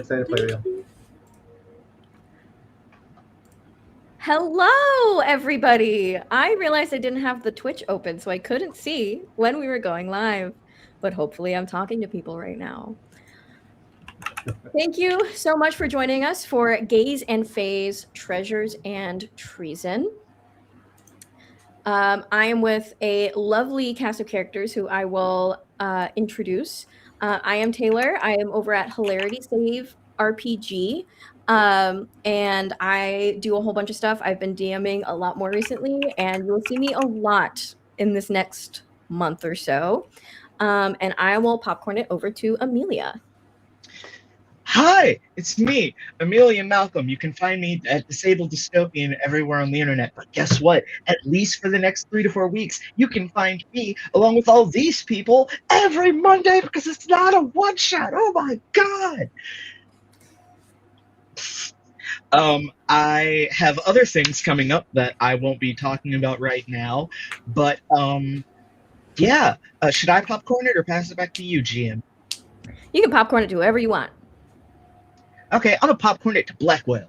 excited to play with you. Hello, everybody. I realized I didn't have the Twitch open, so I couldn't see when we were going live, but hopefully I'm talking to people right now. Thank you so much for joining us for Gaze and Feys, Treasures and Treason. I am with a lovely cast of characters who I will introduce. I am Taylor. I am over at Hilarity Save RPG. And I do a whole bunch of stuff. I've been DMing a lot more recently, and you'll see me a lot in this next month or so. And I will popcorn it over to Amelia. Hi, it's me, Amelia Malcolm. You can find me at Disabled Dystopian everywhere on the internet. But guess what? At least for the next 3 to 4 weeks, you can find me along with all these people every Monday because it's not a one shot. Oh my god! I have other things coming up that I won't be talking about right now, but yeah. Should I popcorn it or pass it back to you, GM? You can popcorn it to whoever you want. Okay, I'm gonna popcorn it to Blackwell.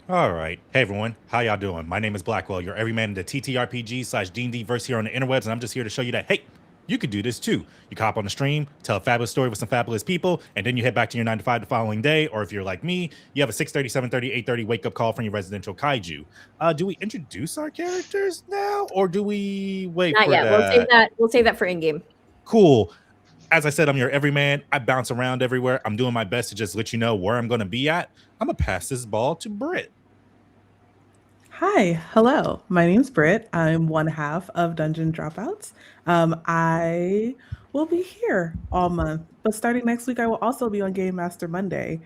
All right. Hey, everyone. How y'all doing? My name is Blackwell. You're every man in the TTRPG/D&D verse here on the interwebs, and I'm just here to show you that, hey, you could do this too. You can hop on the stream, tell a fabulous story with some fabulous people, and then you head back to your 9 to 5 the following day. Or if you're like me, you have a 6:30, 7:30, 8:30 wake-up call from your residential kaiju. Do we introduce our characters now, or do we wait Not for yet. that? We'll save that for in-game. Cool. As I said, I'm your everyman. I bounce around everywhere. I'm doing my best to just let you know where I'm going to be at. I'm going to pass this ball to Britt. Hi, hello. My name's Britt. I'm one half of Dungeon Dropouts. I will be here all month, but starting next week, I will also be on Game Master Monday.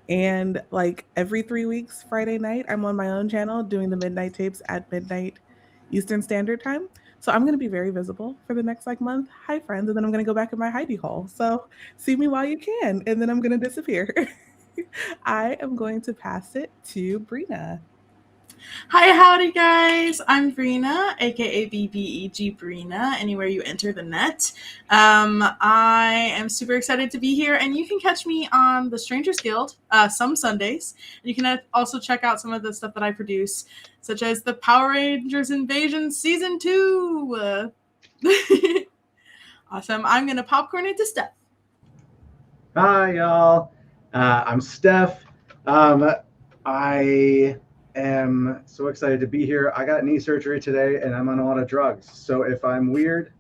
And like every 3 weeks, Friday night, I'm on my own channel doing the midnight tapes at midnight Eastern Standard Time. So I'm going to be very visible for the next month. Hi, friends. And then I'm going to go back in my hidey hole. So see me while you can. And then I'm going to disappear. I am going to pass it to Brina. Hi, howdy guys. I'm Brina, aka BBEG Brina, anywhere you enter the net. I am super excited to be here, and you can catch me on the Strangers Guild some Sundays. You can also check out some of the stuff that I produce, such as the Power Rangers Invasion Season 2. Awesome. I'm going to popcorn it to Steph. Hi, y'all. I'm Steph. I am so excited to be here. I got knee surgery today, and I'm on a lot of drugs. So if I'm weird,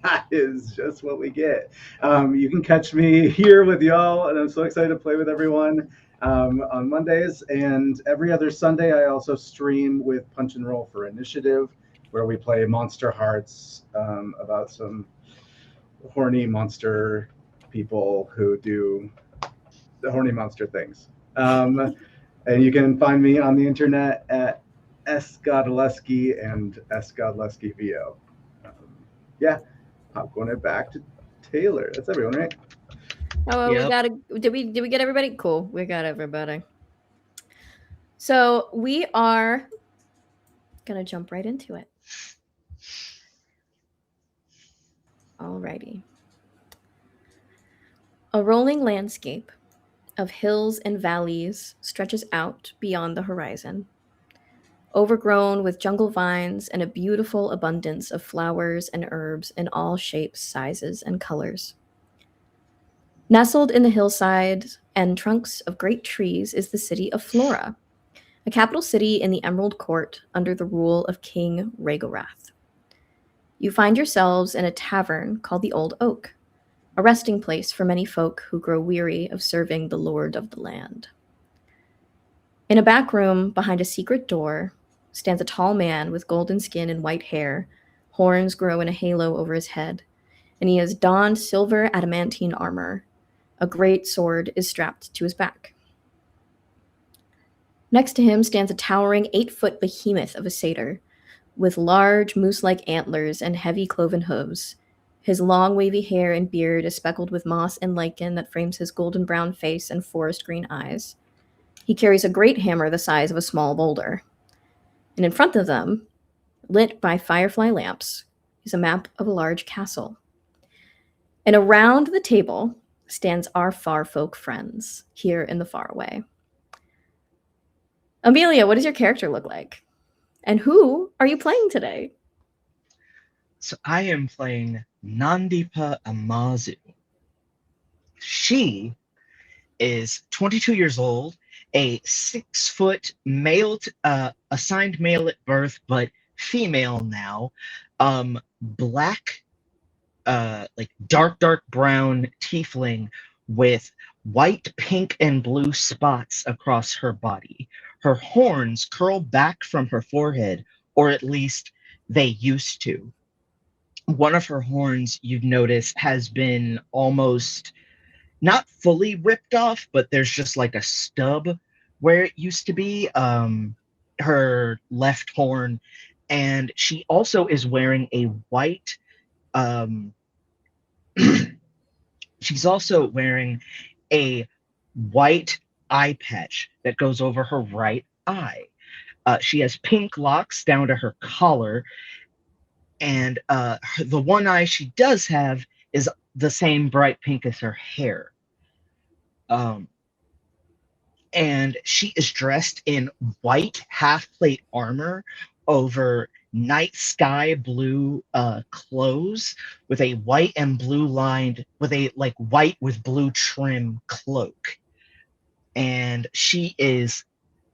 that is just what we get. You can catch me here with y'all, and I'm so excited to play with everyone on Mondays. And every other Sunday, I also stream with Punch and Roll for Initiative, where we play Monster Hearts about some horny monster people who do the horny monster things. And you can find me on the internet at sgodleski and sgodleskivo. Yeah, I'm going it back to Taylor. That's everyone, right? Oh, yep. We got did we get everybody? Cool. We got everybody. So we are gonna jump right into it. Alrighty. A rolling landscape of hills and valleys stretches out beyond the horizon, overgrown with jungle vines and a beautiful abundance of flowers and herbs in all shapes, sizes, and colors. Nestled in the hillside and trunks of great trees is the city of Flora, a capital city in the Emerald Court under the rule of King Rhagorath. You find yourselves in a tavern called the Old Oak, a resting place for many folk who grow weary of serving the lord of the land. In a back room behind a secret door stands a tall man with golden skin and white hair. Horns grow in a halo over his head, and he has donned silver adamantine armor. A great sword is strapped to his back. Next to him stands a towering 8-foot behemoth of a satyr, with large moose-like antlers and heavy cloven hooves. His long wavy hair and beard is speckled with moss and lichen that frames his golden brown face and forest green eyes. He carries a great hammer the size of a small boulder. And in front of them, lit by firefly lamps, is a map of a large castle. And around the table stands our far folk friends here in the faraway. Amelia, what does your character look like? And who are you playing today? So I am playing Nandipa Amazu. She is 22 years old, a 6-foot male, assigned male at birth, but female now, black, like dark brown tiefling with white, pink, and blue spots across her body. Her horns curl back from her forehead, or at least they used to. One of her horns, you'd notice, has been almost not fully ripped off, but there's just like a stub where it used to be, her left horn. And she also is wearing a white, she's also wearing a white eye patch that goes over her right eye. She has pink locks down to her collar, and the one eye she does have is the same bright pink as her hair. And she is dressed in white half-plate armor over night sky blue clothes with a white and blue lined, with a like white with blue trim cloak. And she is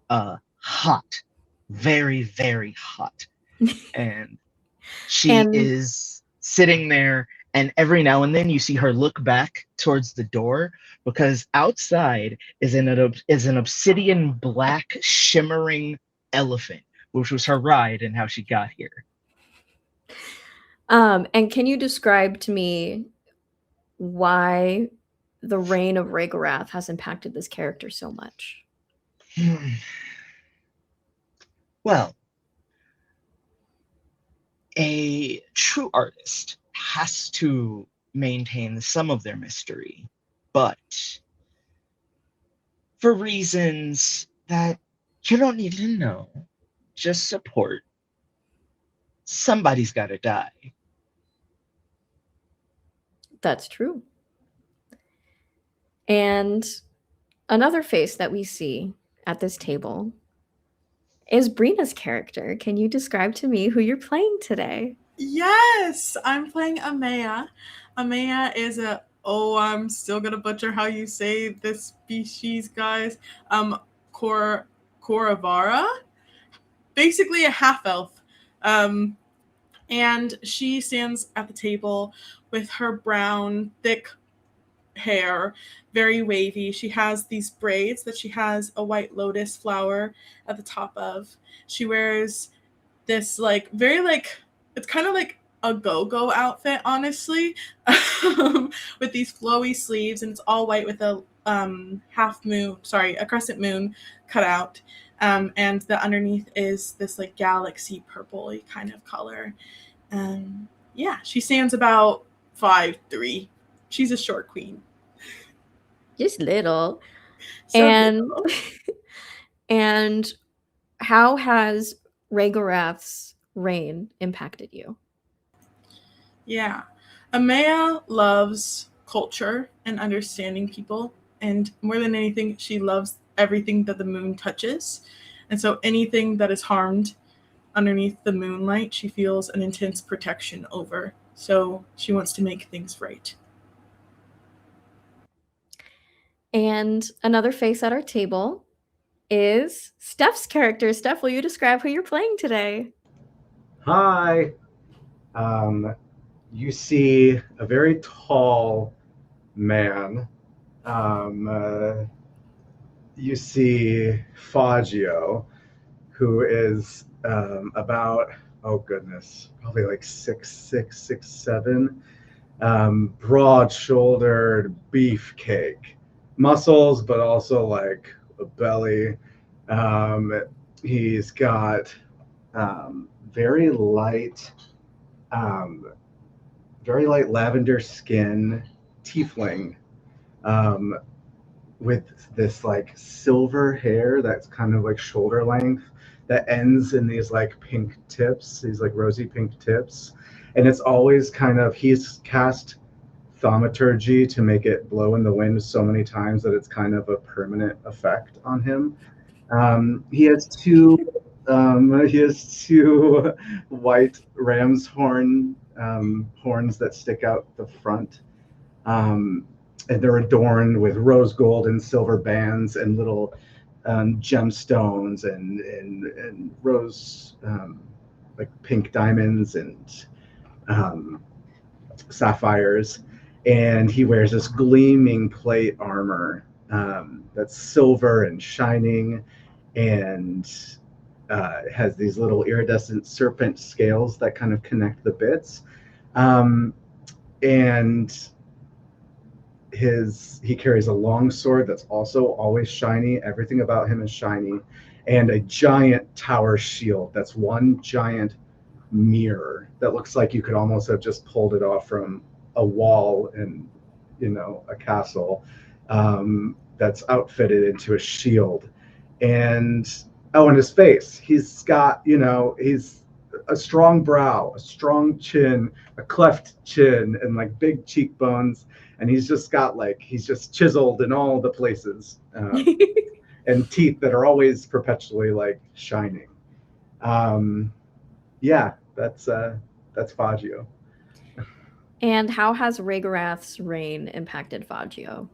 hot, very, very hot. And she is sitting there, and every now and then you see her look back towards the door, because outside is an obsidian black shimmering elephant, which was her ride and how she got here. And can you describe to me why the reign of Rhaegorath has impacted this character so much? Well, a true artist has to maintain some of their mystery, but for reasons that you don't need to know, just support. Somebody's got to die. That's true. And another face that we see at this table is Brina's character. Can you describe to me who you're playing today? Yes, I'm playing Amaya. Amaya is I'm still gonna butcher how you say this species, guys. Koravara, basically a half elf. And she stands at the table with her brown, thick hair, very wavy. She has these braids that she has a white lotus flower at the top of. She wears this it's kind of like a go-go outfit, honestly, with these flowy sleeves, and it's all white with a crescent moon cut out. And the underneath is this like galaxy purple kind of color. Yeah, she stands about 5'3". She's a short queen. Just little. So and little. And how has Rhaegorath's reign impacted you? Yeah. Amaya loves culture and understanding people. And more than anything, she loves everything that the moon touches. And so anything that is harmed underneath the moonlight, she feels an intense protection over. So she wants to make things right. And another face at our table is Steph's character. Steph, will you describe who you're playing today? Hi. You see a very tall man. You see Faggio, who is about, probably like 6'6", 6'7", broad-shouldered beefcake, muscles, but also like a belly. He's got very light lavender skin, tiefling, with this like silver hair that's kind of like shoulder length that ends in these like pink tips, these like rosy pink tips. And it's always kind of, he's cast thaumaturgy to make it blow in the wind so many times that it's kind of a permanent effect on him. He has two. He has two white ram's horn horns that stick out the front, um, and they're adorned with rose gold and silver bands and little gemstones and rose like pink diamonds and um, sapphires. And he wears this gleaming plate armor that's silver and shining, and has these little iridescent serpent scales that kind of connect the bits. And he carries a long sword that's also always shiny. Everything about him is shiny, and a giant tower shield that's one giant mirror that looks like you could almost have just pulled it off from a wall in, a castle, that's outfitted into a shield. And oh, and his face, he's got, he's a strong brow, a strong chin, a cleft chin, and like big cheekbones. And he's just chiseled in all the places, and teeth that are always perpetually like shining. Yeah, that's Fagio. And how has Rhaegareth's reign impacted Fagio?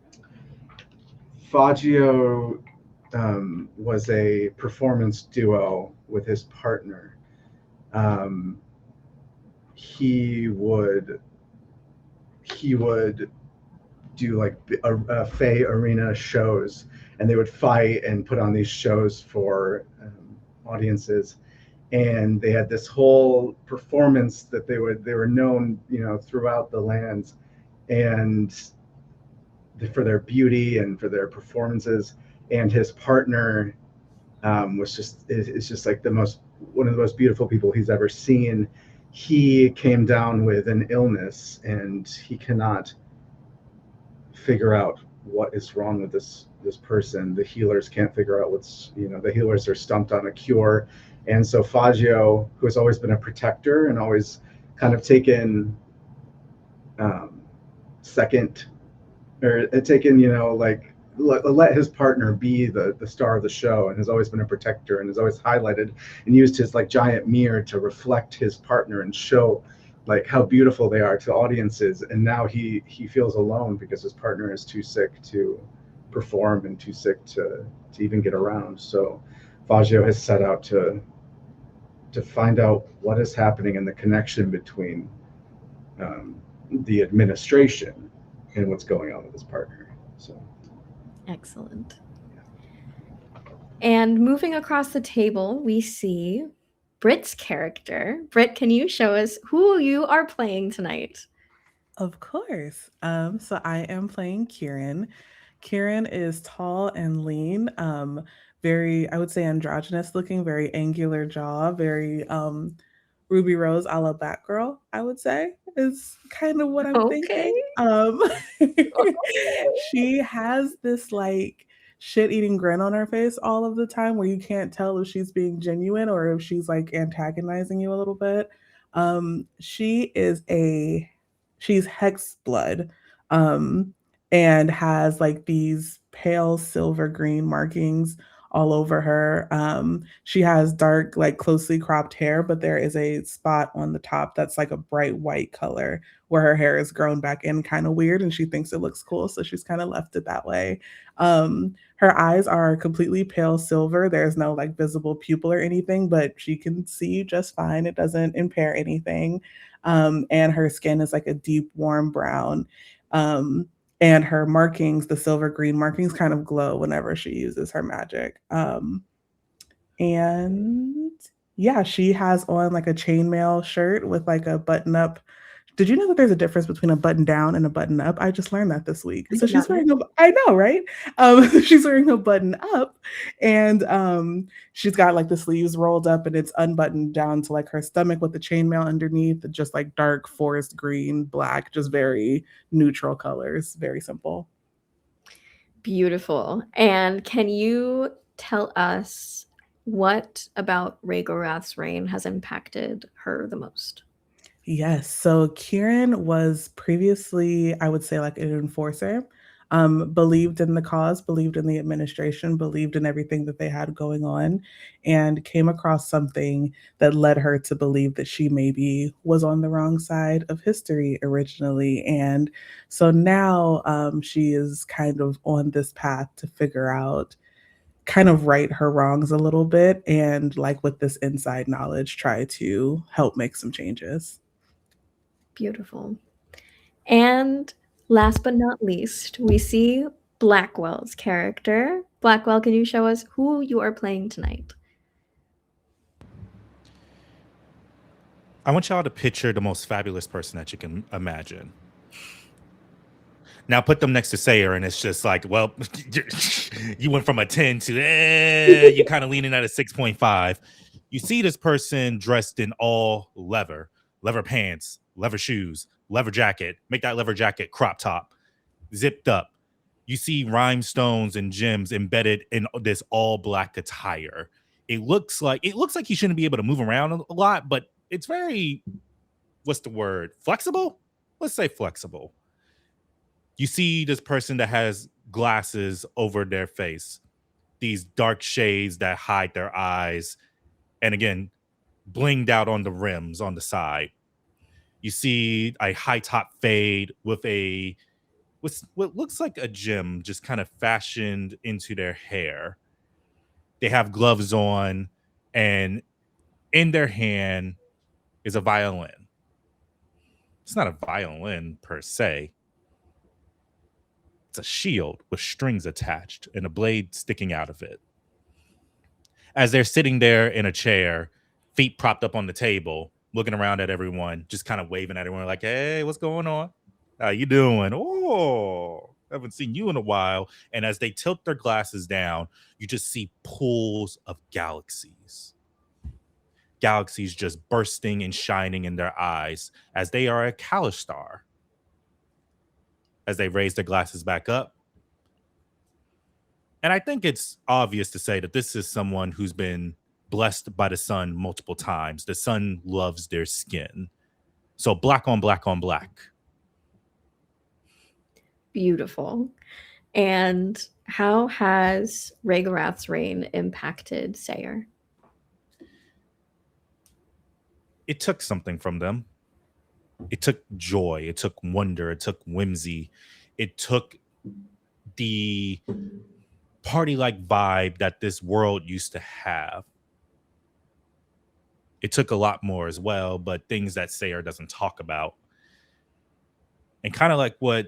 Fagio was a performance duo with his partner. He would do like a Fey arena shows, and they would fight and put on these shows for audiences. And they had this whole performance that they were known, throughout the lands, and for their beauty and for their performances. And his partner is just like one of the most beautiful people he's ever seen. He came down with an illness, and he cannot figure out what is wrong with this person. The healers can't figure out the healers are stumped on a cure. And so Fagio, who has always been a protector and always kind of taken second, or taken, like let his partner be the star of the show, and has always been a protector, and has always highlighted and used his like giant mirror to reflect his partner and show like how beautiful they are to audiences. And now he feels alone because his partner is too sick to perform and too sick to even get around. So Fagio has set out to find out what is happening and the connection between the administration and what's going on with his partner. So excellent. And moving across the table, we see Britt's character. Britt, can you show us who you are playing tonight? Of course. So I am playing Kieran. Kieran is tall and lean, very, I would say, androgynous looking, very angular jaw, very Ruby Rose a la Batgirl, I would say, is kind of what I'm thinking. She has this like shit-eating grin on her face all of the time, where you can't tell if she's being genuine or if she's like antagonizing you a little bit. She's hex blood, and has like these pale silver green markings all over her. She has dark, like closely cropped hair, but there is a spot on the top that's like a bright white color where her hair is grown back in kind of weird, and she thinks it looks cool, so she's kind of left it that way. Her eyes are completely pale silver. There's no like visible pupil or anything, but she can see just fine. It doesn't impair anything. And her skin is like a deep, warm brown. And her markings, the silver green markings, kind of glow whenever she uses her magic. And yeah, she has on like a chainmail shirt with like a button up. Did you know that there's a difference between a button down and a button up? I just learned that this week. So she's wearing I know, right? She's wearing a button up, and she's got like the sleeves rolled up, and it's unbuttoned down to like her stomach with the chainmail underneath, just like dark forest green, black, just very neutral colors, very simple. Beautiful. And can you tell us what about Rhaegareth's reign has impacted her the most? Yes. So Kieran was previously, I would say, like an enforcer, believed in the cause, believed in the administration, believed in everything that they had going on, and came across something that led her to believe that she maybe was on the wrong side of history originally. And so now she is kind of on this path to figure out, kind of right her wrongs a little bit, and like with this inside knowledge, try to help make some changes. Beautiful. And last but not least, we see Blackwell's character. Blackwell, can you show us who you are playing tonight? I want y'all to picture the most fabulous person that you can imagine. Now put them next to Sayer, and it's just like, well, you went from a 10 to you're kind of leaning at a 6.5. You see this person dressed in all leather pants, leather shoes, leather jacket. Make that leather jacket crop top, zipped up. You see rhinestones and gems embedded in this all black attire. It looks like he shouldn't be able to move around a lot, but it's very, what's the word? Flexible? Let's say flexible. You see this person that has glasses over their face, these dark shades that hide their eyes, and again, blinged out on the rims on the side. You see a high top fade with what looks like a gem just kind of fashioned into their hair. They have gloves on, and in their hand is a violin. It's not a violin per se. It's a shield with strings attached and a blade sticking out of it. As they're sitting there in a chair, feet propped up on the table, looking around at everyone, just kind of waving at everyone like, hey, what's going on? How you doing? Oh, haven't seen you in a while. And as they tilt their glasses down, you just see pools of galaxies. Galaxies just bursting and shining in their eyes as they are a Kalistar. As they raise their glasses back up. And I think it's obvious to say that this is someone who's been blessed by the sun multiple times. The sun loves their skin. So black on black on black. Beautiful. And how has Rhaegareth's reign impacted Sayer? It took something from them. It took joy. It took wonder. It took whimsy. It took the party-like vibe that this world used to have. It took a lot more as well, but things that Sayer doesn't talk about. And kind of like what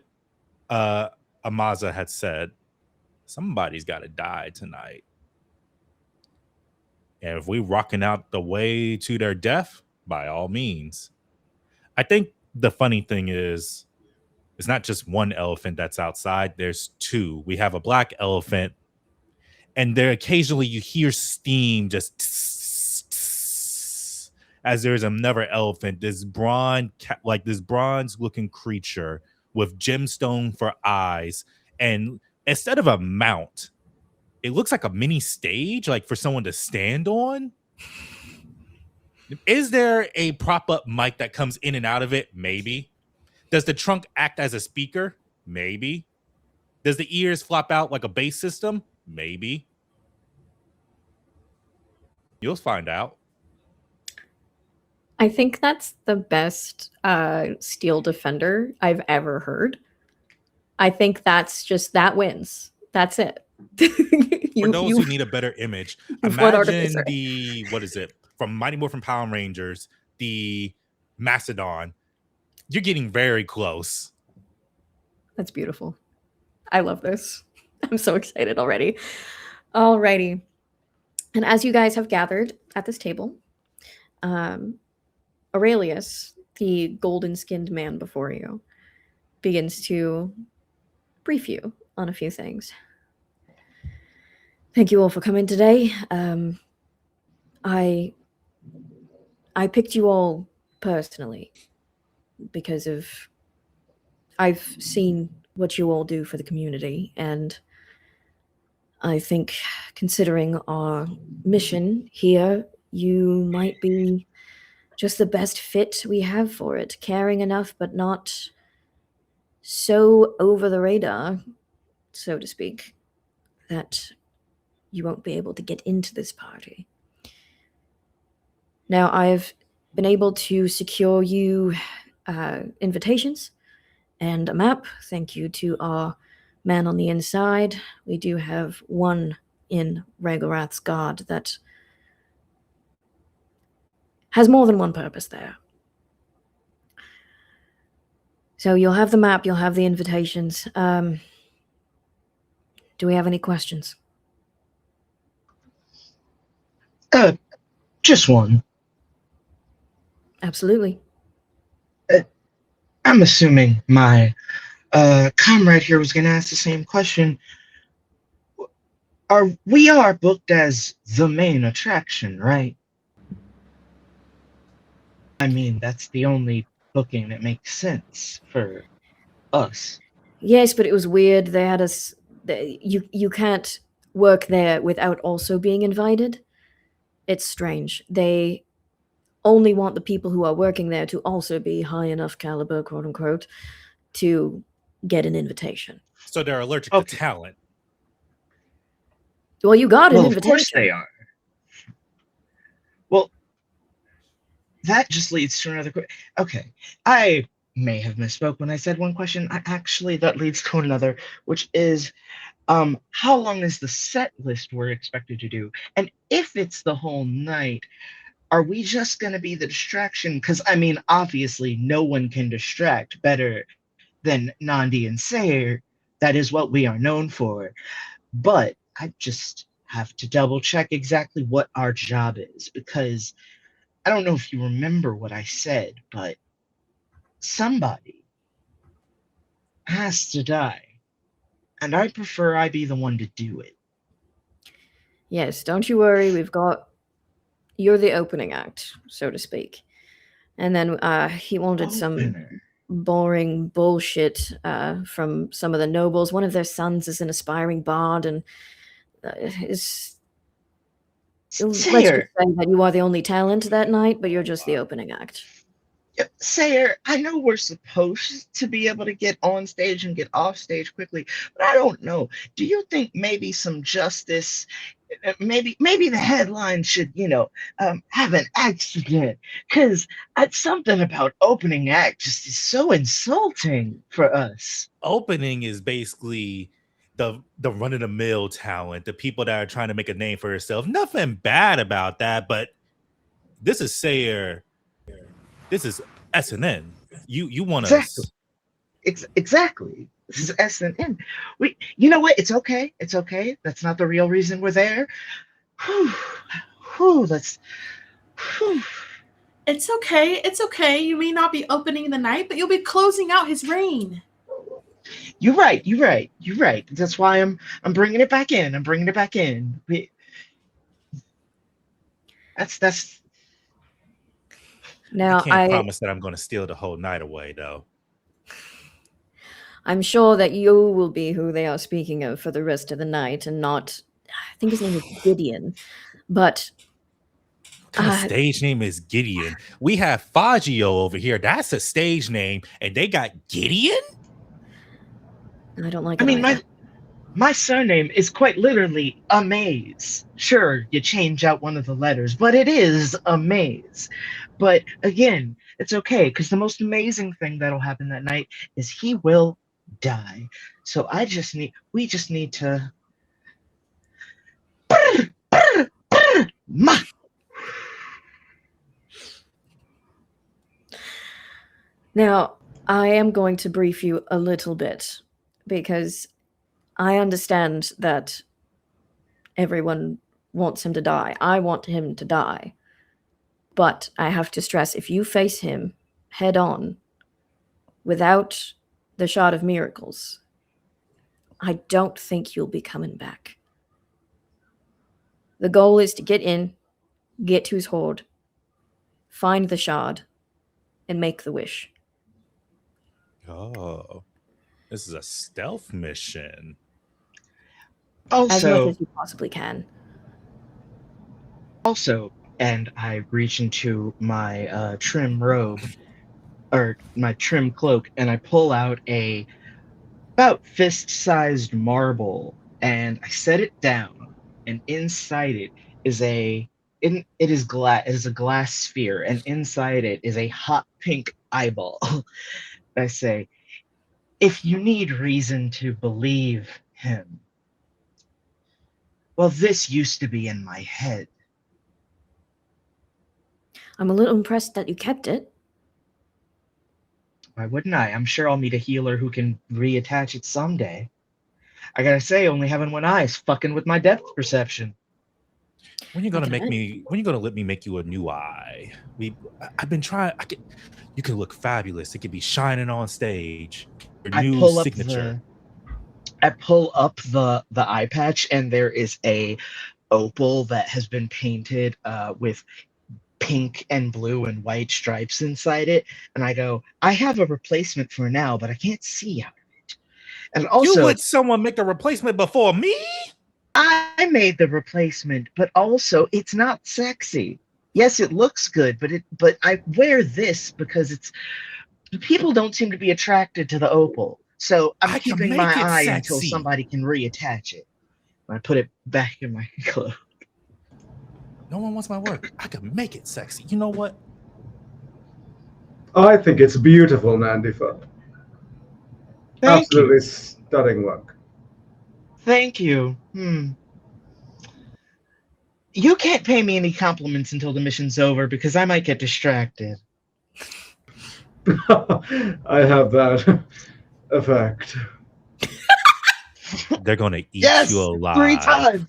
Amaza had said, somebody's got to die tonight. And if we rocking out the way to their death, by all means. I think the funny thing is, it's not just one elephant that's outside. There's two. We have a black elephant, and there occasionally you hear steam just as there's another elephant, this bronze looking creature with gemstone for eyes. And instead of a mount, it looks like a mini stage, like for someone to stand on. Is there a prop-up mic that comes in and out of it? Maybe. Does the trunk act as a speaker? Maybe. Does the ears flop out like a bass system? Maybe. You'll find out. I think that's the best Steel Defender I've ever heard. I think that wins. That's it. For those who need a better image, imagine what is it? From Mighty Morphin Power Rangers, the Mastodon. You're getting very close. That's beautiful. I love this. I'm so excited already. Alrighty. And as you guys have gathered at this table, Aurelius, the golden-skinned man before you, begins to brief you on a few things. Thank you all for coming today. I picked you all personally because I've seen what you all do for the community, and I think considering our mission here, you might be just the best fit we have for it. Caring enough, but not so over the radar, so to speak, that you won't be able to get into this party. Now, I've been able to secure you invitations and a map. Thank you to our man on the inside. We do have one in Ragarath's guard that has more than one purpose there. So you'll have the map, you'll have the invitations. Do we have any questions? Just one. Absolutely. I'm assuming my comrade here was going to ask the same question. We are booked as the main attraction, right? I mean, that's the only booking that makes sense for us. Yes, but it was weird. They had us. You can't work there without also being invited. It's strange. They only want the people who are working there to also be high enough caliber, quote unquote, to get an invitation. So they're allergic Okay. to talent. Well, you got an Well, of invitation. course they are. Well, that just leads to another question. Okay, I may have misspoke when I said one question. Actually, that leads to another, which is, how long is the set list we're expected to do? And if it's the whole night, are we just going to be the distraction? Because, I mean, obviously, no one can distract better than Nandi and Sayer. That is what we are known for. But I just have to double check exactly what our job is, because I don't know if you remember what I said, but somebody has to die. And I prefer I be the one to do it. Yes, don't you worry. You're the opening act, so to speak. And then he wanted some Opener. boring bullshit from some of the nobles. One of their sons is an aspiring bard, and let's just Sayer, say that you are the only talent that night, but you're just the opening act. Sayer, I know we're supposed to be able to get on stage and get off stage quickly, but I don't know. Do you think maybe some justice, maybe the headline should, have an accident? Because something about opening act just is so insulting for us. Opening is basically the run-of-the-mill talent, the people that are trying to make a name for yourself. Nothing bad about that, but this is Sayer. This is SNN. You want Exactly. us? Exactly. This is SNN. You know what? It's okay. It's okay. That's not the real reason we're there. Let's. It's okay. It's okay. You may not be opening the night, but you'll be closing out his reign. You're right. That's why I'm bringing it back in. That's. Now, I can't promise that I'm going to steal the whole night away, though. I'm sure that you will be who they are speaking of for the rest of the night, and not. I think his name is Gideon, but. What kind of stage name is Gideon? We have Fagio over here. That's a stage name, and they got Gideon? I don't like it. I mean, my surname is quite literally Amaze. Sure, you change out one of the letters, but it is Amaze. But again, it's okay, because the most amazing thing that'll happen that night is he will die. So we just need to. Now, I am going to brief you a little bit, because I understand that everyone wants him to die. I want him to die. But I have to stress, if you face him head on without the shot of miracles, I don't think you'll be coming back. The goal is to get in, get to his hoard, find the shard, and make the wish. Oh, this is a stealth mission. As much as you possibly can. Also, and I reach into my trim robe or my trim cloak, and I pull out a about fist-sized marble, and I set it down, and inside it is it is glass. It is a glass sphere, and inside it is a hot pink eyeball. I say, if you need reason to believe him, well, this used to be in my head. I'm a little impressed that you kept it. Why wouldn't I? I'm sure I'll meet a healer who can reattach it someday. I gotta say, only having one eye is fucking with my depth perception. When you gonna Okay. make me? When you gonna let me make you a new eye? I've been trying. You could look fabulous. It could be shining on stage. Your I new pull up signature. the eye patch, and there is a opal that has been painted with pink and blue and white stripes inside it. And I go, I have a replacement for now, but I can't see out of it. And You also, let someone make a replacement before me? I made the replacement, but also it's not sexy. Yes, it looks good, but I wear this because people don't seem to be attracted to the opal. So I'm I can keeping my make it eye until sexy. somebody can reattach it. I put it back in my clothes. No one wants my work. I can make it sexy. You know what? I think it's beautiful, Nandifa. Thank Absolutely you. stunning look. Thank you. You can't pay me any compliments until the mission's over because I might get distracted. I have that effect. They're gonna eat Yes, you alive. 3 times.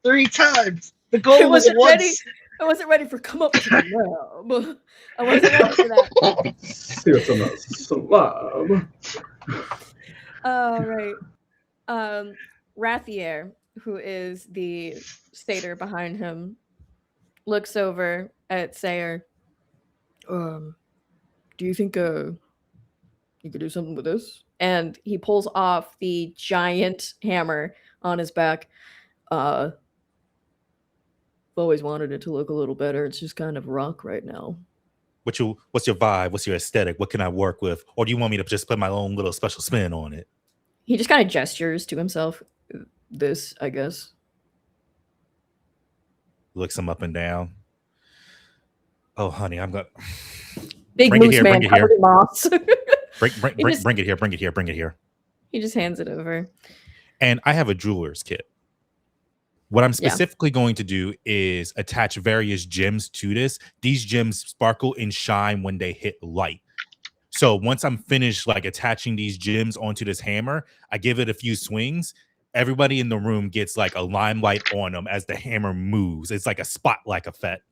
3 times. The I goal was wasn't ready. once. I wasn't ready for come up to the lab. I wasn't ready for that. See what's on the slab. All right. Rathier, who is the satyr behind him, looks over at Sayer. Do you think you could do something with this? And he pulls off the giant hammer on his back. I've always wanted it to look a little better. It's just kind of rock right now. What's your vibe? What's your aesthetic? What can I work with? Or do you want me to just put my own little special spin on it? He just kind of gestures to himself. This, I guess. Looks him up and down. Oh, honey, I'm gonna Big bring it moose here. man Bring it covered here. in moss. Bring it here. Bring it here. Bring it here. He just hands it over. And I have a jeweler's kit. What I'm specifically going to do is attach various gems to this. These gems sparkle and shine when they hit light. So once I'm finished like attaching these gems onto this hammer, I give it a few swings. Everybody in the room gets like a limelight on them as the hammer moves. It's like a spotlight effect.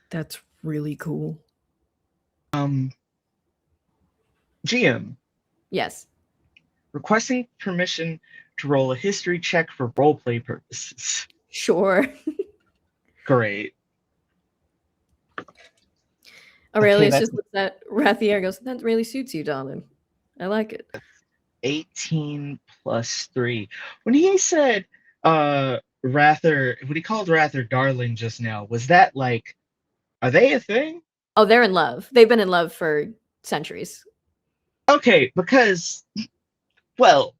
That's really cool. GM. Yes. Requesting permission to roll a history check for roleplay purposes. Sure. Great. Aurelius just looks at Rathier and goes, that really suits you, darling. I like it. 18 plus 3. When he said Rather, when he called Rather darling just now, was that like, are they a thing? Oh, they're in love. They've been in love for centuries. Okay, because, well,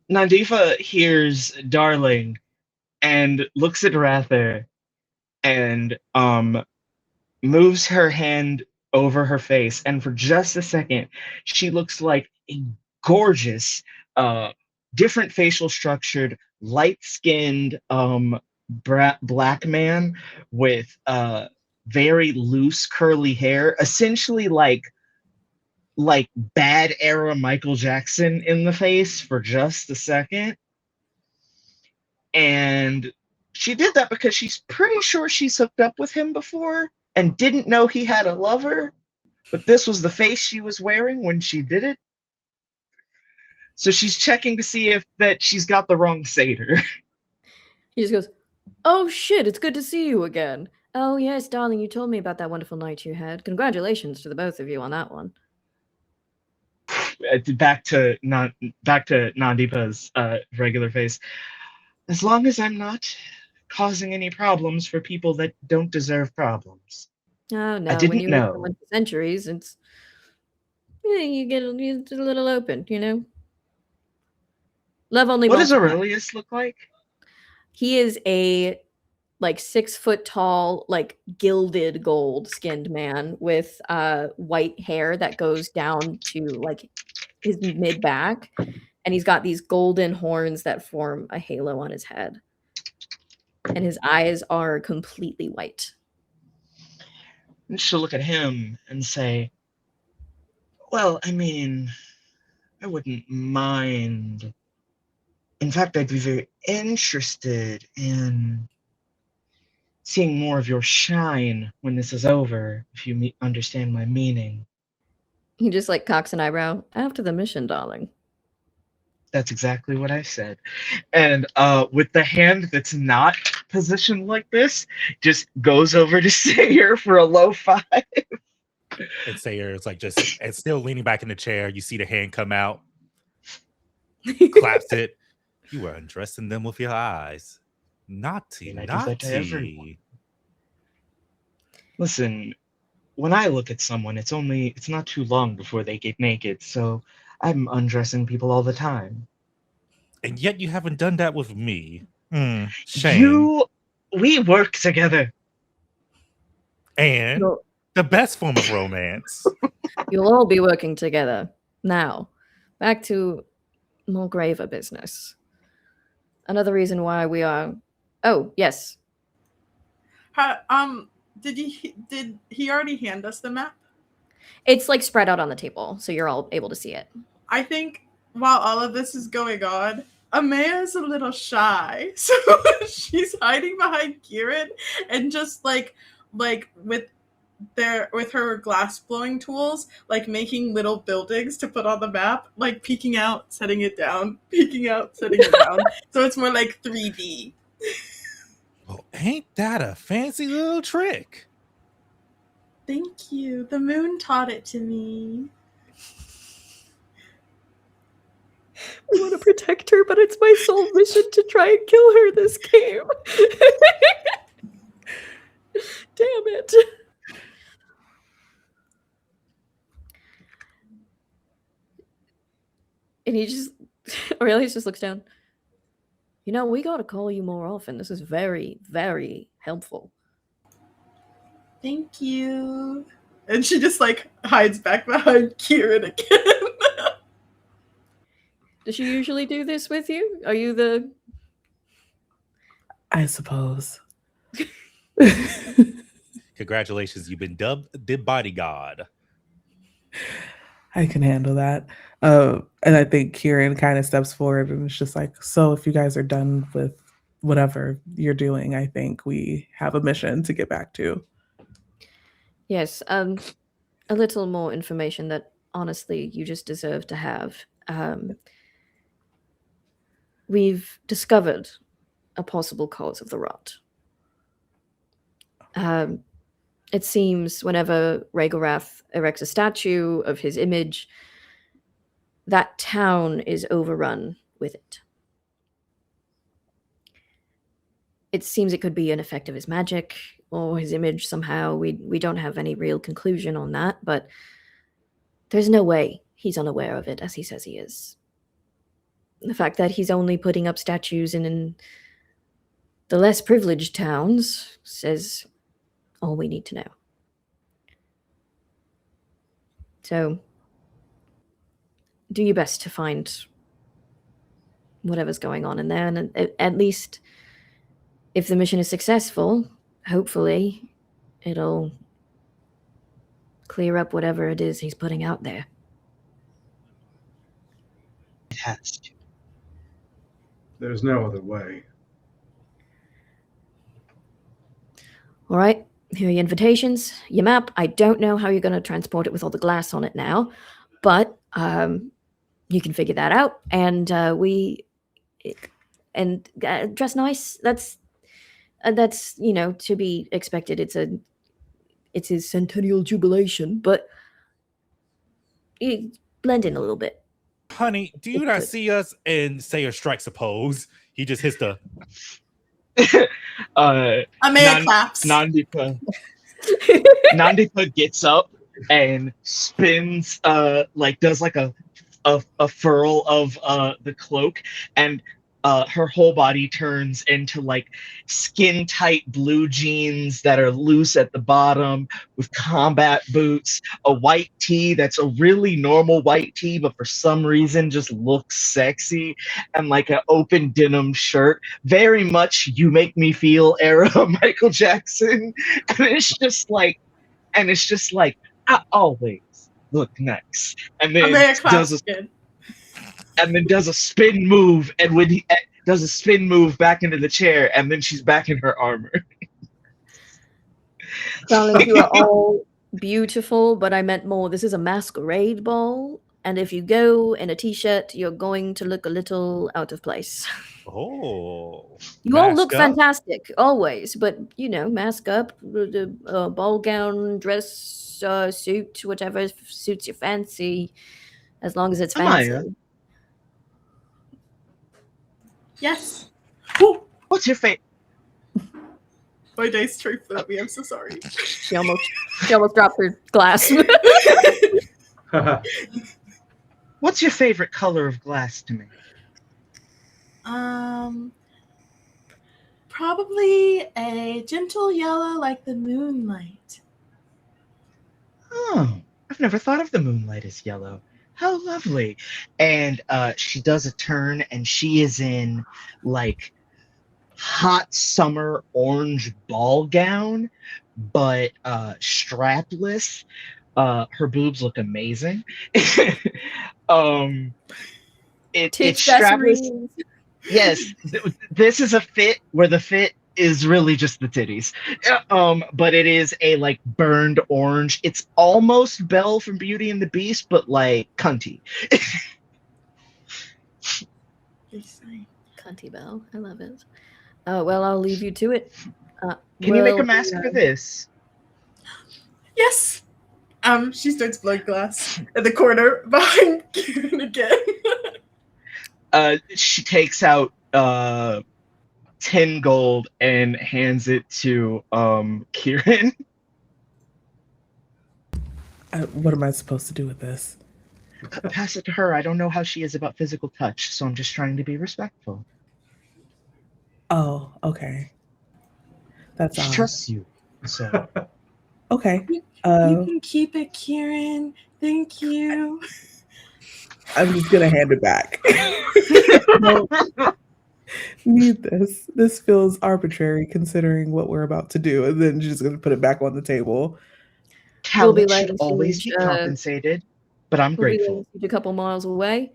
Nandifa hears darling and looks at Rather and moves her hand over her face, and for just a second she looks like a gorgeous different facial structured light-skinned black man with very loose curly hair, essentially like bad era Michael Jackson in the face for just a second. And she did that because she's pretty sure she's hooked up with him before and didn't know he had a lover, but this was the face she was wearing when she did it. So she's checking to see if that she's got the wrong satyr. He just goes, oh shit, it's good to see you again. Oh yes, darling, you told me about that wonderful night you had. Congratulations to the both of you on that one. Back to Nandipa's regular face. As long as I'm not causing any problems for people that don't deserve problems. Oh no, when didn't you know know. someone for centuries, it's you get a little open, you know. Love only What does multiplies. Aurelius look like? He is a like 6 foot tall, like gilded gold skinned man with white hair that goes down to like his mid back, and he's got these golden horns that form a halo on his head. And his eyes are completely white. And she'll look at him and say, well, I mean, I wouldn't mind. In fact, I'd be very interested in seeing more of your shine when this is over, if you understand my meaning. He just like cocks an eyebrow. After the mission, darling. That's exactly what I said. And with the hand that's not positioned like this, just goes over to Sayer for a low 5. And Sayer is like just and still leaning back in the chair. You see the hand come out, claps it. You were undressing them with your eyes. Naughty, And I do that to naughty. everyone. Listen, when I look at someone, it's not too long before they get naked, so I'm undressing people all the time. And yet you haven't done that with me. Shame. We work together. And You'll, the best form of romance. you'll all be working together. Now, back to more graver business. Another reason why we are. Oh, yes. Did he already hand us the map? It's like spread out on the table, so you're all able to see it. I think while all of this is going on, Amaya's a little shy, so she's hiding behind Kieran and just like with her glass blowing tools, like making little buildings to put on the map, like peeking out, setting it down, peeking out, setting it down. So it's more like 3D. Well, ain't that a fancy little trick? Thank you. The moon taught it to me. I want to protect her, but it's my sole mission to try and kill her this game. Damn it. And Aurelius just looks down. You know, we got to call you more often. This is very, very helpful. Thank you. And she just like hides back behind Kieran again. Does she usually do this with you? Are you the... I suppose. Congratulations, you've been dubbed the bodyguard. I can handle that. And I think Kieran kind of steps forward and it's just like, so if you guys are done with whatever you're doing, I think we have a mission to get back to. Yes, a little more information that honestly you just deserve to have. We've discovered a possible cause of the rot. It seems whenever Rhaegorath erects a statue of his image, that town is overrun with it. It seems it could be an effect of his magic or his image somehow. We don't have any real conclusion on that, but there's no way he's unaware of it, as he says he is. The fact that he's only putting up statues in the less privileged towns says all we need to know. So, do your best to find whatever's going on in there, and at least if the mission is successful, hopefully it'll clear up whatever it is he's putting out there. It has to. There's no other way. All right, here are your invitations, your map. I don't know how you're going to transport it with all the glass on it now, but you can figure that out. And dress nice. That's to be expected. It's his centennial jubilation, but you blend in a little bit. Honey, do you not see us? And Sayer strikes a pose. He just hits the Amaya claps. Nandipa gets up and spins, does like a furl of the cloak, and her whole body turns into like skin tight blue jeans that are loose at the bottom with combat boots, a white tee that's a really normal white tee but for some reason just looks sexy, and like an open denim shirt, very much You Make Me Feel era Michael Jackson. And it's just like I always look nice, and then Amaya claps does a again. does a spin move, and when he does a spin move back into the chair, and then she's back in her armor. Darling, you are all beautiful, but I meant more. This is a masquerade ball, and if you go in a t-shirt, you're going to look a little out of place. Oh. You all look mask up? fantastic, always, but mask up, the ball gown, dress, suit, whatever suits your fancy, as long as it's fancy. Amaya. Yes. Woo! What's your favorite? My dice tripped at me. I'm so sorry. She almost dropped her glass. What's your favorite color of glass to me? Probably a gentle yellow like the moonlight. Oh, I've never thought of the moonlight as yellow. How lovely. And she does a turn, and she is in like hot summer orange ball gown, but strapless. Her boobs look amazing. It's strapless. Yes, this is a fit where the fit is really just the titties. But it is a like burned orange. It's almost Belle from Beauty and the Beast, but like cunty. Cunty Belle, I love it. Well, I'll leave you to it. Can you make a mask for this? Yes. She starts blowing glass at the corner behind Kieran again. She takes out 10 gold and hands it to Kieran. What am I supposed to do with this? Pass it to her. I don't know how she is about physical touch, so I'm just trying to be respectful. Oh, okay. That's She trusts you, so. Okay. You can keep it, Kieran. Thank you. I'm just gonna hand it back. No, need this. This feels arbitrary considering what we're about to do, and then she's gonna put it back on the table. Talent should always be compensated, but I'm grateful. We'll be a couple miles away.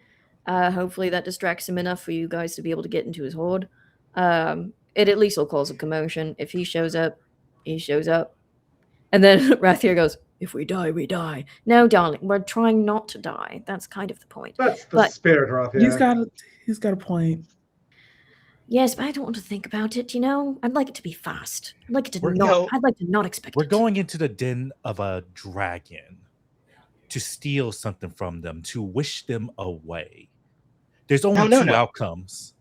Hopefully that distracts him enough for you guys to be able to get into his hoard. It at least will cause a commotion. If he shows up, he shows up. And then Rathier goes, if we die, we die. No, darling, we're trying not to die. That's kind of the point. That's the spirit, Rathier. He's got a point. Yes, but I don't want to think about it, I'd like it to be fast. I'd like to not expect it. We're going into the den of a dragon to steal something from them, to wish them away. There's only two outcomes.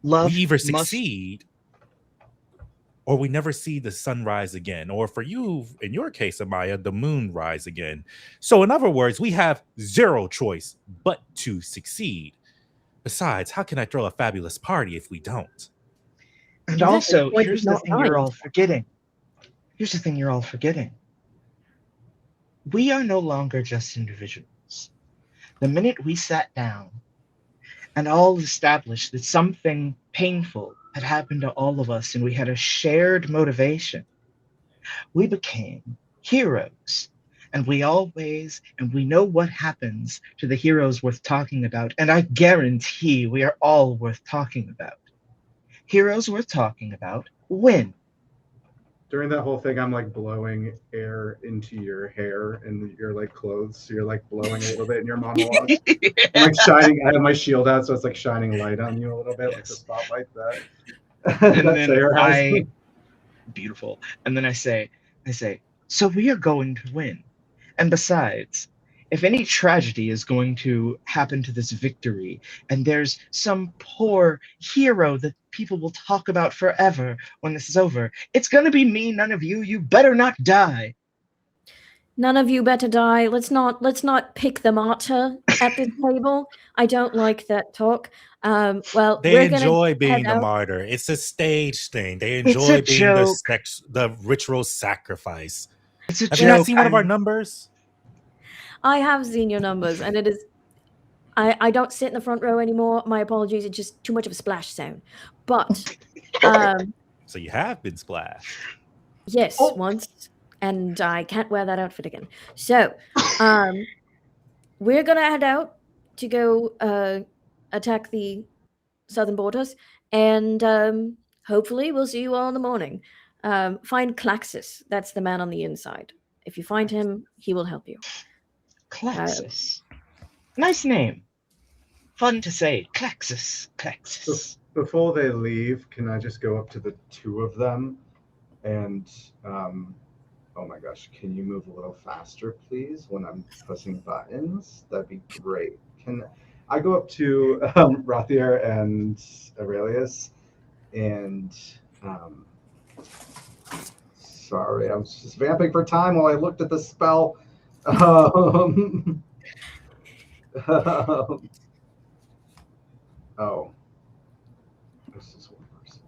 Love we either succeed or we never see the sun rise again. Or for you, in your case, Amaya, the moon rise again. So in other words, we have zero choice but to succeed. Besides, how can I throw a fabulous party if we don't? And also, here's the thing you're all forgetting. We are no longer just individuals. The minute we sat down and all established that something painful had happened to all of us and we had a shared motivation, we became heroes. And we know what happens to the heroes worth talking about. And I guarantee we are all worth talking about. Heroes worth talking about win. During that whole thing, I'm like blowing air into your hair and your like clothes. So you're like blowing a little bit in your monologue. I'm like shining. I have my shield out, so it's like shining light on you a little bit, like the spotlight that. And then beautiful. And then I say, so we are going to win. And besides, if any tragedy is going to happen to this victory, and there's some poor hero that people will talk about forever when this is over, it's gonna be me, none of you. You better not die. None of you better die. Let's not pick the martyr at this table. I don't like that talk. Well, They we're gonna enjoy head being the out. martyr. It's a stage thing. They It's a enjoy being joke. the ritual sacrifice. It's a Have you not joke. seen one of our numbers? I have seen your numbers, and it is. I don't sit in the front row anymore. My apologies. It's just too much of a splash zone. But So you have been splashed. yes, Oh. once, and I can't wear that outfit again. So we're gonna head out to go attack the southern borders, and hopefully we'll see you all in the morning. Find Claxus. That's the man on the inside. If you find him, he will help you. Claxus. Nice name. Fun to say. Claxus. Claxus. Before they leave, can I just go up to the two of them and, oh my gosh, can you move a little faster, please, when I'm pressing buttons? That'd be great. Can I go up to Rothier and Aurelius and, sorry, I was just vamping for time while I looked at the spell. Oh, this is one person.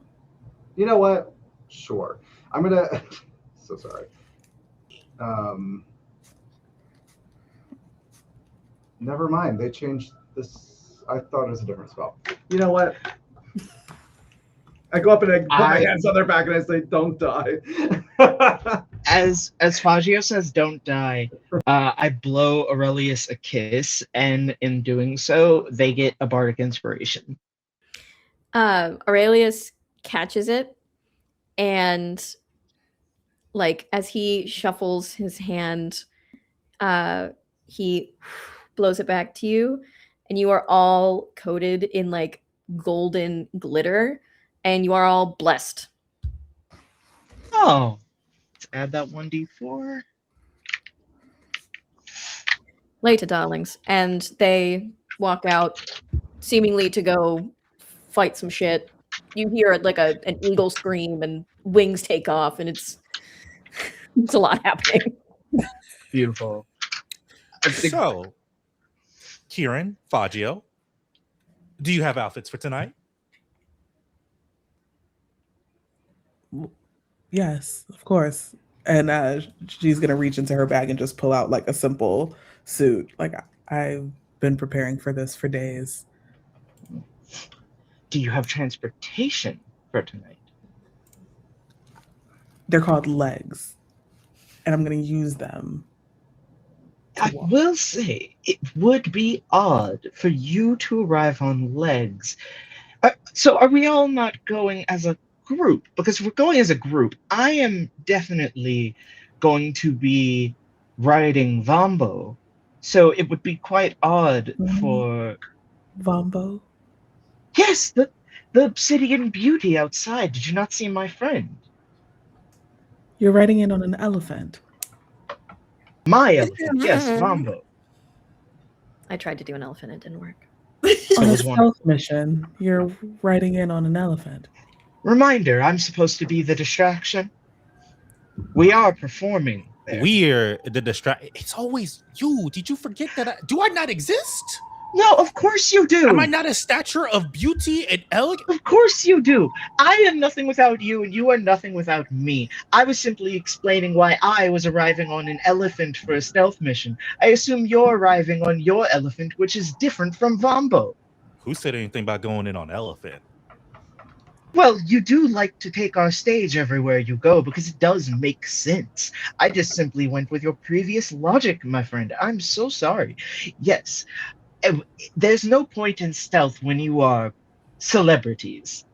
You know what? Sure. I'm gonna. So sorry. Never mind. They changed this. I thought it was a different spell. You know what? I go up and I put my hands on their back and I say, "Don't die." As Fagio says, "Don't die." I blow Aurelius a kiss, and in doing so, they get a bardic inspiration. Aurelius catches it, and like as he shuffles his hand, he blows it back to you, and you are all coated in like golden glitter, and you are all blessed. Oh, let's add that 1d4. Later, darlings. And they walk out, seemingly to go fight some shit. You hear like an eagle scream and wings take off, and it's a lot happening. Beautiful. So, Kieran, Fagio, do you have outfits for tonight? Yes, of course. And she's gonna reach into her bag and just pull out like a simple suit. Like I've been preparing for this for days. Do you have transportation for tonight? They're called legs, and I'm gonna use them. I will say it would be odd for you to arrive on legs. So are we all not going as a group? Because if we're going as a group, I am definitely going to be riding Vombo. So it would be quite odd for Vombo. Yes, the obsidian beauty outside. Did you not see my friend? You're riding in on an elephant. My elephant, yes, Vombo. I tried to do an elephant, it didn't work. On a was one. stealth mission, you're riding in on an elephant. Reminder, I'm supposed to be the distraction. We are performing there. We're the distract. It's always you. Did you forget that? Do I not exist? No, of course you do. Am I not a stature of beauty and elegance? Of course you do. I am nothing without you, and you are nothing without me. I was simply explaining why I was arriving on an elephant for a stealth mission. I assume you're arriving on your elephant, which is different from Vombo. Who said anything about going in on elephant? Well, you do like to take our stage everywhere you go because it does make sense. I just simply went with your previous logic, my friend. I'm so sorry. Yes, there's no point in stealth when you are celebrities.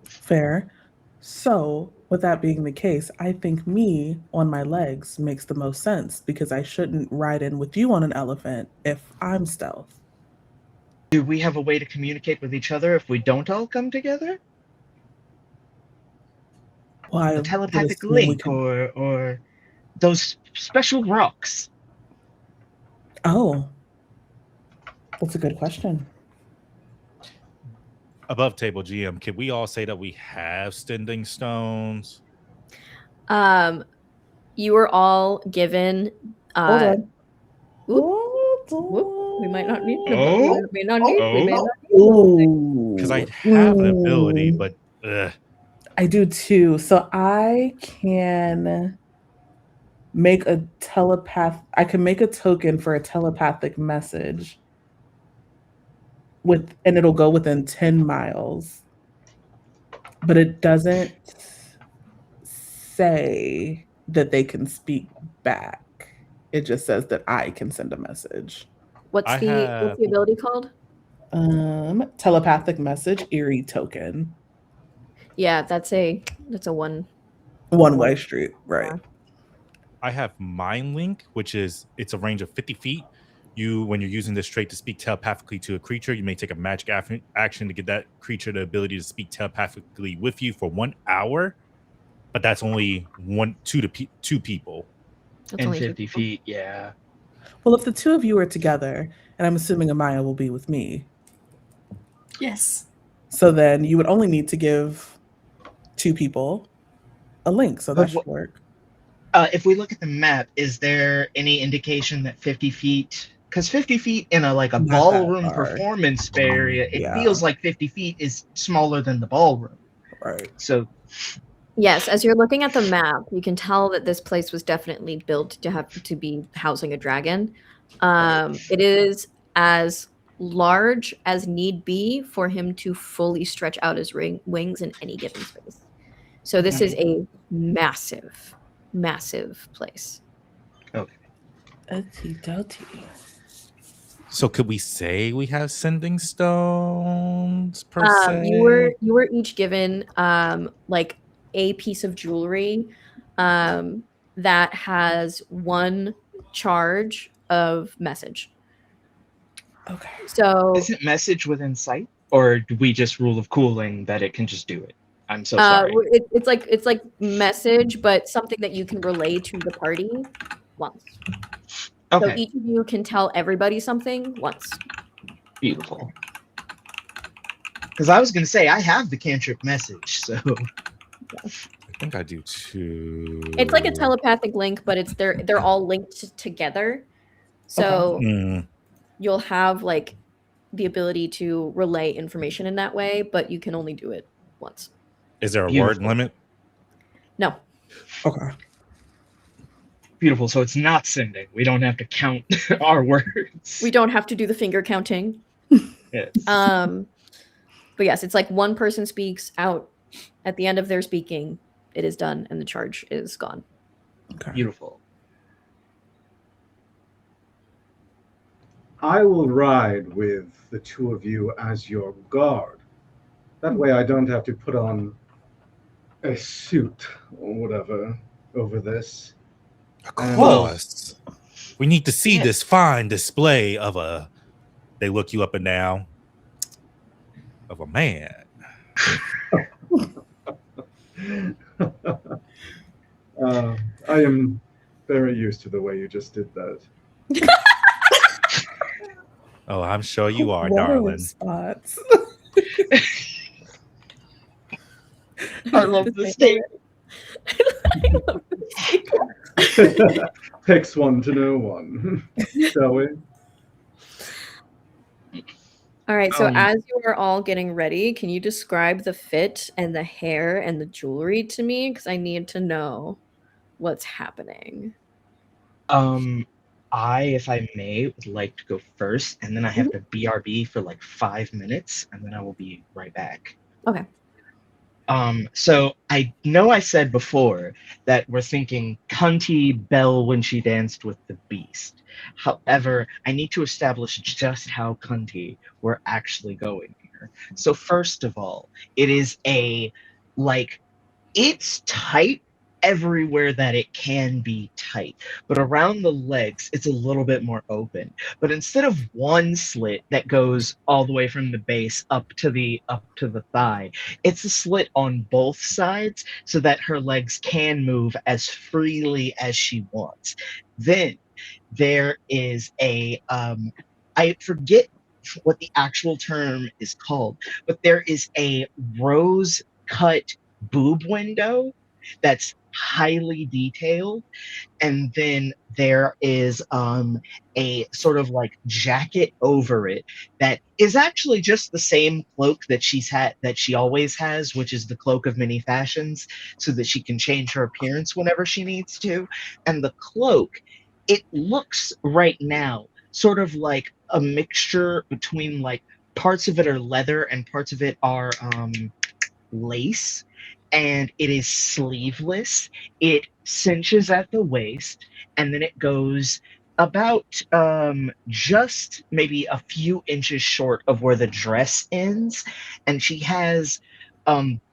Fair. So, with that being the case, I think me on my legs makes the most sense because I shouldn't ride in with you on an elephant if I'm stealth. Do we have a way to communicate with each other if we don't all come together? Well, A telepathic link or those special rocks. Oh, that's a good question. Above table GM, can we all say that we have sending stones? You were all given. Hold on. Whoop, Hold whoop. We might not need. Oh, We may not need. We may oh. not need. Ooh. Because I have an ability, but I do too. So I can make a I can make a token for a telepathic message and it'll go within 10 miles. But it doesn't say that they can speak back. It just says that I can send a message. What's the ability called? Telepathic message, eerie token. Yeah, that's a one One-way street, right? I have Mind Link, which is it's a range of 50 feet. When you're using this trait to speak telepathically to a creature, you may take a magic action to get that creature the ability to speak telepathically with you for 1 hour. But that's only two people. That's And only 50 feet, yeah. Well, if the two of you are together, and I'm assuming Amaya will be with me, Yes. so then you would only need to give two people a link, so that should work. If we look at the map, is there any indication that 50 feet? Because 50 feet in a Not that ballroom far. performance area, it Yeah. feels like 50 feet is smaller than the ballroom. Right. So Yes, as you're looking at the map, you can tell that this place was definitely built to be housing a dragon. It is as large as need be for him to fully stretch out his wings in any given space. So this is a massive, massive place. okay. So could we say we have sending stones per se? You were each given like a piece of jewelry that has one charge of message. Okay. So Is it message within sight? Or do we just rule of cooling that it can just do it? I'm so sorry. it's like message, but something that you can relay to the party once. Okay. So each of you can tell everybody something once. Beautiful. Because I was going to say, I have the cantrip message, so. I think I do too. It's like a telepathic link, but they're all linked together. So you'll have like the ability to relay information in that way, but you can only do it once. Is there a word limit? No. Okay. Beautiful. So it's not sending. We don't have to count our words. We don't have to do the finger counting. Yes. But yes, it's like one person speaks out. At the end of their speaking, it is done and the charge is gone. Okay. Beautiful. I will ride with the two of you as your guard. That way I don't have to put on a suit or whatever over this. Of course. We need to see this fine display of they look you up and down, of a man. I am very used to the way you just did that. Oh, I'm sure you are, What darling. Response. I love this statement. Takes one to know one, shall we? All right, so as you are all getting ready, can you describe the fit and the hair and the jewelry to me? Because I need to know what's happening. If I may, would like to go first, and then I have to BRB for like 5 minutes, and then I will be right back. Okay. So I know I said before that we're thinking Cunty Belle when she danced with the beast. However, I need to establish just how Cunty we're actually going here. So first of all, it is it's tight everywhere that it can be tight, but around the legs it's a little bit more open. But instead of one slit that goes all the way from the base up to the thigh, it's a slit on both sides so that her legs can move as freely as she wants. Then there is a I forget what the actual term is called, but there is a rose cut boob window that's highly detailed, and then there is a sort of like jacket over it that is actually just the same cloak that she always has, which is the cloak of many fashions, so that she can change her appearance whenever she needs to. And the cloak, it looks right now sort of like a mixture between like parts of it are leather and parts of it are lace, and it is sleeveless. It cinches at the waist, and then it goes about just maybe a few inches short of where the dress ends. And she has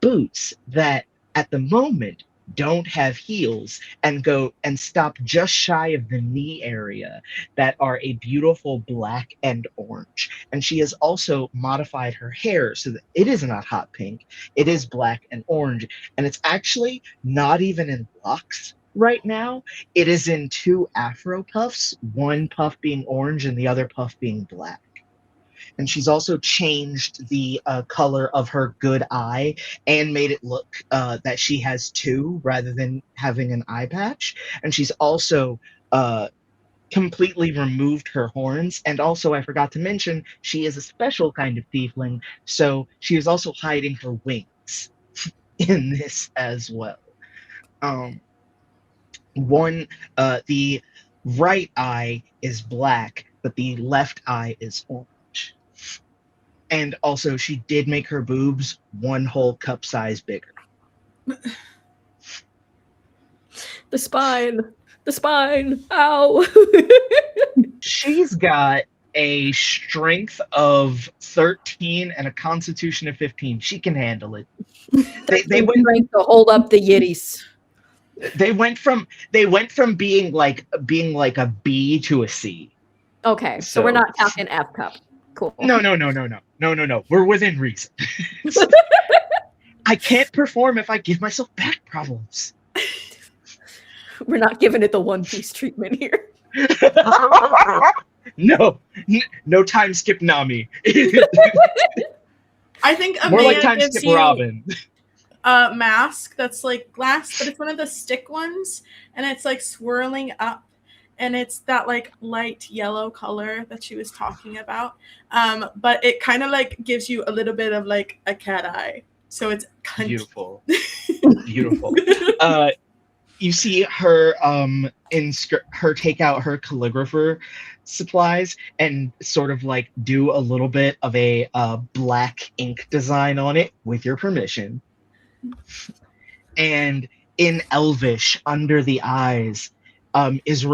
boots that at the moment don't have heels and go and stop just shy of the knee area, that are a beautiful black and orange. And she has also modified her hair so that it is not hot pink, it is black and orange, and it's actually not even in locks right now. It is in two afro puffs, one puff being orange and the other puff being black. And she's also changed the color of her good eye and made it look that she has two rather than having an eye patch. And she's also completely removed her horns. And also, I forgot to mention, she is a special kind of tiefling, so she is also hiding her wings in this as well. Um, the right eye is black, but the left eye is orange. And also, she did make her boobs one whole cup size bigger. The spine. The spine. Ow. She's got a strength of 13 and a constitution of 15. She can handle it. They went Strength to hold up the yitties. they went from being like a B to a C. Okay, so we're not talking F cup. Cool. No. We're within reason. I can't perform if I give myself back problems. We're not giving it the One Piece treatment here. No time skip Nami. I think More like Amaya time gives skip you Robin. a mask that's like glass, but it's one of the stick ones, and it's like swirling up, and it's that like light yellow color that she was talking about. But it kind of like gives you a little bit of like a cat eye, so it's kind Beautiful. Beautiful. You see her her take out her calligrapher supplies and sort of like do a little bit of a black ink design on it with your permission. And in Elvish, under the eyes, is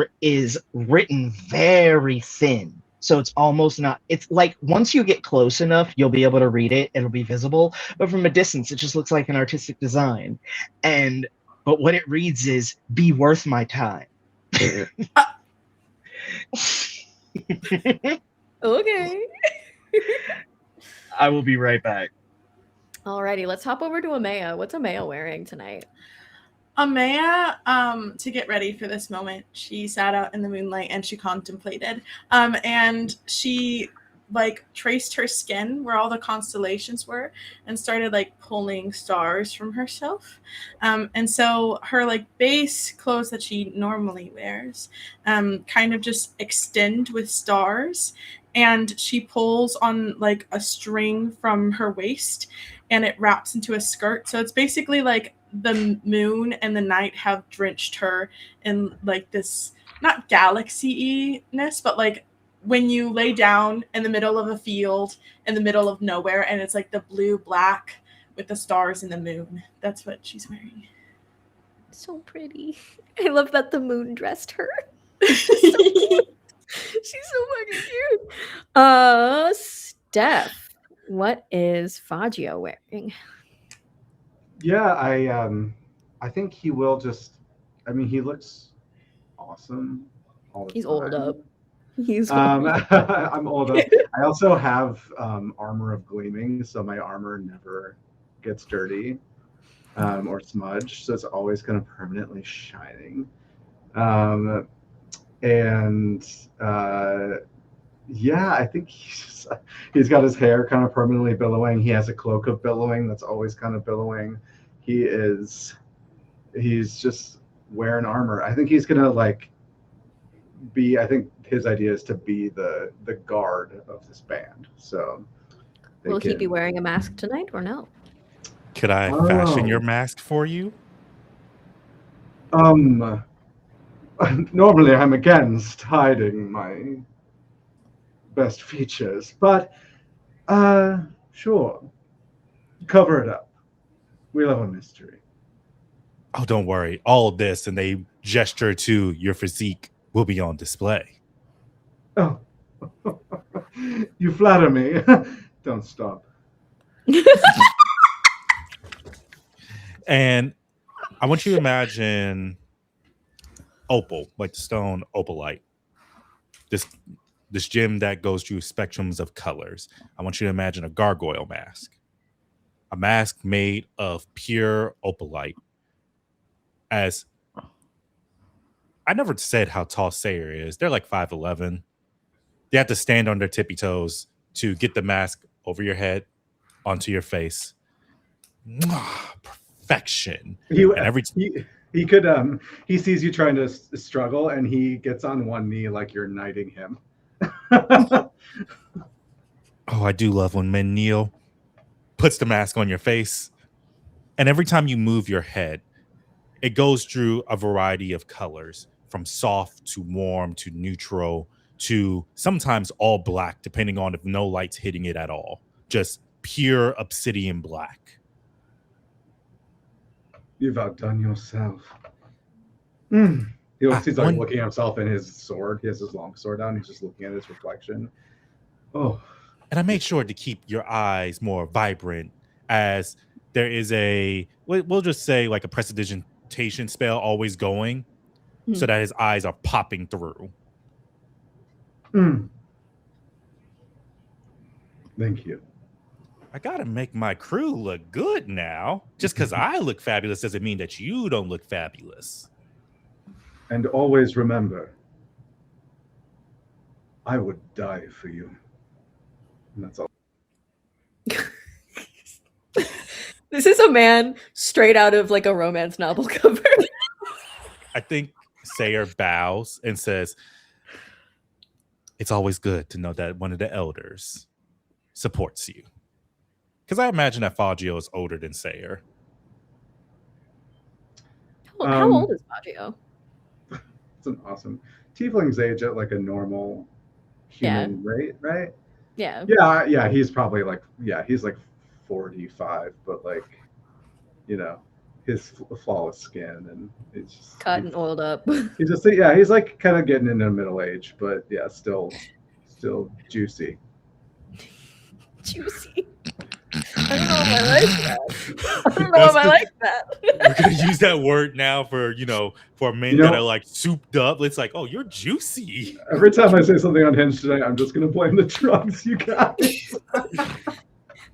written very thin. So it's almost not, it's like once you get close enough, you'll be able to read it. It'll be visible. But from a distance, it just looks like an artistic design. But what it reads is, "Be worth my time." Okay. I will be right back. Alrighty, let's hop over to Amaya. What's Amaya wearing tonight? Amaya, to get ready for this moment, she sat out in the moonlight and she contemplated. And she like traced her skin where all the constellations were and started like pulling stars from herself. And so her like base clothes that she normally wears kind of just extend with stars. And she pulls on like a string from her waist and it wraps into a skirt. So it's basically like the moon and the night have drenched her in like this, not galaxy-ness, but like when you lay down in the middle of a field in the middle of nowhere and it's like the blue black with the stars and the moon. That's what she's wearing. So pretty. I love that the moon dressed her. She's so cute. She's so fucking cute. Steph, what is Fagio wearing? Yeah, I think he will just. I mean, he looks awesome all the He's time. old up. He's I'm old up. I also have armor of gleaming, so my armor never gets dirty or smudged, so it's always kind of permanently shining. and yeah, I think he's got his hair kind of permanently billowing. He has a cloak of billowing that's always kind of billowing. He's just wearing armor. I think he's gonna like be. I think his idea is to be the guard of this band. So Will he be wearing a mask tonight or no? Could I fashion your mask for you? Normally I'm against hiding my best features, but sure, cover it up. We love a mystery. Oh, don't worry. All of this, and they gesture to your physique, will be on display. Oh, you flatter me. Don't stop. And I want you to imagine opal, like the stone opalite. This gem that goes through spectrums of colors. I want you to imagine a gargoyle mask. A mask made of pure opalite. As I never said how tall Sayer is. They're like 5'11". They have to stand on their tippy toes to get the mask over your head, onto your face. Perfection. He could he sees you trying to struggle, and he gets on one knee like you're knighting him. Oh, I do love when men kneel. Puts the mask on your face, and every time you move your head, it goes through a variety of colors, from soft to warm to neutral to sometimes all black, depending on if no light's hitting it at all. Just pure obsidian black. You've outdone yourself. He's like looking at himself in his sword. He has his long sword down. He's just looking at his reflection. Oh. And I made sure to keep your eyes more vibrant, as there is we'll just say like a prestidigitation spell always going, so that his eyes are popping through. Thank you. I gotta make my crew look good now. Just because I look fabulous doesn't mean that you don't look fabulous. And always remember, I would die for you. And that's all. This is a man straight out of like a romance novel cover. I think Sayer bows and says, "It's always good to know that one of the elders supports you." Because I imagine that Faggio is older than Sayer. How old is Faggio? It's an awesome tiefling's age at like a normal human rate, right? Yeah. Yeah. He's probably like he's like 45, but like, you know, his flawless skin and it's just cut and oiled up. He's like kind of getting into middle age, but yeah, still juicy. Juicy. I don't know if I like that. I don't know if I like that. We're gonna use that word now for for men that are like souped up. It's like, oh, you're juicy. Every time I say something unhinged today, I'm just gonna blame the drugs, you guys.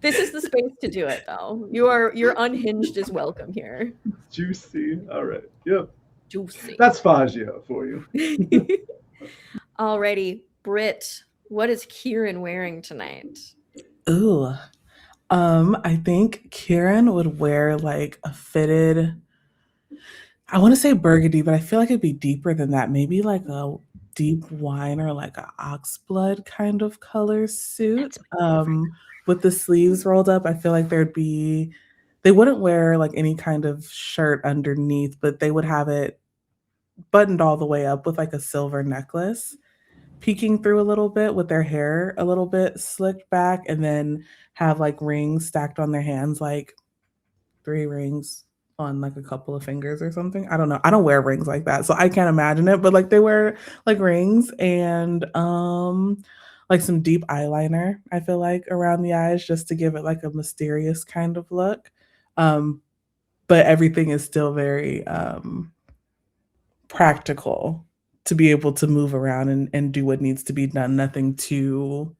This is the space to do it, though. Your unhinged is welcome here. Juicy. All right. Yep. Juicy. That's Faggio for you. Alrighty, Britt, what is Kieran wearing tonight? Ooh. I think Kieran would wear like a fitted, I want to say burgundy, but I feel like it'd be deeper than that. Maybe like a deep wine or like an oxblood kind of color suit. With the sleeves rolled up. I feel like they wouldn't wear like any kind of shirt underneath, but they would have it buttoned all the way up with like a silver necklace peeking through a little bit, with their hair a little bit slicked back, and then have like rings stacked on their hands, like 3 rings on like a couple of fingers or something. I don't know. I don't wear rings like that, so I can't imagine it, but like they wear like rings and like some deep eyeliner, I feel like, around the eyes, just to give it like a mysterious kind of look. But everything is still very practical to be able to move around and do what needs to be done. Nothing too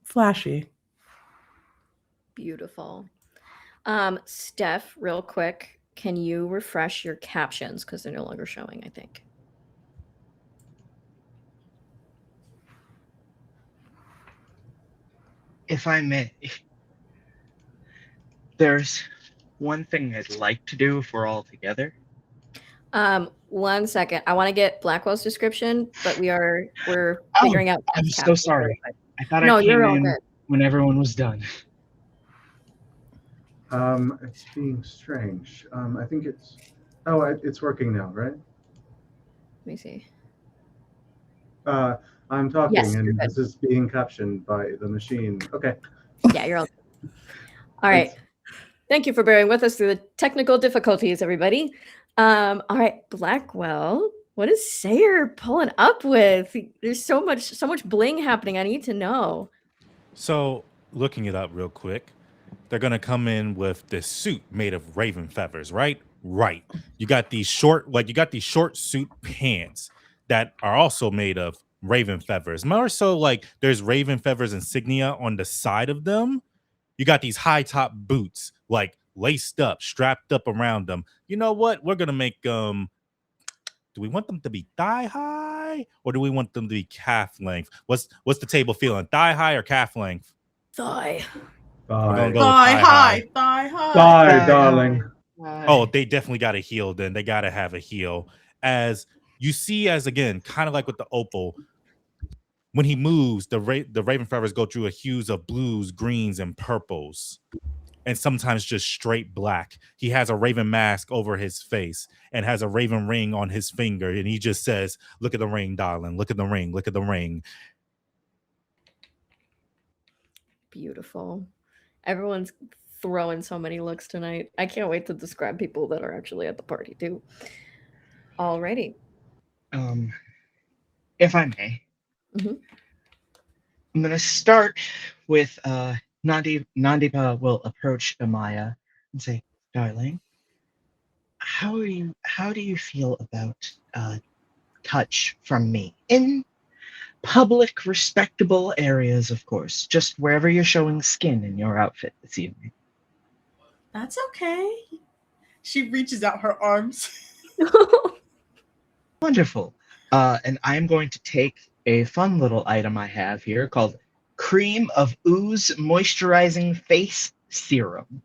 flashy. Beautiful. Steph, real quick, can you refresh your captions because they're no longer showing, I think. If I may, there's one thing I'd like to do if we're all together. 1 second. I want to get Blackwell's description, but we're Oh, figuring out. I'm test so captains sorry. really quick. I thought No, I came you're all in good. when everyone was done. It's being strange. I think it's. Oh, it's working now, right? Let me see. I'm talking, Yes, you're and good. this is being captioned by the machine. Okay. Yeah, you're all good. All right. Thank you for bearing with us through the technical difficulties, everybody. All right, Blackwell, what is Sayer pulling up with? There's so much bling happening. I need to know. So, looking it up real quick, they're gonna come in with this suit made of raven feathers, right? Right. You got these short suit pants that are also made of raven feathers. More so like there's raven feathers insignia on the side of them. You got these high top boots, like laced up, strapped up around them. You know what? We're gonna make do we want them to be thigh high or do we want them to be calf length? What's the table feeling? Thigh high or calf length? Thigh. We're gonna Bye. go with Thigh thigh high, high. thigh high. Bye, darling. Oh, they definitely got a heel then. They got to have a heel. As you see, as again, kind of like with the opal, when he moves, the raven feathers go through a hues of blues, greens, and purples, and sometimes just straight black. He has a raven mask over his face and has a raven ring on his finger, and he just says, "Look at the ring, darling. Look at the ring. Look at the ring." Beautiful. Everyone's throwing so many looks tonight. I can't wait to describe people that are actually at the party too. Alrighty. If I may, Mhm. I'm gonna start with Nandipa will approach Amaya and say, "Darling, how do you feel about touch from me in public, respectable areas, of course, just wherever you're showing skin in your outfit this evening?" That's okay. She reaches out her arms. Wonderful. And I'm going to take a fun little item I have here called Cream of Ooze Moisturizing Face Serum.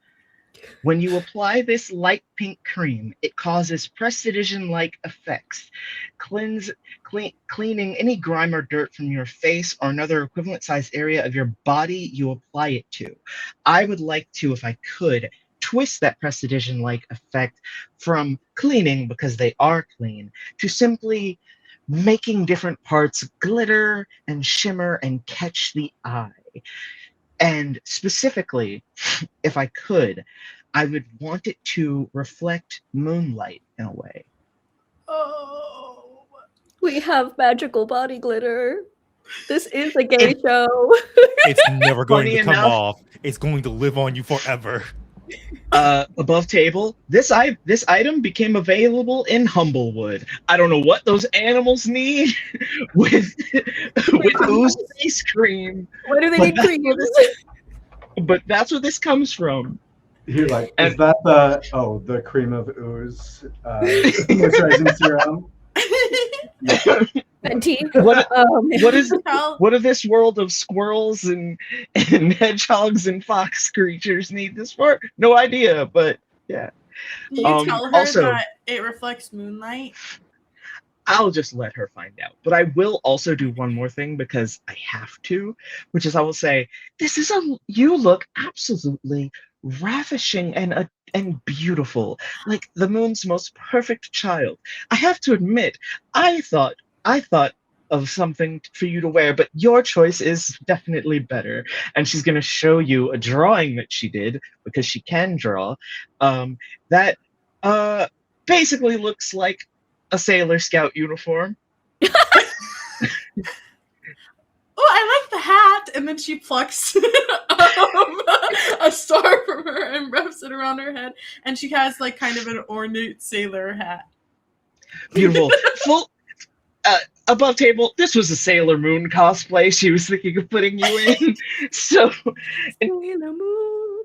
When you apply this light pink cream, it causes prestidigitation-like effects, cleaning any grime or dirt from your face or another equivalent-sized area of your body you apply it to. I would like to, if I could, twist that prestidigitation-like effect from cleaning, because they are clean, to simply making different parts glitter and shimmer and catch the eye. And specifically, if I could, I would want it to reflect moonlight in a way. Oh. We have magical body glitter. This is a gay show. It's never going Funny to come enough, off. It's going to live on you forever. above table, this item became available in Humblewood. I don't know what those animals need with ooze face cream, Why do they but need creams? but that's where this comes from. You're like, And- is that the cream of ooze moisturizing serum? Fenty. What does this world of squirrels and hedgehogs and fox creatures need this for? No idea, but yeah. You tell her also- that it reflects moonlight. I'll just let her find out. But I will also do one more thing because I have to, which is I will say, you look absolutely ravishing and beautiful, like the moon's most perfect child. I have to admit, I thought of something for you to wear, but your choice is definitely better. And she's going to show you a drawing that she did, because she can draw, that basically looks like a Sailor Scout uniform. Oh, I like the hat. And then she plucks a star from her and wraps it around her head. And she has like kind of an ornate sailor hat. Beautiful. Full above table, this was a Sailor Moon cosplay she was thinking of putting you in. So Sailor Moon.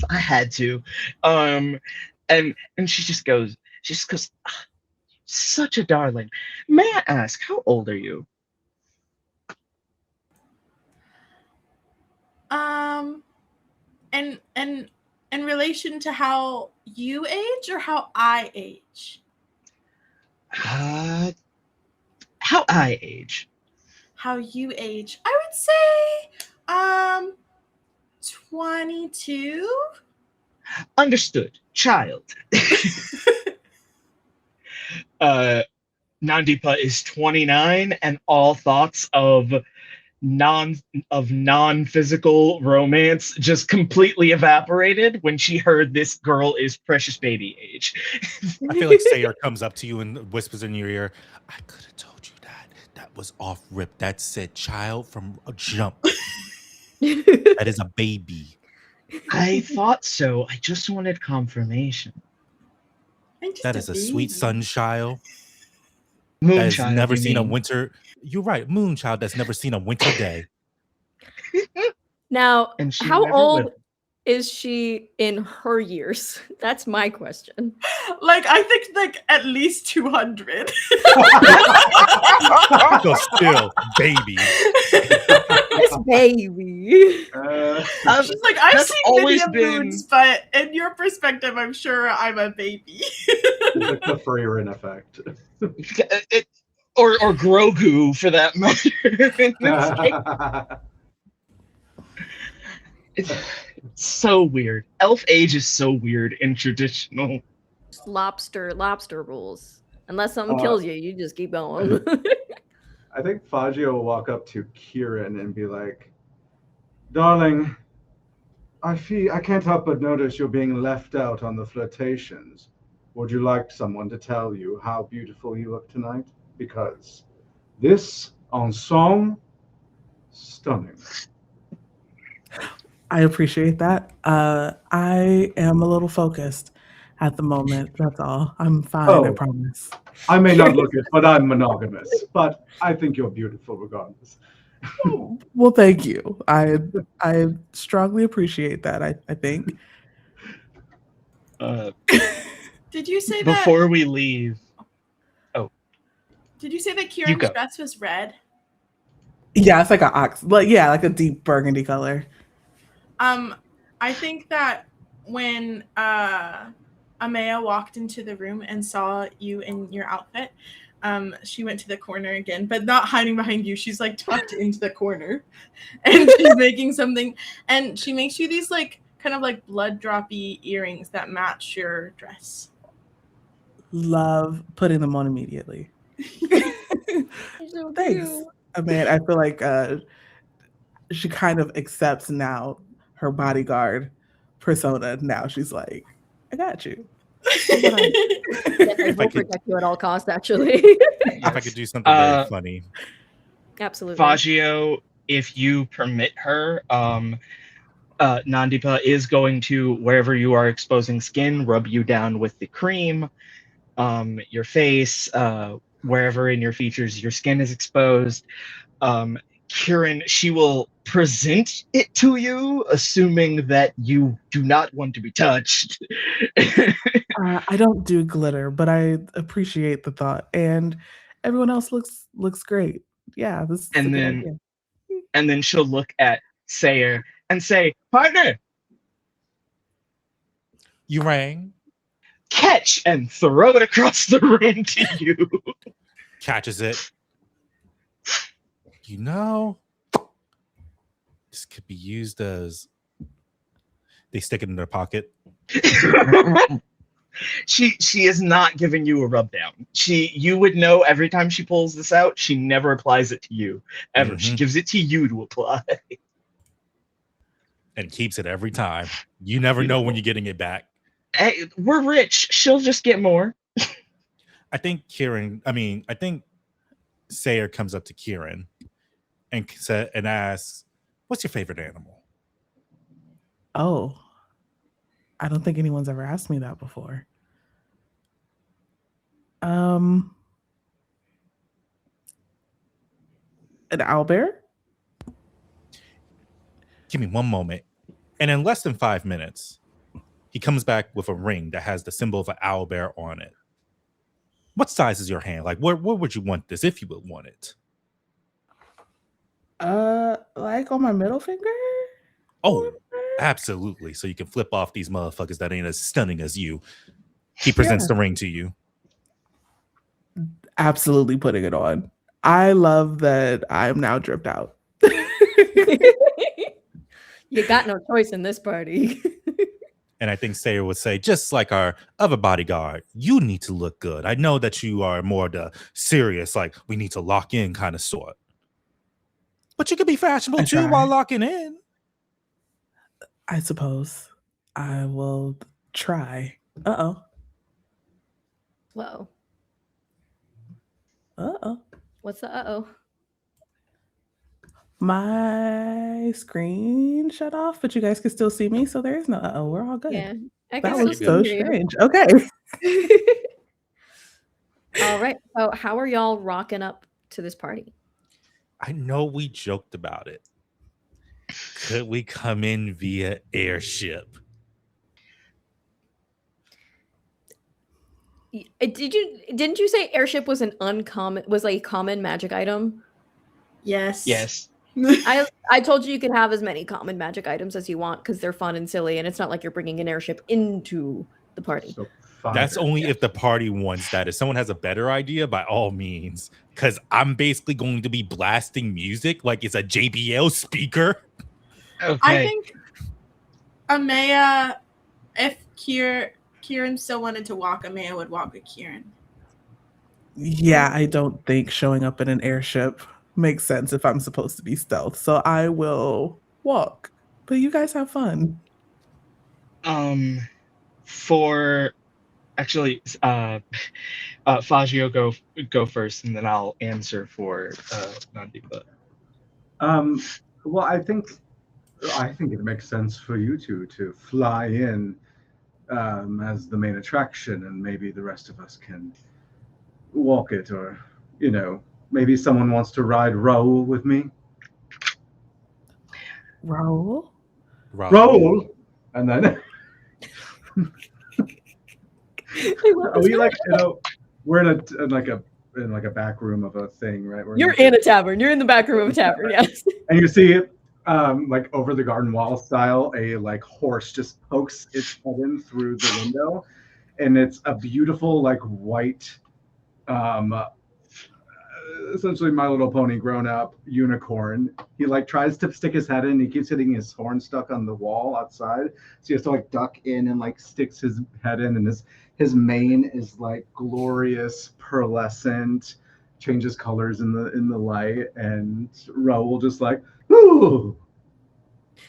I had to. And she just goes, such a darling. May I ask, how old are you? And in relation to how you age or how I age? How I age? How you age? I would say 22. Understood. Child. Nandipa is 29, and all thoughts of non-physical romance just completely evaporated when she heard this girl is precious baby age. I feel like Sayer comes up to you and whispers in your ear, I could have told you that. That was off rip. That said child from a jump. That is a baby. I thought so. I just wanted confirmation. That is a sweet sunchild. Moonchild, that has never you seen a mean. winter. You're right, Moonchild that's never seen a winter day. Now, And she how never old will. is she in her years? That's my question. Like, I think like at least 200. So still, baby. This baby. She's like, I've That's seen always video been- moods, but in your perspective, I'm sure I'm a baby. It's like the Freerin effect. Or Grogu, for that matter. It's so weird. Elf age is so weird in traditional. Lobster rules. Unless something kills you, you just keep going. I think Fagio will walk up to Kieran and be like, darling, I can't help but notice you're being left out on the flirtations. Would you like someone to tell you how beautiful you look tonight? Because this ensemble, stunning. I appreciate that. I am a little focused at the moment. That's all. I'm fine, I Oh. promise. I may not look it, but I'm monogamous. But I think you're beautiful regardless. Well, thank you. I strongly appreciate that, I think. Did you say that? Before we leave, Did you say that Kieran's go. dress was red? Yeah, it's like like a deep burgundy color. I think that when Amaya walked into the room and saw you in your outfit, she went to the corner again, but not hiding behind you. She's like tucked into the corner, and she's making something, and she makes you these like kind of like blood droppy earrings that match your dress. Love putting them on immediately. So Thanks. cute. I mean, I feel like she kind of accepts now her bodyguard persona. Now she's like, I got you. Yes, I will protect you at all costs, actually. If I could do something very funny. Absolutely. Fagio, if you permit her, Nandipa is going to, wherever you are exposing skin, rub you down with the cream, your face, wherever in your features your skin is exposed. Kieran, she will present it to you, assuming that you do not want to be touched. I don't do glitter, but I appreciate the thought. And everyone else looks great. Yeah, this is a good idea. And then she'll look at Sayer and say, partner, You rang. catch, and throw it across the room to you. Catches it. You know, this could be used as. They stick it in their pocket. She is not giving you a rub down. You would know every time she pulls this out, she never applies it to you ever. She gives it to you to apply. And keeps it every time. You never know when you're getting it back. Hey, we're rich. She'll just get more. I think Sayer comes up to Kieran and asks, "What's your favorite animal?" Oh, I don't think anyone's ever asked me that before. An owlbear? Give me one moment. And in less than 5 minutes, he comes back with a ring that has the symbol of an owlbear on it. What size is your hand? Like, where would you want this if you would want it? Like on my middle finger? Oh, absolutely. So you can flip off these motherfuckers that ain't as stunning as you. He presents the ring to you. Absolutely putting it on. I love that I'm now dripped out. You got no choice in this party. And I think Sayer would say, just like our other bodyguard, you need to look good. I know that you are more the serious, like we need to lock in kind of sort. But you could be fashionable I too try. while locking in. I suppose I will try. Uh-oh. Whoa. Uh-oh. What's the uh-oh? My screen shut off, but you guys can still see me, so there is no uh-oh. We're all good. Yeah. I That can was still so see you. strange. Okay. All right. So how are y'all rocking up to this party? I know we joked about it. Could we come in via airship? Didn't you say airship was a common magic item? Yes. Yes. I told you could have as many common magic items as you want because they're fun and silly, and it's not like you're bringing an airship into the party. So That's only if the party wants that. If someone has a better idea, by all means. Because I'm basically going to be blasting music like it's a JBL speaker. Okay. I think Amaya, if Kieran still wanted to walk, Amaya would walk with Kieran. Yeah, I don't think showing up in an airship makes sense if I'm supposed to be stealth. So I will walk. But you guys have fun. For actually, Fagio go first, and then I'll answer for Nandipa. Well, I think it makes sense for you two to fly in as the main attraction, and maybe the rest of us can walk it, or maybe someone wants to ride Raoul with me. Raoul? Raoul, and then we we're in a back room of a thing, right? You're in a tavern. You're in the back room of a tavern, yes. And you see, like over the garden wall style, a horse just pokes its head in through the window, and it's a beautiful white, essentially My Little Pony grown up unicorn. He tries to stick his head in. He keeps hitting his horn stuck on the wall outside, so he has to duck in and sticks his head in, and his mane is glorious pearlescent, changes colors in the light, and Raoul just ooh.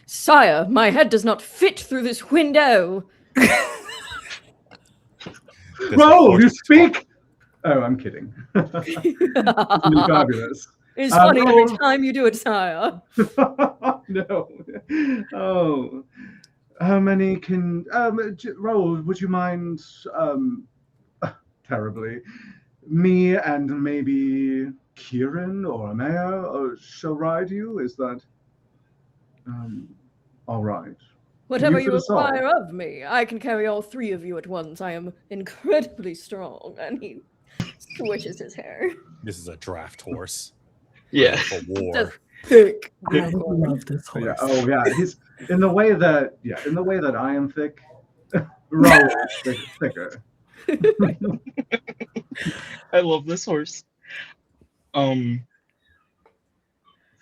Sire, my head does not fit through this window. Raoul, you speak? Oh, I'm kidding. It's fabulous. It's funny every time you do it, sire. No. Oh. How many can... Raoul, would you mind... terribly. Me and maybe Kieran or Amaya shall ride you? Is that... all right. Whatever you require of me, I can carry all three of you at once. I am incredibly strong. And he swishes his hair. This is a draft horse. Yeah. For war. Thick. I love this horse. Yeah. Oh yeah, he's in the way that I am thick. Raoul is thicker. I love this horse.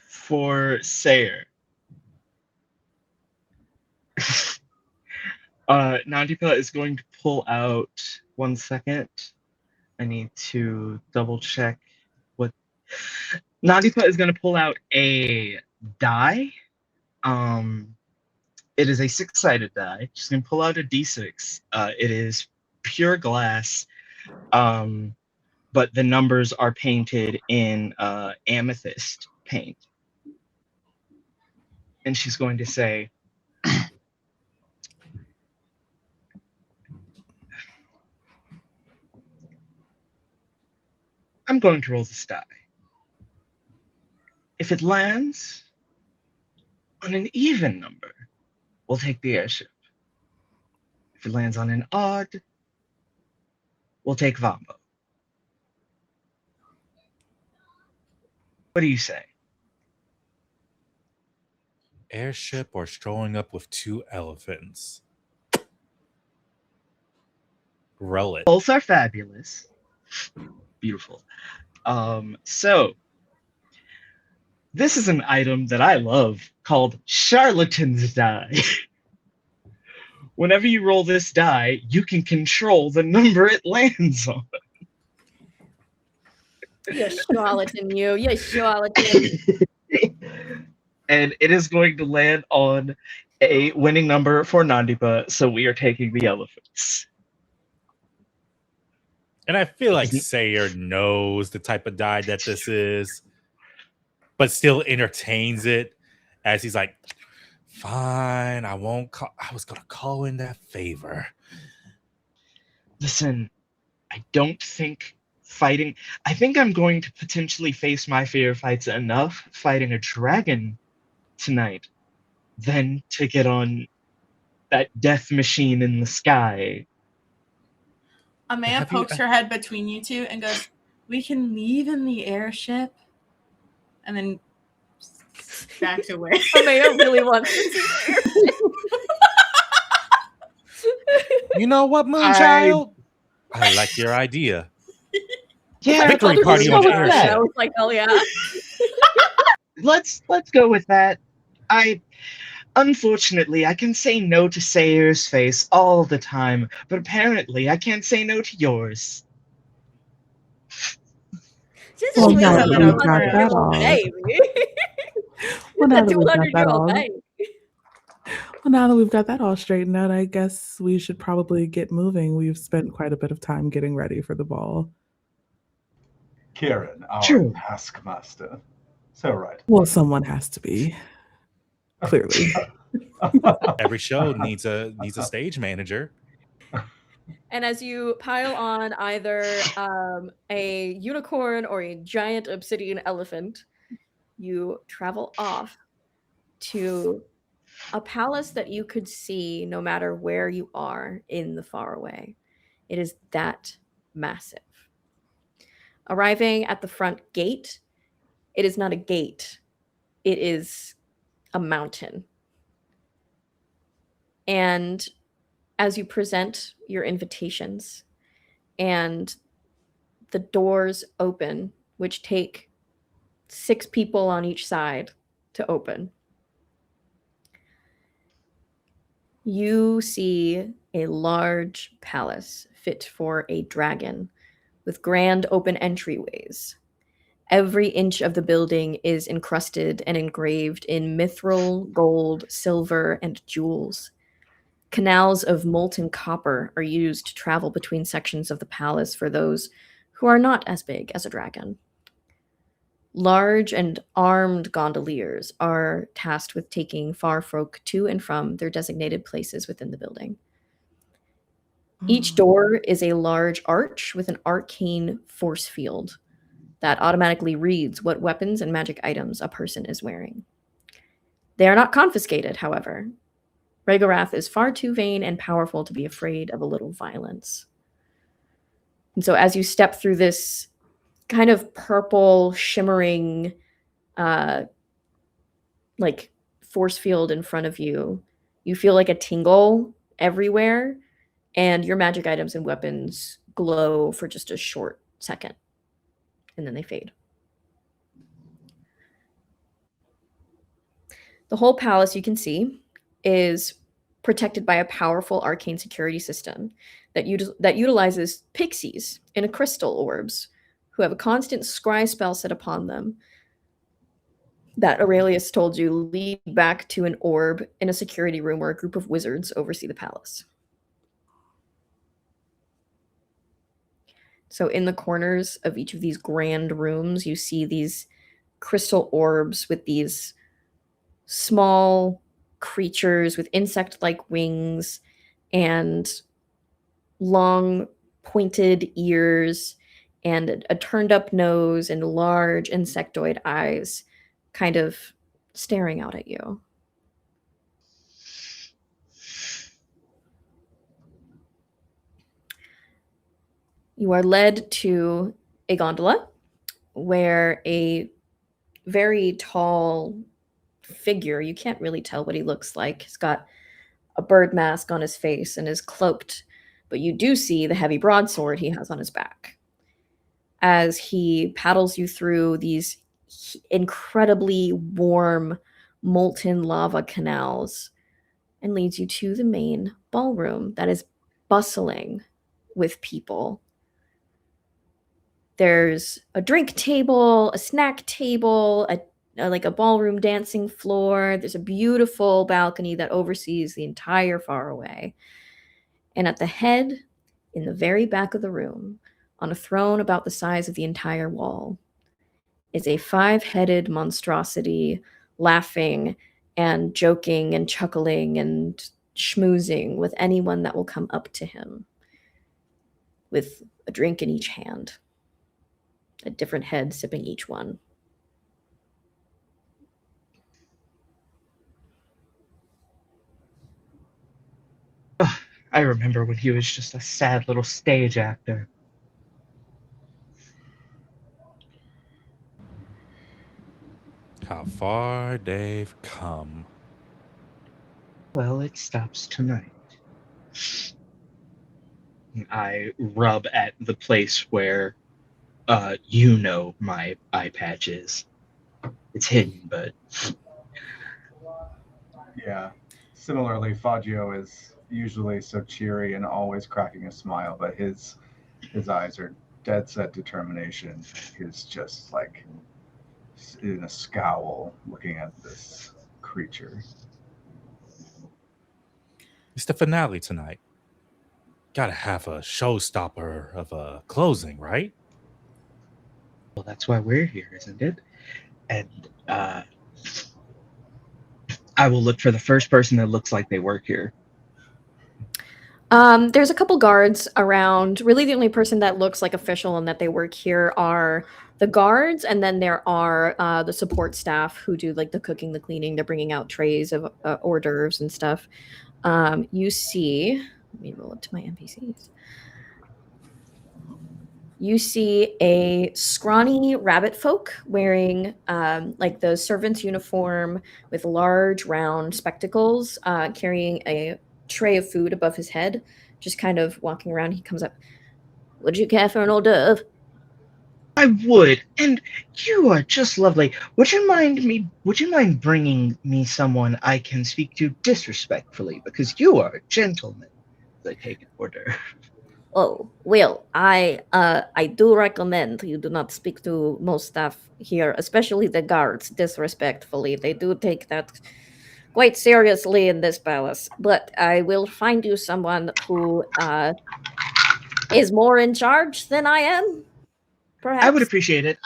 For Sayer. Nandipa is going to pull out 1 second. I need to double check what Nandipa is going to pull out a die. It is a 6-sided die. She's going to pull out a d6. It is pure glass, but the numbers are painted in amethyst paint. And she's going to say, I'm going to roll this die. If it lands on an even number, we'll take the airship. If it lands on an odd, we'll take Vambo. What do you say? airship or strolling up with 2 elephants? Roll it. Both are fabulous. Beautiful. So this is an item that I love called Charlatan's Die. Whenever you roll this die, you can control the number it lands on. You charlatan, you charlatan. And it is going to land on a winning number for Nandipa, so we are taking the elephants. And I feel like Sayer knows the type of die that this is, but still entertains it as he's like, fine, I won't call. I was going to call in that favor. Listen, I don't think fighting. I think I'm going to potentially face my fear fights enough fighting a dragon tonight than to get on that death machine in the sky. Amaya pokes her head between you two and goes, "We can leave in the airship," and then backs away. Amaya really wants to see the airship. You know what, Moonchild? I like your idea. Yeah, Victory party on the airship. I was like, oh yeah. Let's go with that. Unfortunately, I can say no to Sayer's face all the time, but apparently I can't say no to yours. Just Well, leave now it that alone, we've got that all. baby. Well, now that we've got 200-year-old that all. bank. Well, now that we've got that all straightened out, I guess we should probably get moving. We've spent quite a bit of time getting ready for the ball. Kieran, our True. taskmaster. So right. Well, someone has to be. Clearly. Every show needs a stage manager. And as you pile on either a unicorn or a giant obsidian elephant, you travel off to a palace that you could see no matter where you are in the faraway. It is that massive. Arriving at the front gate, it is not a gate. It is a mountain. And as you present your invitations and the doors open, which take 6 people on each side to open, you see a large palace fit for a dragon with grand open entryways. Every inch of the building is encrusted and engraved in mithril, gold, silver, and jewels. Canals of molten copper are used to travel between sections of the palace for those who are not as big as a dragon. Large and armed gondoliers are tasked with taking far folk to and from their designated places within the building. Each door is a large arch with an arcane force field that automatically reads what weapons and magic items a person is wearing. They are not confiscated, however. Rhaegorath is far too vain and powerful to be afraid of a little violence. And so as you step through this kind of purple, shimmering, like force field in front of you, you feel like a tingle everywhere, and your magic items and weapons glow for just a short second, and then they fade. The whole palace, you can see, is protected by a powerful arcane security system that utilizes pixies in a crystal orbs who have a constant scry spell set upon them that Aurelius told you lead back to an orb in a security room where a group of wizards oversee the palace. So in the corners of each of these grand rooms, you see these crystal orbs with these small creatures with insect-like wings and long pointed ears and a turned-up nose and large insectoid eyes kind of staring out at you. You are led to a gondola where a very tall figure. You can't really tell what he looks like. He's got a bird mask on his face and is cloaked, but you do see the heavy broadsword he has on his back. As he paddles you through these incredibly warm, molten lava canals and leads you to the main ballroom that is bustling with people. There's a drink table, a snack table, like a ballroom dancing floor. There's a beautiful balcony that oversees the entire faraway. And at the head, in the very back of the room, on a throne about the size of the entire wall, is a 5-headed monstrosity laughing and joking and chuckling and schmoozing with anyone that will come up to him with a drink in each hand, a different head sipping each one. I remember when he was just a sad little stage actor. How far they've come. Well, it stops tonight. I rub at the place where, my eye patch is. It's hidden, but Yeah. Similarly, Faggio is usually so cheery and always cracking a smile, but his eyes are dead set determination. He's just like in a scowl looking at this creature. It's the finale tonight. Gotta have a showstopper of a closing, right? well, that's why we're here, isn't it? And I will look for the first person that looks like they work here. There's a couple guards around. Really, the only person that looks like official and that they work here are the guards, and then there are the support staff who do like the cooking, the cleaning. They're bringing out trays of hors d'oeuvres and stuff. You see, let me roll up to my NPCs. You see a scrawny rabbit folk wearing like the servant's uniform with large round spectacles, carrying a tray of food above his head, just kind of walking around. He comes up. Would you care for an hors d'oeuvre? I would, and you are just lovely. Would you mind bringing me someone I can speak to disrespectfully, because you are a gentleman. I take an order. Oh, well, I do recommend you do not speak to most staff here, especially the guards, disrespectfully. They do take that quite seriously in this palace. But I will find you someone who is more in charge than I am, perhaps. I would appreciate it.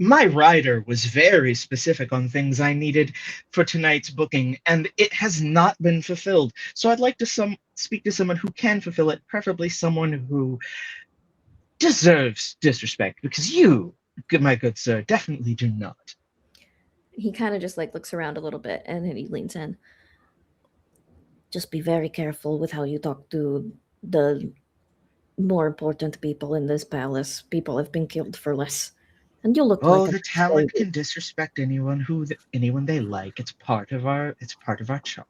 My rider was very specific on things I needed for tonight's booking, and it has not been fulfilled. So I'd like to speak to someone who can fulfill it, preferably someone who deserves disrespect, because you, my good sir, definitely do not. He kind of just like looks around a little bit and then he leans in. Just be very careful with how you talk to the more important people in this palace. People have been killed for less. And you look Oh, like the talent can disrespect anyone anyone they like. It's part of our charm.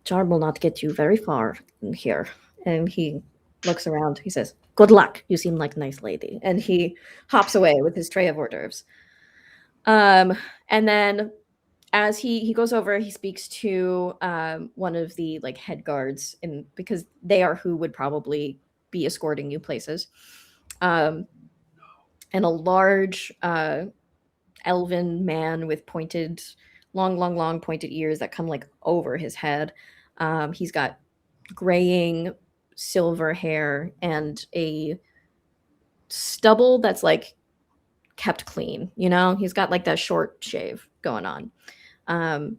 Charm will not get you very far in here. And he looks around. He says, "Good luck. You seem like a nice lady." And he hops away with his tray of hors d'oeuvres. And then as he goes over, he speaks to one of the like head guards, because they are who would probably be escorting you places. And a large elven man with long pointed ears that come like over his head. He's got graying silver hair and a stubble that's like kept clean. He's got like that short shave going on.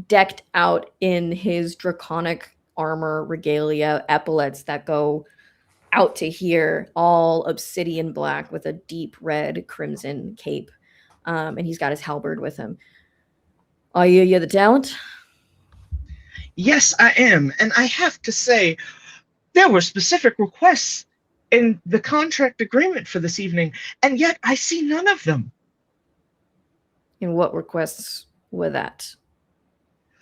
Decked out in his draconic armor regalia, epaulets that go out to here, all obsidian black with a deep red crimson cape. And he's got his halberd with him. Are you the talent? Yes, I am. And I have to say, there were specific requests in the contract agreement for this evening, and yet I see none of them. And what requests were that?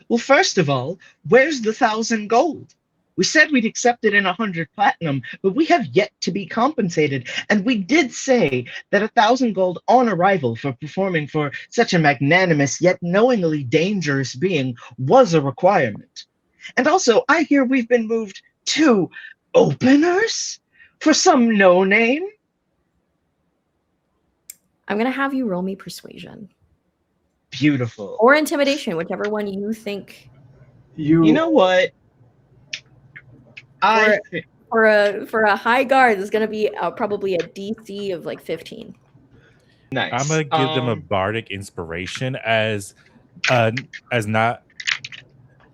Well, first of all, where's the 1,000 gold? We said we'd accept it in 100 platinum, but we have yet to be compensated. And we did say that 1,000 gold on arrival for performing for such a magnanimous yet knowingly dangerous being was a requirement. And also, I hear we've been moved to openers for some no name. I'm going to have you roll me persuasion. Beautiful. Or intimidation, whichever one you think. You know what? For a high guard, there's going to be probably a DC of like 15. Nice. I'm gonna give them a bardic inspiration as not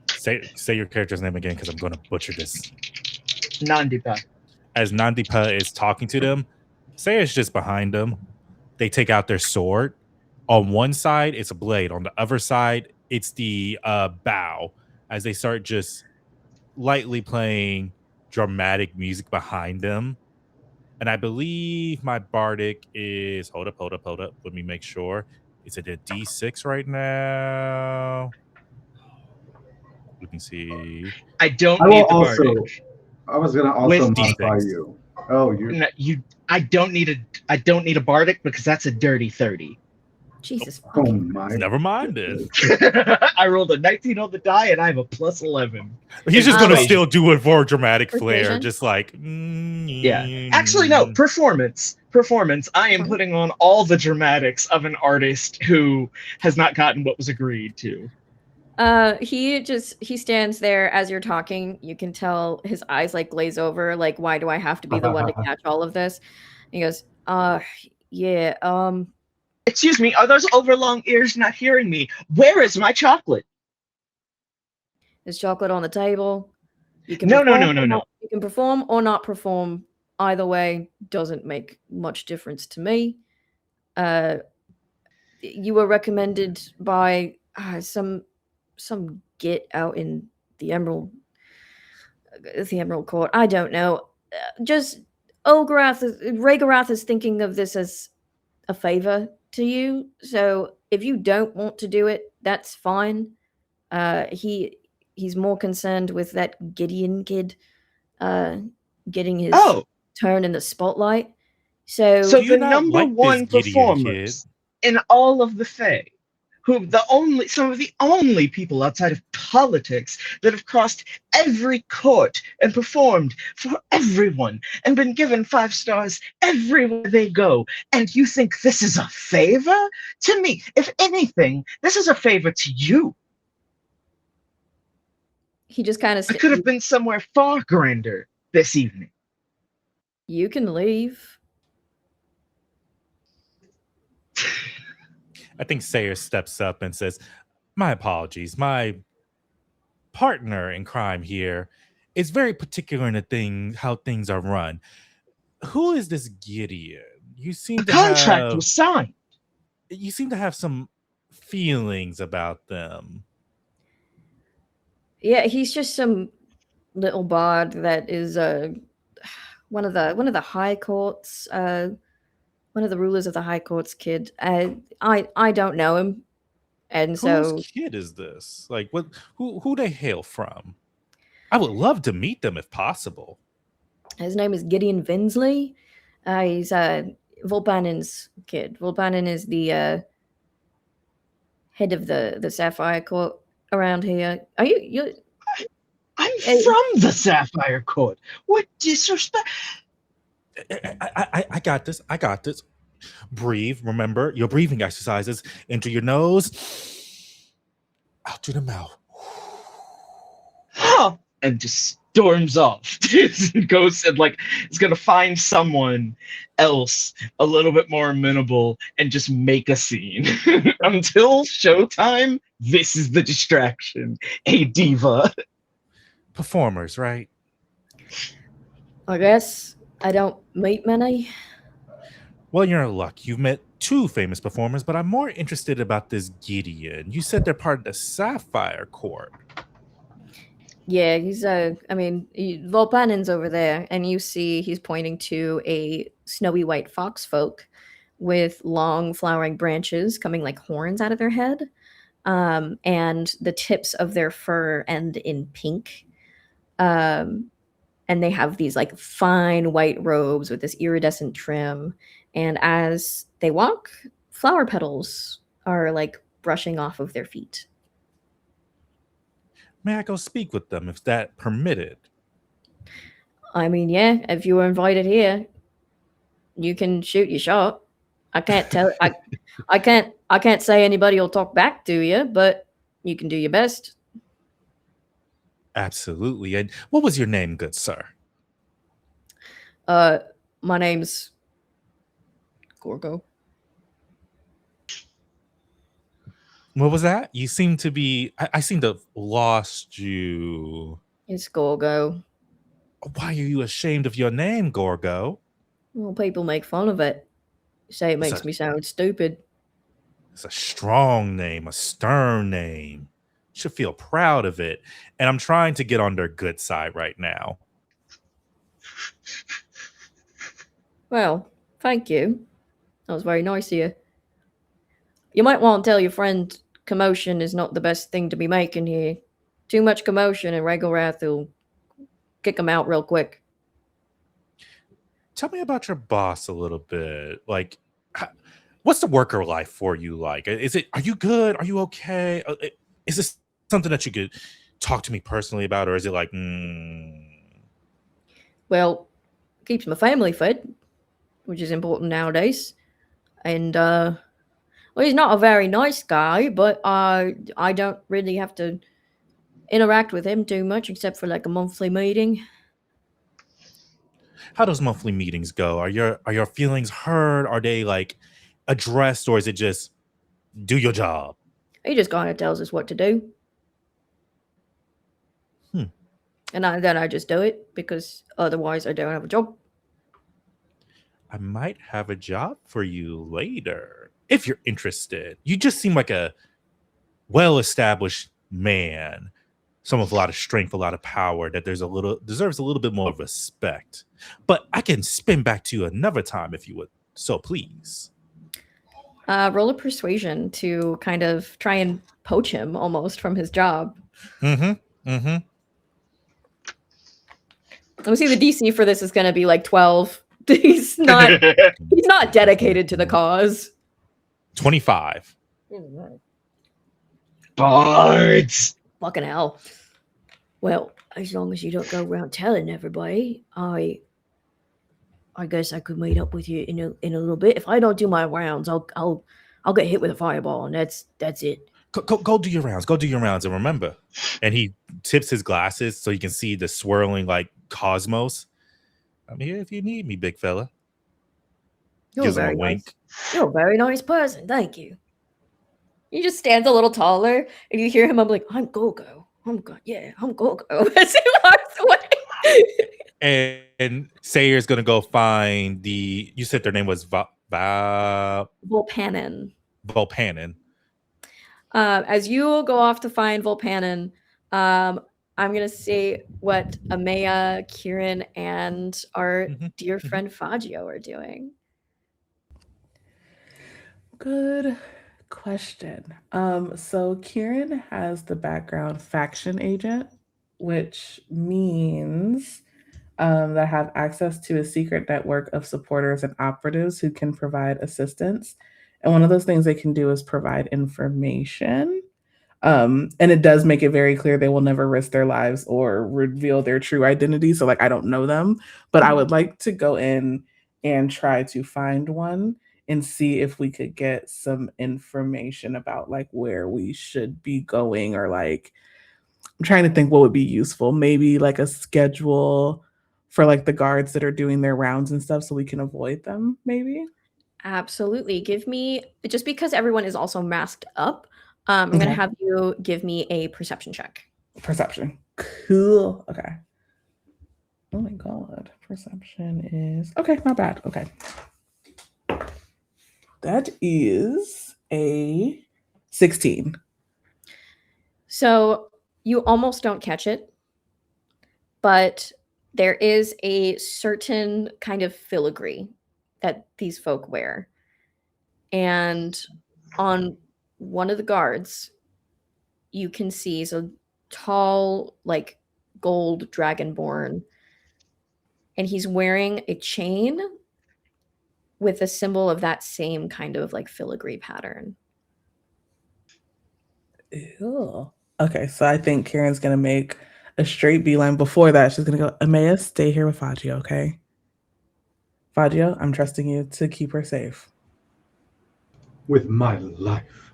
say your character's name again because I'm gonna butcher this. Nandipa. As Nandipa is talking to them, say it's just behind them. They take out their sword. On one side, it's a blade. On the other side, it's the bow. As they start just lightly playing dramatic music behind them. And I believe my bardic is hold up. Let me make sure. Is it a D6 right now? Let me see. I don't need the bardic. I was gonna also With modify D6. you. Oh, you. I don't need a bardic because that's a dirty 30. Jesus. Oh my. Never mind it. I rolled a 19 on the die and I have a plus 11. He's just gonna Persuasion. still do it for a dramatic flair, Persuasion? just like Yeah. Actually, no. Performance. I am putting on all the dramatics of an artist who has not gotten what was agreed to. He stands there as you're talking. You can tell his eyes like glaze over. Like, why do I have to be the one to catch all of this? And he goes, yeah. Excuse me, are those overlong ears not hearing me? Where is my chocolate? There's chocolate on the table. You can No. You can perform or not perform. Either way, doesn't make much difference to me. You were recommended by some git out in the Emerald Court. I don't know. Just Rhaegarth is thinking of this as a favor to you. So if you don't want to do it, that's fine. He's more concerned with that Gideon kid getting his turn in the spotlight. So the number one performers in all of the Fae, some of the only people outside of politics that have crossed every court and performed for everyone and been given 5 stars everywhere they go. And you think this is a favor? To me, if anything, this is a favor to you. He just kind of I could have been somewhere far grander this evening. You can leave. I think Sayer steps up and says, my apologies. My partner in crime here is very particular in how things are run. Who is this Gideon? You seem the contract was signed. You seem to have some feelings about them. Yeah, he's just some little bard that is one of the high courts, one of the rulers of the high court's kid. I don't know him, and so whose kid is this? Like, what? Who they hail from? I would love to meet them if possible. His name is Gideon Vinsley. He's Volpanen's kid. Volpanen is the head of the Sapphire Court around here. Are you? I'm from the Sapphire Court. What disrespect! I got this. Breathe. Remember your breathing exercises. Into your nose, out through the mouth. And just storms off. Goes and is gonna find someone else a little bit more amenable and just make a scene. Until showtime, this is the distraction. A diva. Performers, right? I guess I don't meet many. Well, you're in luck. You've met 2 famous performers, but I'm more interested about this Gideon. You said they're part of the Sapphire Court. Yeah, he's Volpanen's over there, and you see he's pointing to a snowy white fox folk with long flowering branches coming like horns out of their head. And the tips of their fur end in pink. And they have these like fine white robes with this iridescent trim. And as they walk, flower petals are like brushing off of their feet. May I go speak with them if that permitted? I mean, yeah, if you were invited here, you can shoot your shot. I can't tell. I can't say anybody will talk back to you, but you can do your best. Absolutely. And what was your name, good sir? My name's Gorgo. What was that? You seem to be. I seem to have lost you. It's Gorgo. Why are you ashamed of your name, Gorgo? Well, people make fun of it. Say it It's makes a- me sound stupid. It's a strong name, a stern name. You should feel proud of it. And I'm trying to get on their good side right now. Well, thank you. That was very nice of you. You might want to tell your friend commotion is not the best thing to be making here. Too much commotion and Regalrath will kick him out real quick. Tell me about your boss a little bit. Like, what's the worker life for you like? Are you good? Are you okay? Is this something that you could talk to me personally about? Or is it like, Well, keeps my family fed, which is important nowadays. And, well, he's not a very nice guy, but I don't really have to interact with him too much except for like a monthly meeting. how does monthly meetings go? Are your feelings heard? Are they like addressed, or is it just do your job? He just kind of tells us what to do. And then I just do it because otherwise I don't have a job. I might have a job for you later if you're interested. You just seem like a well-established man, someone with a lot of strength, a lot of power, that deserves a little bit more respect. But I can spin back to you another time if you would so please. Roll a persuasion to kind of try and poach him almost from his job. Let me see, the DC for this is going to be like 12. He's not dedicated to the cause. 25. Bards! Fucking hell. Well, as long as you don't go around telling everybody, I guess I could meet up with you in a little bit. If I don't do my rounds, I'll get hit with a fireball, and that's it. Go do your rounds. Go do your rounds, and remember. And he tips his glasses so you can see the swirling like cosmos. I'm here if you need me, big fella. Gives him a wink. You're a very nice person. Thank you. He just stands a little taller, and you hear him. I'm like, I'm Gogo. I'm Gogo. As he walks away. And Sayer's gonna go find you said their name was Volpanin. Volpanin. As you go off to find Volpanin, I'm going to say what Amaya, Kieran, and our dear friend Fagio are doing. Good question. So Kieran has the background faction agent, which means that I have access to a secret network of supporters and operatives who can provide assistance. And one of those things they can do is provide information. And it does make it very clear they will never risk their lives or reveal their true identity. So like, I don't know them, but I would like to go in and try to find one and see if we could get some information about like where we should be going, or like, I'm trying to think what would be useful. Maybe like a schedule for like the guards that are doing their rounds and stuff so we can avoid them maybe. Absolutely. Give me, just because everyone is also masked up, I'm going to have you give me a perception check. Perception. Cool. Okay. Oh my God. Perception is, okay, not bad. Okay. That is a 16. So you almost don't catch it, but there is a certain kind of filigree that these folk wear. And on one of the guards, you can see is a tall, like gold dragonborn, and he's wearing a chain with a symbol of that same kind of like filigree pattern. Ew. Okay, so I think Karen's gonna make a straight beeline. Before that, she's gonna go, Emmaus, stay here with Fagio, okay? Fagio, I'm trusting you to keep her safe. With my life.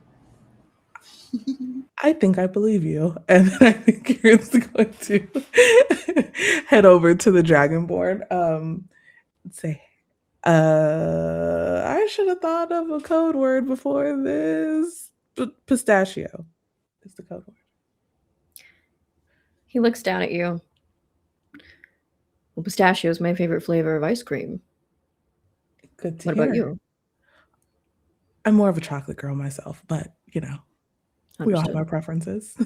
I think I believe you. And then I think Karen's going to head over to the Dragonborn. Say, I should have thought of a code word before this. Pistachio is the code word. He looks down at you. Well, pistachio is my favorite flavor of ice cream. Good to What hear. about you? I'm more of a chocolate girl myself, but we all have Understood. our preferences.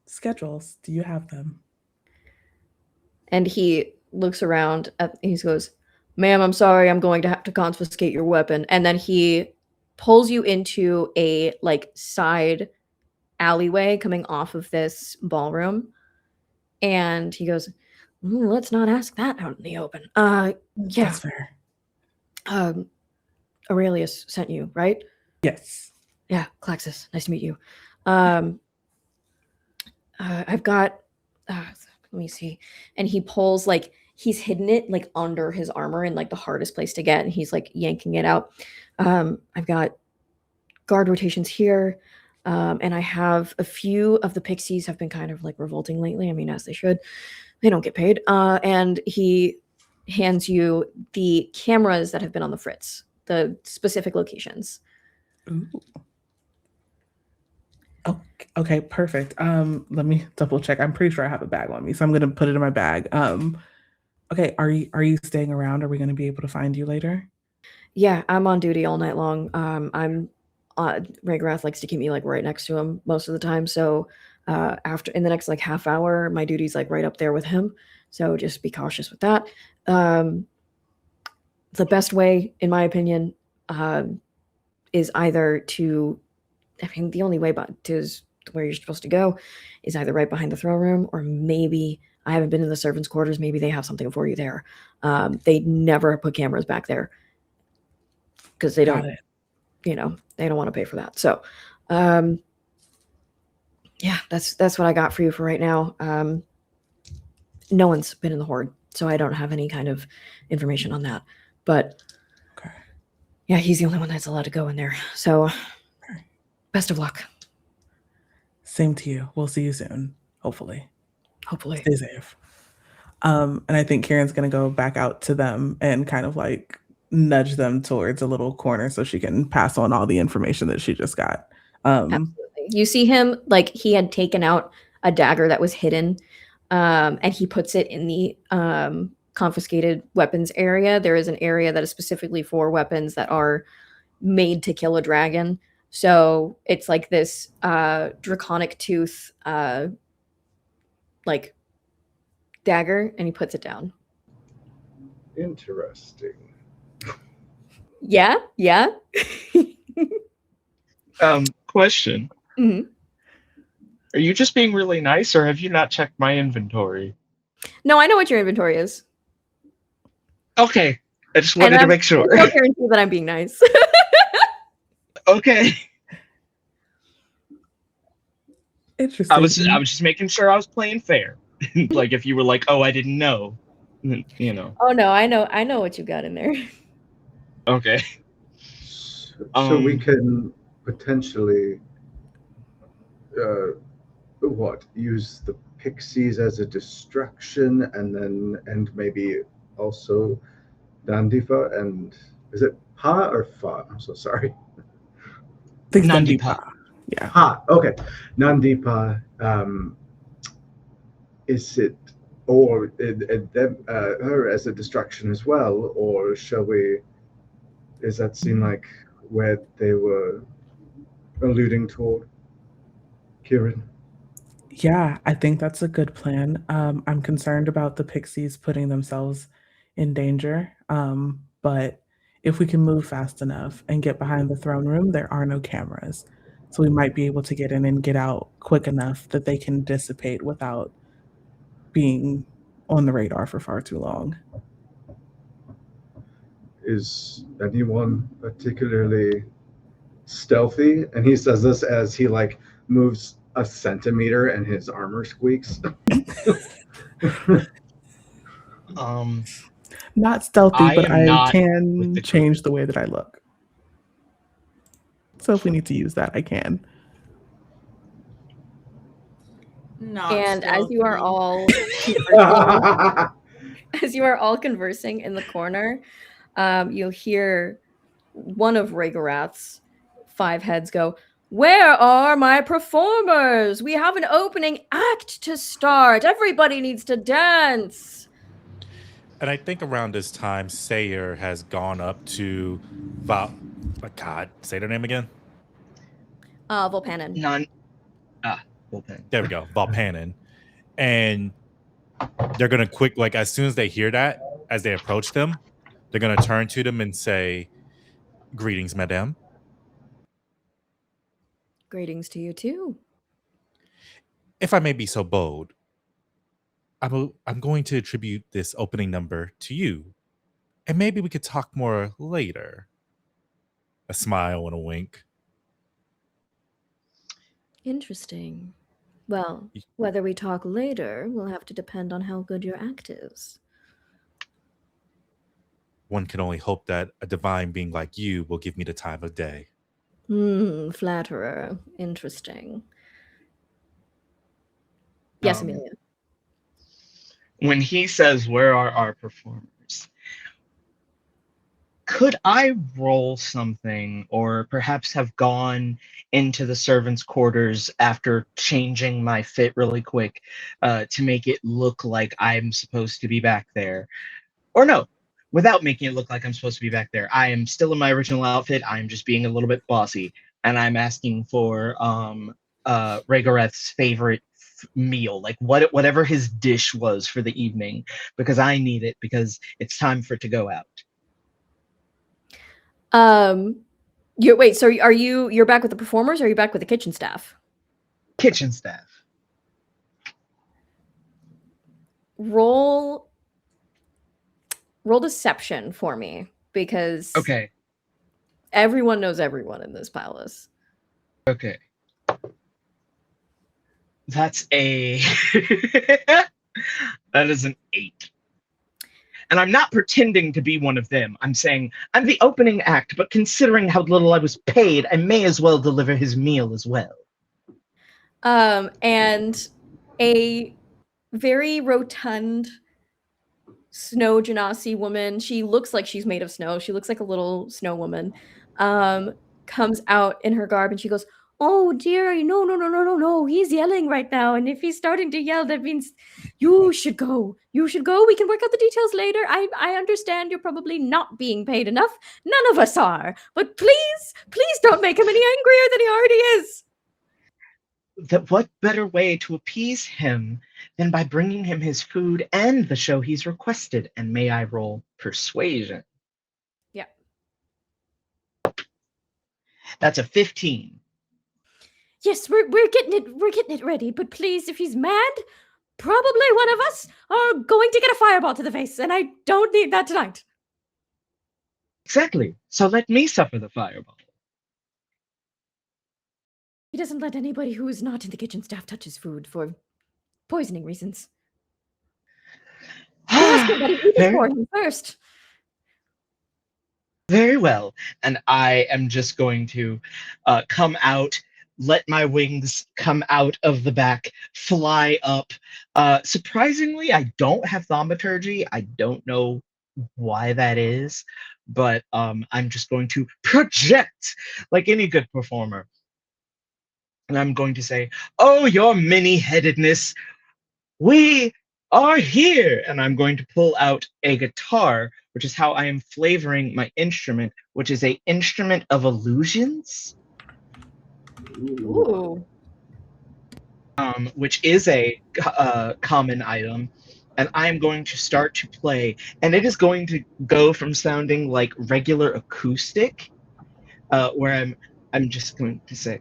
Schedules, do you have them? And he looks around at, he goes, "Ma'am, I'm sorry, I'm going to have to confiscate your weapon." And then he pulls you into a like side alleyway coming off of this ballroom. And he goes, "Let's not ask that out in the open. Yeah. That's fair. Aurelius sent you, right?" Yes. "Yeah, Claxus, nice to meet you. I've got, let me see." And he pulls like, he's hidden it like under his armor in like the hardest place to get, and he's like yanking it out. "I've got guard rotations here, and I have a few of the pixies have been kind of like revolting lately. I mean, as they should. They don't get paid." And he hands you the cameras that have been on the fritz, the specific locations. Ooh. Okay, perfect. Let me double check. I'm pretty sure I have a bag on me, so I'm gonna put it in my bag. Okay, are you staying around? Are we gonna be able to find you later? Yeah, I'm on duty all night long. Ragrath likes to keep me like right next to him most of the time. So after in the next like half hour, my duty's like right up there with him. So just be cautious with that. The best way, in my opinion, is either to, I mean, the only way to where you're supposed to go is either right behind the throne room, or maybe, I haven't been in the servants' quarters, maybe they have something for you there. They never put cameras back there because they don't, they don't want to pay for that. So, yeah, that's what I got for you for right now. No one's been in the Horde, so I don't have any kind of information on that. But Okay. Yeah, he's the only one that's allowed to go in there. So, best of luck. Same to you. We'll see you soon. Hopefully. Hopefully. Stay safe. And I think Karen's gonna go back out to them and kind of like nudge them towards a little corner so she can pass on all the information that she just got. Absolutely. You see him, like he had taken out a dagger that was hidden, and he puts it in the confiscated weapons area. There is an area that is specifically for weapons that are made to kill a dragon. So it's like this draconic tooth like dagger, and he puts it down. Interesting. Yeah. Question. Mhm. Are you just being really nice, or have you not checked my inventory? No, I know what your inventory is. Okay. I just wanted to make sure. I don't guarantee that I'm being nice. Okay. Interesting. I was just making sure I was playing fair. Like if you were like, "Oh, I didn't know," Oh no, I know what you got in there. Okay. So we can potentially use the pixies as a distraction, and maybe also Dandifa, and is it Pa or Fa? I'm so sorry. Nandipa. Yeah. Ha. Okay. Nandipa. Is it, or her as a distraction as well, or shall we? Does that seem like where they were alluding toward, Kieran? Yeah, I think that's a good plan. I'm concerned about the pixies putting themselves in danger. But if we can move fast enough and get behind the throne room, there are no cameras. So we might be able to get in and get out quick enough that they can dissipate without being on the radar for far too long. Is anyone particularly stealthy? And he says this as he like moves a centimeter and his armor squeaks. Not stealthy, I but am I not with can the change the way that I look. So if we need to use that, I can. Not And as you are stealthy. all as you are all conversing in the corner, you'll hear one of Ragorath's 5 heads go, "Where are my performers? We have an opening act to start. Everybody needs to dance." And I think around this time, Sayer has gone up to Val. Oh, God, say their name again. Volpanin. None. Bullpen. There we go, Valpanin. And they're gonna quick, like as soon as they hear that, as they approach them, they're gonna turn to them and say, "Greetings, madame. Greetings to you too. If I may be so bold, I'm going to attribute this opening number to you, and maybe we could talk more later." A smile and a wink. Interesting. Well, whether we talk later will have to depend on how good your act is. One can only hope that a divine being like you will give me the time of day. Flatterer. Interesting. Yes, Amelia. When he says, "Where are our performers?" could I roll something, or perhaps have gone into the servants' quarters after changing my fit really quick to make it look like I'm supposed to be back there? Or no, without making it look like I'm supposed to be back there. I am still in my original outfit. I'm just being a little bit bossy, and I'm asking for Rhaegareth's favorite meal, like whatever his dish was for the evening, because I need it, because it's time for it to go out. So you're back with the performers, or are you back with the kitchen staff? Kitchen staff. Roll deception for me, because Okay. everyone knows everyone in this palace. Okay. That's a that is an 8. And I'm not pretending to be one of them. I'm saying I'm the opening act, but considering how little I was paid, I may as well deliver his meal as well. And a very rotund snow genasi woman, she looks like she's made of snow. She looks like a little snow woman. Comes out in her garb and she goes, "Oh dear, no. He's yelling right now. And if he's starting to yell, that means you should go. You should go. We can work out the details later. I understand you're probably not being paid enough. None of us are. But please don't make him any angrier than he already is." That what better way to appease him than by bringing him his food and the show he's requested? And may I roll persuasion? Yeah. That's a 15. Yes, we're getting it ready. But please, if he's mad, probably one of us are going to get a fireball to the face, and I don't need that tonight. Exactly. So let me suffer the fireball. He doesn't let anybody who is not in the kitchen staff touch his food for poisoning reasons. He has somebody eat it for him first. Very well. And I am just going to come out, let my wings come out of the back, fly up. Surprisingly, I don't have thaumaturgy. I don't know why that is, but I'm just going to project like any good performer. And I'm going to say, "Oh, your many-headedness, we are here." And I'm going to pull out a guitar, which is how I am flavoring my instrument, which is a instrument of illusions. Ooh. Which is a common item. and I'm going to start to play, and it is going to go from sounding like regular acoustic, where I'm just going to say,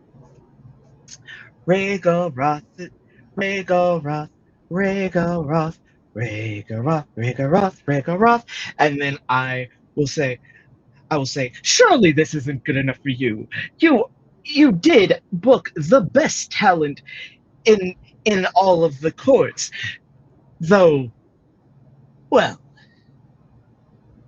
Rhaegar, Rhaegar, Rhaegar, Rhaegar, Rhaegar, Rhaegar, and then I will say, surely this isn't good enough for you. You did book the best talent in all of the courts, though. Well,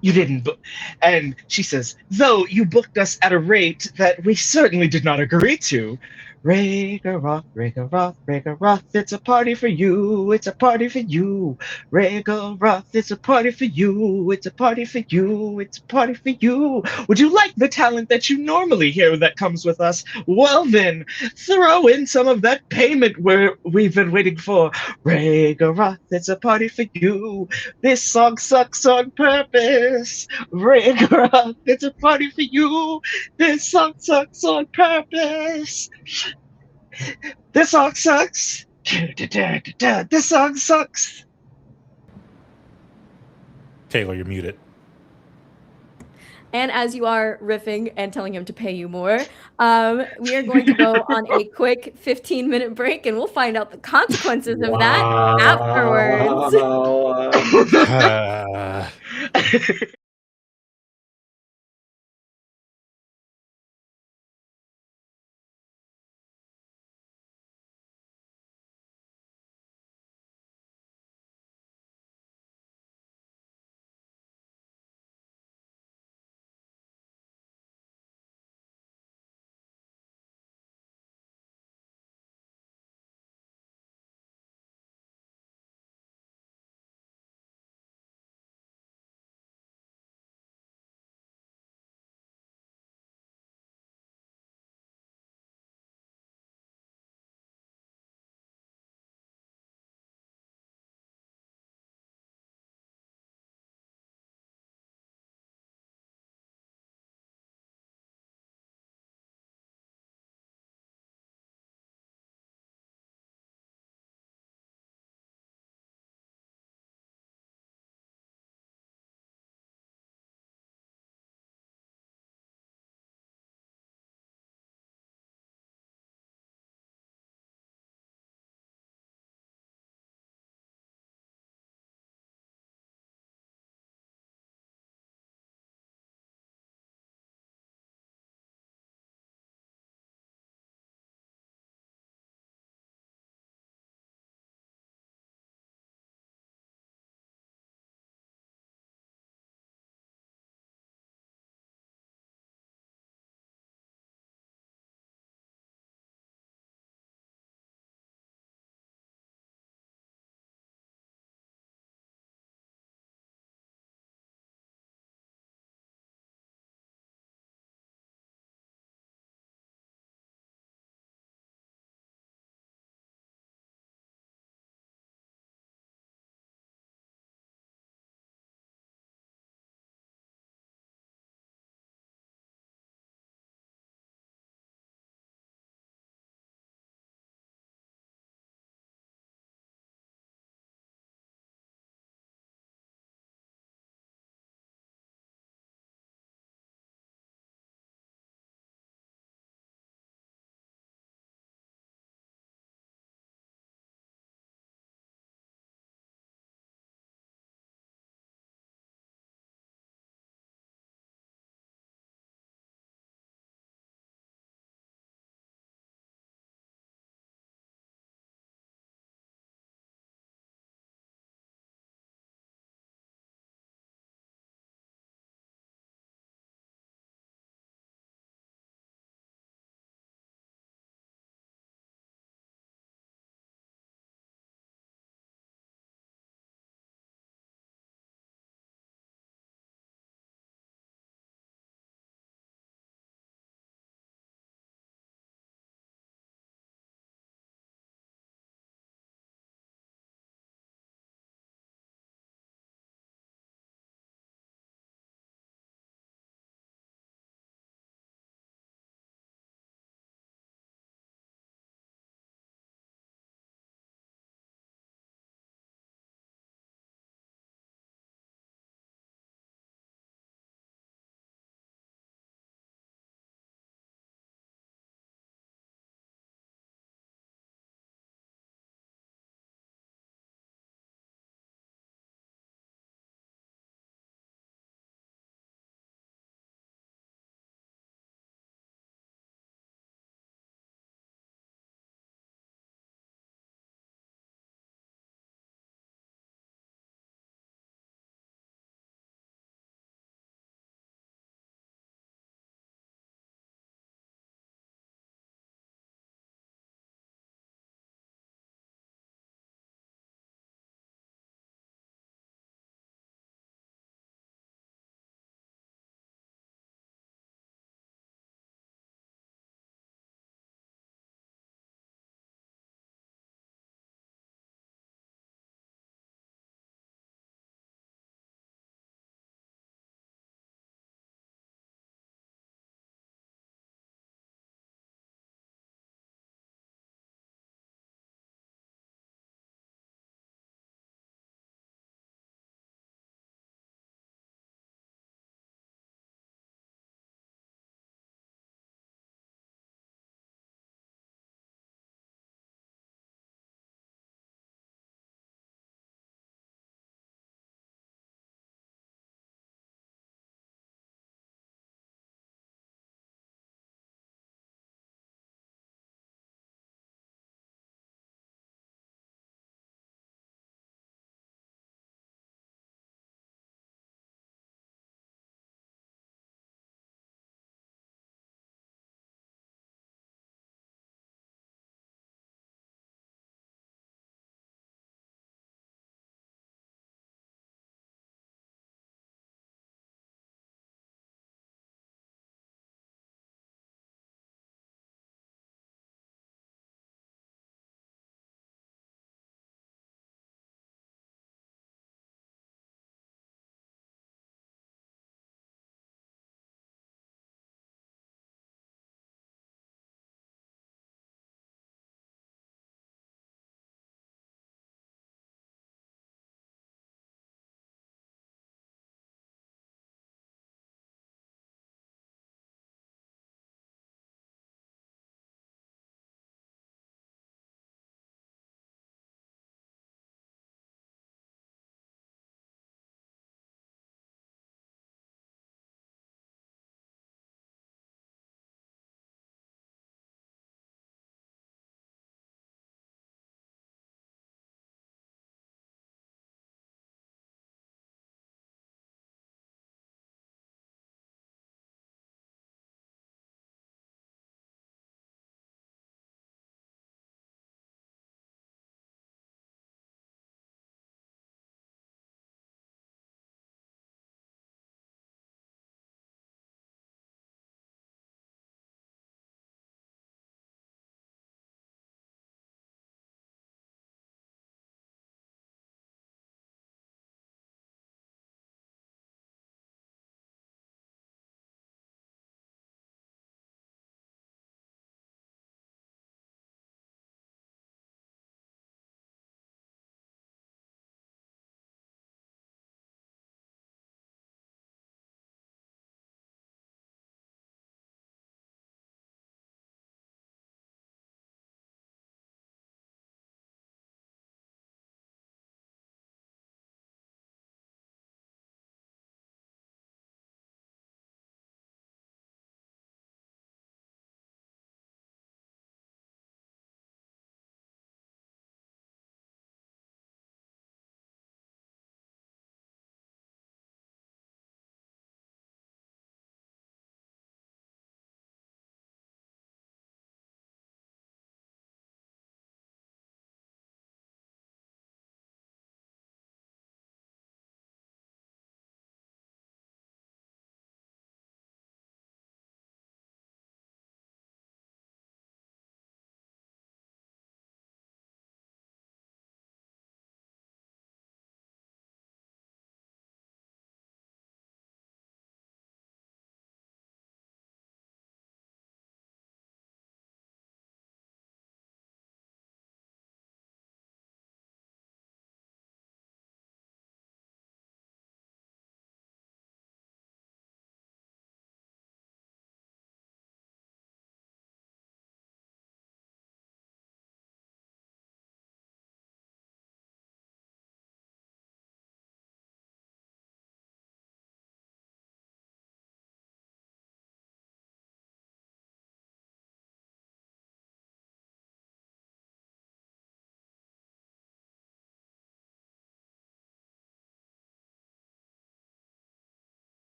you didn't book. And she says, though you booked us at a rate that we certainly did not agree to. Rhaegar, Rhaegar, Rhaegar, it's a party for you, it's a party for you. Rhaegar, it's a party for you, it's a party for you, it's a party for you. Would you like the talent that you normally hear that comes with us? Well then, throw in some of that payment we've been waiting for. Rhaegar, it's a party for you. This song sucks on purpose. Rhaegar, it's a party for you. This song sucks on purpose. This song sucks. This song sucks. Taylor, you're muted. And as you are riffing and telling him to pay you more, we are going to go on a quick 15-minute break, and we'll find out the consequences of that afterwards. Wow.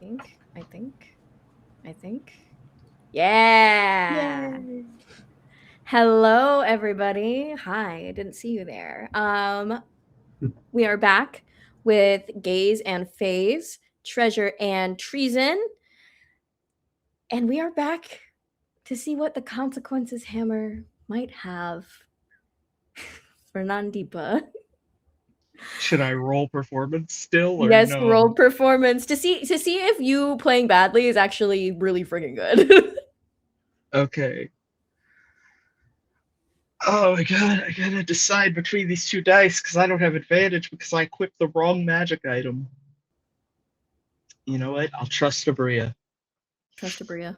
think. Yeah. Yay. Hello, everybody. Hi, I didn't see you there. We are back with Gaze and Feys, Treasure and Treason. And we are back to see what the consequences hammer might have for Nandipa. Should I roll performance still or Yes, no? roll performance to see if you playing badly is actually really freaking good. Okay. Oh my god, I gotta decide between these two dice because I don't have advantage because I equipped the wrong magic item. You know what? I'll trust Abria. Trust Abria.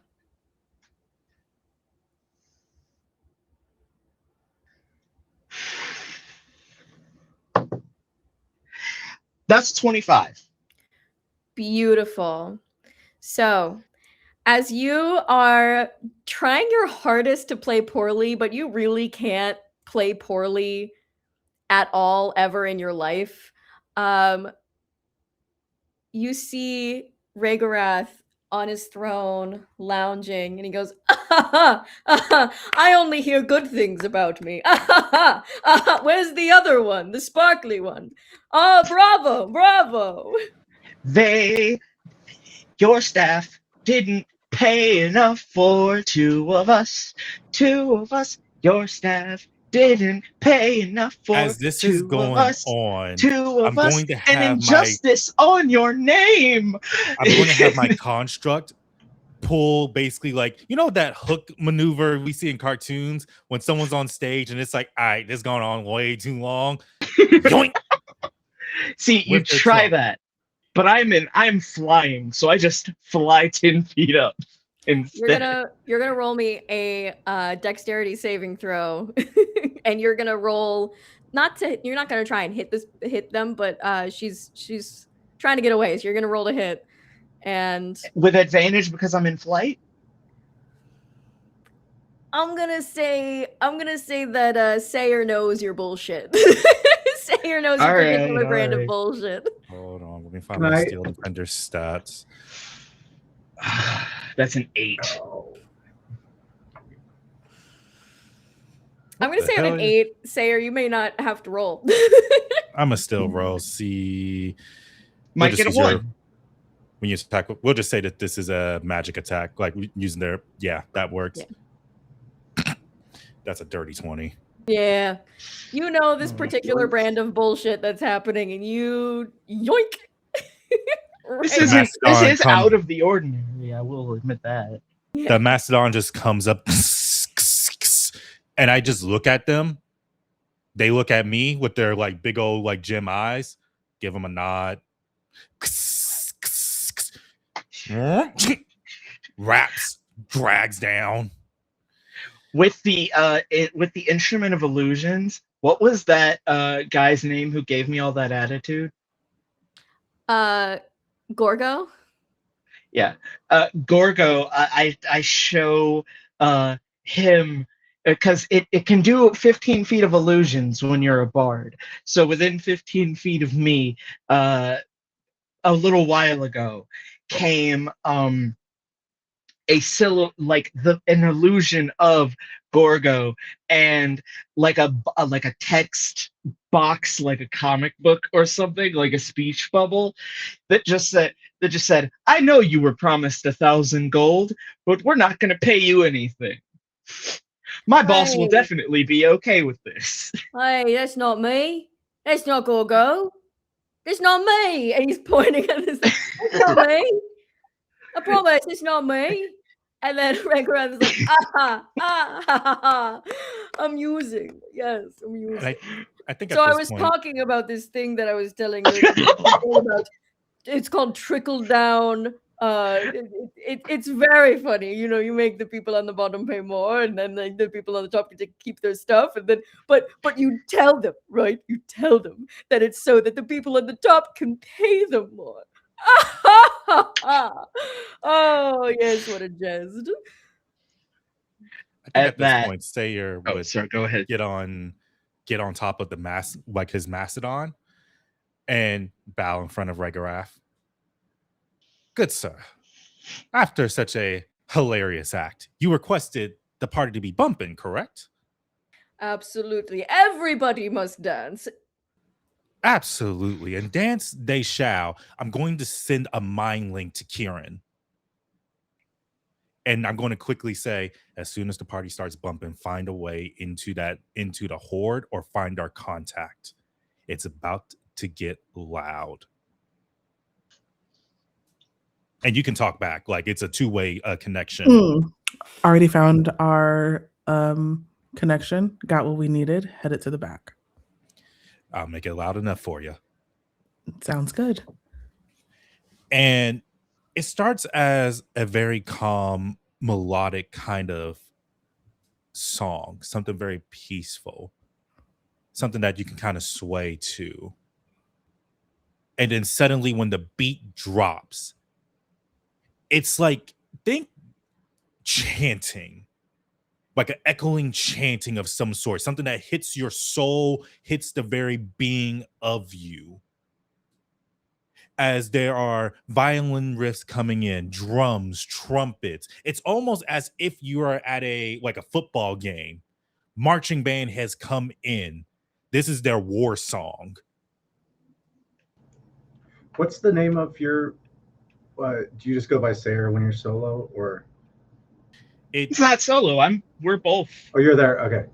That's 25. Beautiful. So, as you are trying your hardest to play poorly, but you really can't play poorly at all ever in your life, you see Rhaegarth on his throne lounging, and he goes, I only hear good things about me. Where's the other one, the sparkly one? Oh, bravo. Your staff didn't pay enough for two of us. Your staff didn't pay enough for As this two is of going us. on, Two I'm of us. going to An have injustice on your name. I'm going to have my construct pull basically like, you know, that hook maneuver we see in cartoons when someone's on stage and it's like, all right, this is going on way too long. Yoink! See, you With their try trunk. that, but I'm flying, so I just fly 10 feet up instead. You're gonna roll me a dexterity saving throw, and you're gonna roll you're not gonna try and hit them, but she's trying to get away, so you're gonna roll to hit. And With advantage because I'm in flight? I'm gonna say that Sayer knows your bullshit. Sayer knows your particular brand of bullshit. Hold on, let me find Can my I- Steel Defender stats. That's an 8. I'm gonna the say on an hell? 8, Sayer, you may not have to roll. I'm gonna still roll. See, Might just get a use your- 1. when you attack, we'll just say that this is a magic attack, like using their. Yeah, that works. Yeah. That's a dirty 20. Yeah. You know this particular yoink. brand of bullshit that's happening, and you yoink. This Right. is Mastodon out of the ordinary, I will admit that. The mastodon just comes up and I just look at them. They look at me with their like big old like gem eyes, give them a nod. Wraps, drags down. With the instrument of illusions, what was that guy's name who gave me all that attitude? Gorgo? Yeah. Gorgo, I show him because it can do 15 feet of illusions when you're a bard. So within 15 feet of me, a little while ago, came an illusion of Gorgo and like a text box, like a comic book or something, like a speech bubble that just said, I know you were promised 1,000 gold, but we're not going to pay you anything. My boss will definitely be okay with this. Hey, that's not me. That's not Gorgo. That's not me. And he's pointing at this. That's not me. I promise, it's not me. And then Rhaegarth is like, I'm using. Yes, I'm using. And I think so at I this was point, talking about this thing that I was telling you about. It's called trickle down. It's very funny. You know, you make the people on the bottom pay more, and then the people on the top get to keep their stuff. And then, but you tell them, right? You tell them that it's so that the people on the top can pay them more. Oh yes, what a jest! I think at this point, Sayer would sorry, go ahead. get on top of the like his mastodon, and bow in front of Rhaegarth. Good sir. After such a hilarious act, you requested the party to be bumping, correct? Absolutely. Everybody must dance. Absolutely. And dance they shall. I'm going to send a mind link to Kieran. And I'm going to quickly say, as soon as the party starts bumping, find a way into the horde or find our contact. It's about to get loud. And you can talk back. Like it's a two-way connection. Already found our connection. Got what we needed. Headed to the back. I'll make it loud enough for you. Sounds good. And it starts as a very calm, melodic kind of song, something very peaceful, something that you can kind of sway to. And then suddenly when the beat drops, it's like, think chanting, like an echoing chanting of some sort, something that hits your soul, hits the very being of you. As there are violin riffs coming in, drums, trumpets. It's almost as if you are at a football game. Marching band has come in. This is their war song. What's the name of your? Do you just go by Sayer when you're solo, or? It's not solo. We're both. Oh, you're there. Okay.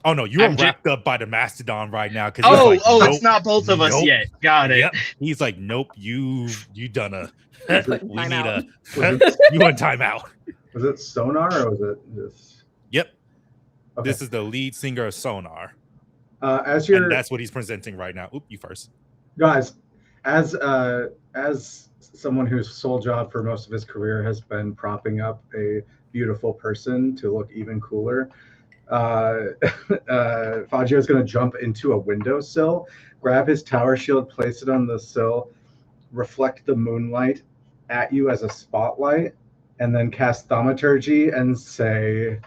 Oh no, you're wrapped up by the Mastodon right now. Because nope, it's not both of us yet. Got it. Yep. He's like, nope, you done a. We need a. You on timeout. Was it Sonar or was it this? Yep. Okay. This is the lead singer of Sonar. And that's what he's presenting right now. Oop, you first. Guys, as someone whose sole job for most of his career has been propping up a beautiful person to look even cooler, Fagio is going to jump into a windowsill, grab his tower shield, place it on the sill, reflect the moonlight at you as a spotlight, and then cast thaumaturgy and say,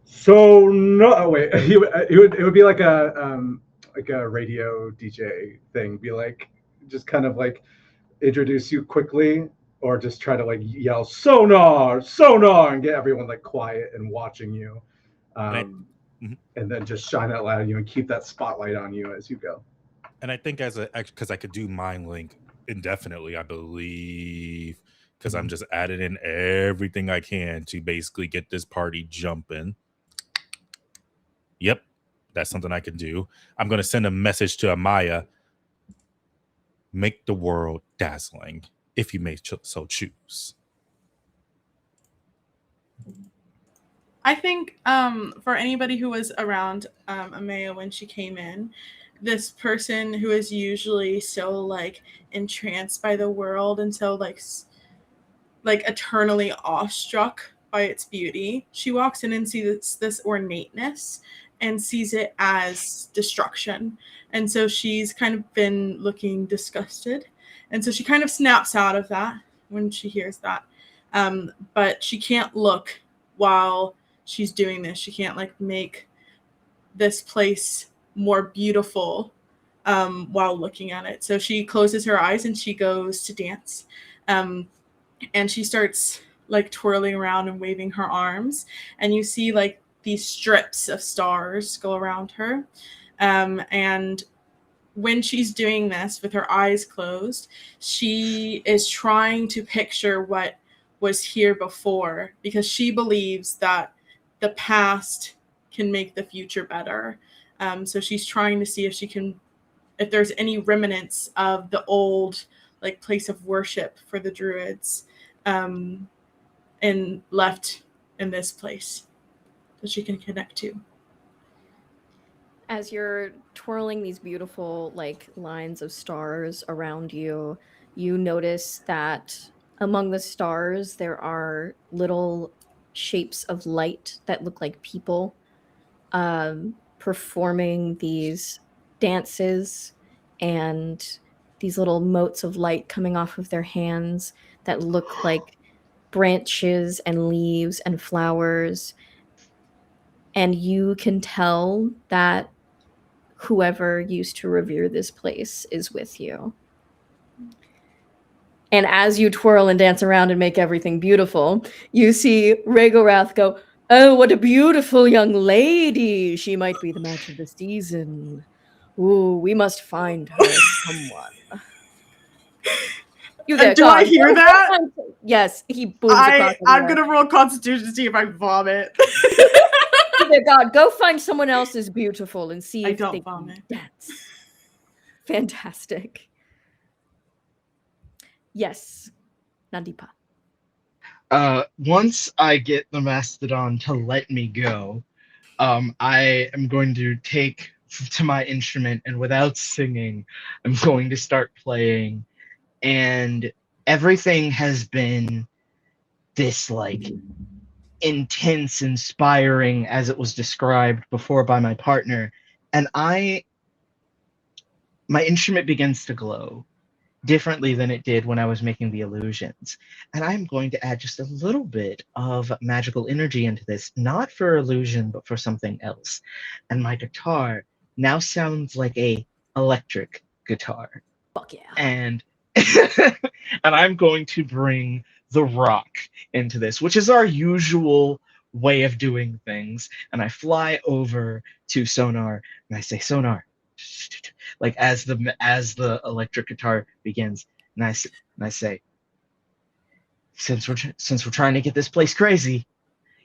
"So no." Oh, wait, it would be like a radio DJ thing. Be like, just kind of like introduce you quickly, or just try to like yell "Sonar, Sonar" and get everyone like quiet and watching you, and then just shine that light on you and keep that spotlight on you as you go. And I think because I could do mind link indefinitely, I believe, because I'm just adding in everything I can to basically get this party jumping. Yep, that's something I can do. I'm going to send a message to Amaya. Make the world dazzling, if you may so choose. I think for anybody who was around Amaya when she came in, this person who is usually so like entranced by the world and so like eternally awestruck by its beauty, she walks in and sees this ornateness and sees it as destruction. And so she's kind of been looking disgusted. And so she kind of snaps out of that when she hears that. But she can't look while she's doing this. She can't like make this place more beautiful while looking at it. So she closes her eyes and she goes to dance. And she starts like twirling around and waving her arms. And you see like these strips of stars go around her. And when she's doing this with her eyes closed, she is trying to picture what was here before, because she believes that the past can make the future better. So she's trying to see if there's any remnants of the old like place of worship for the druids and left in this place that she can connect to. As you're twirling these beautiful like lines of stars around you, you notice that among the stars there are little shapes of light that look like people performing these dances, and these little motes of light coming off of their hands that look like branches and leaves and flowers. And you can tell that whoever used to revere this place is with you. And as you twirl and dance around and make everything beautiful, you see Rhaegorath go, "Oh, what a beautiful young lady. She might be the match of the season. Ooh, we must find her someone." You there, Do I hear that? Yes, he booms across the I'm room. gonna roll Constitution to see if I vomit. You there, God, go find someone else as beautiful and see I if don't they vomit. can dance. Fantastic. Yes, Nandipa. Once I get the mastodon to let me go, I am going to take to my instrument, and without singing, I'm going to start playing. And everything has been this like intense, inspiring as it was described before by my partner. And my instrument begins to glow differently than it did when I was making the illusions. And I'm going to add just a little bit of magical energy into this, not for illusion, but for something else. And my guitar now sounds like a electric guitar. Fuck yeah. And and I'm going to bring the rock into this, which is our usual way of doing things. And I fly over to Sonar and I say, Sonar, like as the electric guitar begins, and I say, since we're trying to get this place crazy,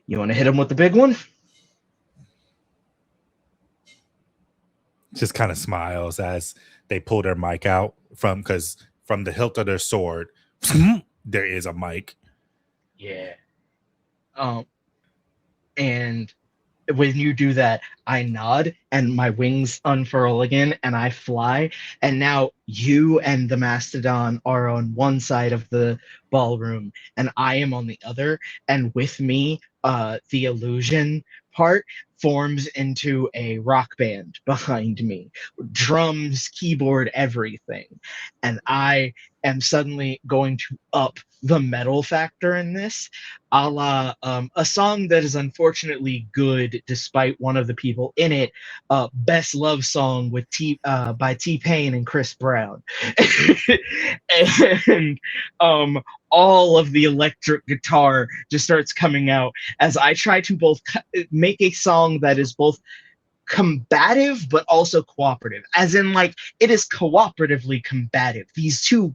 you want to hit him with the big one? Just kind of smiles as they pull their mic out because from the hilt of their sword, there is a mic. Yeah. And when you do that, I nod and my wings unfurl again and I fly. And now you and the mastodon are on one side of the ballroom and I am on the other. And with me, the illusion part forms into a rock band behind me. Drums, keyboard, everything. And I am suddenly going to up the metal factor in this, a la a song that is unfortunately good despite one of the people in it, Best Love Song with by T-Pain and Chris Brown. And all of the electric guitar just starts coming out as I try to both make a song that is both combative but also cooperative, as in like it is cooperatively combative. These two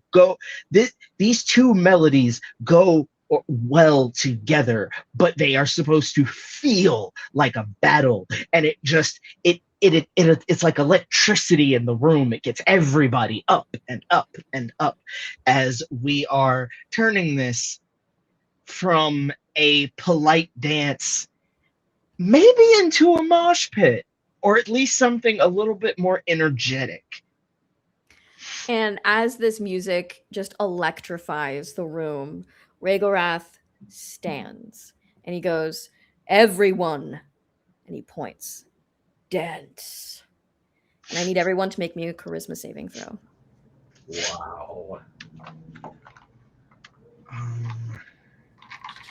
melodies go well together, but they are supposed to feel like a battle, and it's like electricity in the room. It gets everybody up and up and up as we are turning this from a polite dance maybe into a mosh pit, or at least something a little bit more energetic. And as this music just electrifies the room, Rhaegorath stands and he goes, "Everyone," and he points, "dance." And I need everyone to make me a charisma saving throw. Wow.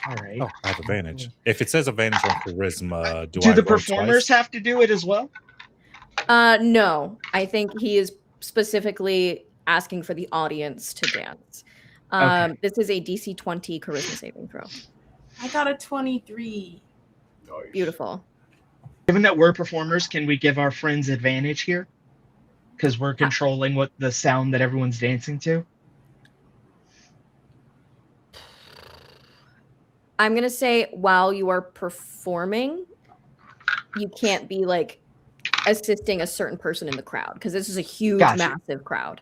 All right. Oh, I have advantage. If it says advantage on charisma, do the I roll performers twice? have to do it as well? No, I think he is specifically asking for the audience to dance. Okay. This is a DC 20 charisma saving throw. I got a 23. Beautiful. Given that we're performers, can we give our friends advantage here? Because we're controlling what the sound that everyone's dancing to? I'm going to say while you are performing, you can't be like assisting a certain person in the crowd because this is a huge, Gotcha. massive crowd.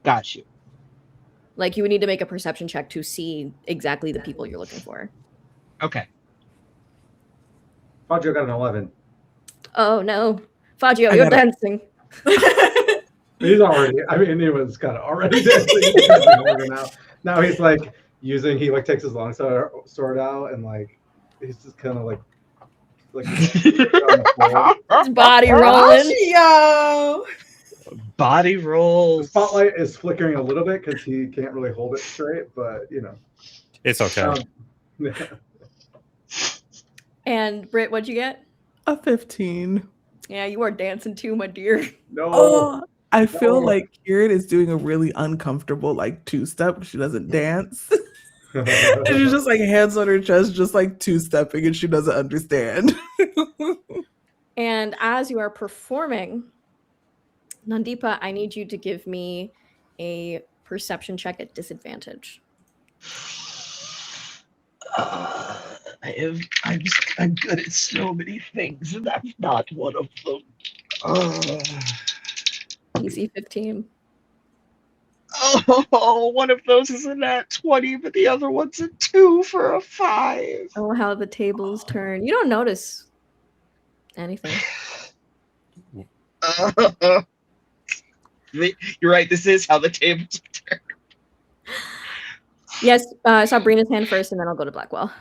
Got you. Like you would need to make a perception check to see exactly the people you're looking for. Okay. Fangio got an 11. Oh no. Fangio, I you're got it. dancing. He's already, I mean, he was kind of already dancing. Now he's like he like takes his long sword out and like, he's just kind of like on the floor. His body rolling. Yo! Body The rolls. spotlight is flickering a little bit because he can't really hold it straight, but you know. It's okay. And Britt, what'd you get? A 15. Yeah, you are dancing too, my dear. No. Oh, I feel Oh. like Kieran is doing a really uncomfortable like two-step. She doesn't dance. And she's just like hands on her chest, just like two-stepping, and she doesn't understand. And as you are performing, Nandipa, I need you to give me a perception check at disadvantage. I'm good at so many things, and that's not one of them. DC 15. Oh, one of those is a nat 20, but the other one's a 2 for a 5. Oh, how the tables turn. You don't notice anything. You're right, this is how the tables turn. Yes, Sabrina's hand first, and then I'll go to Blackwell.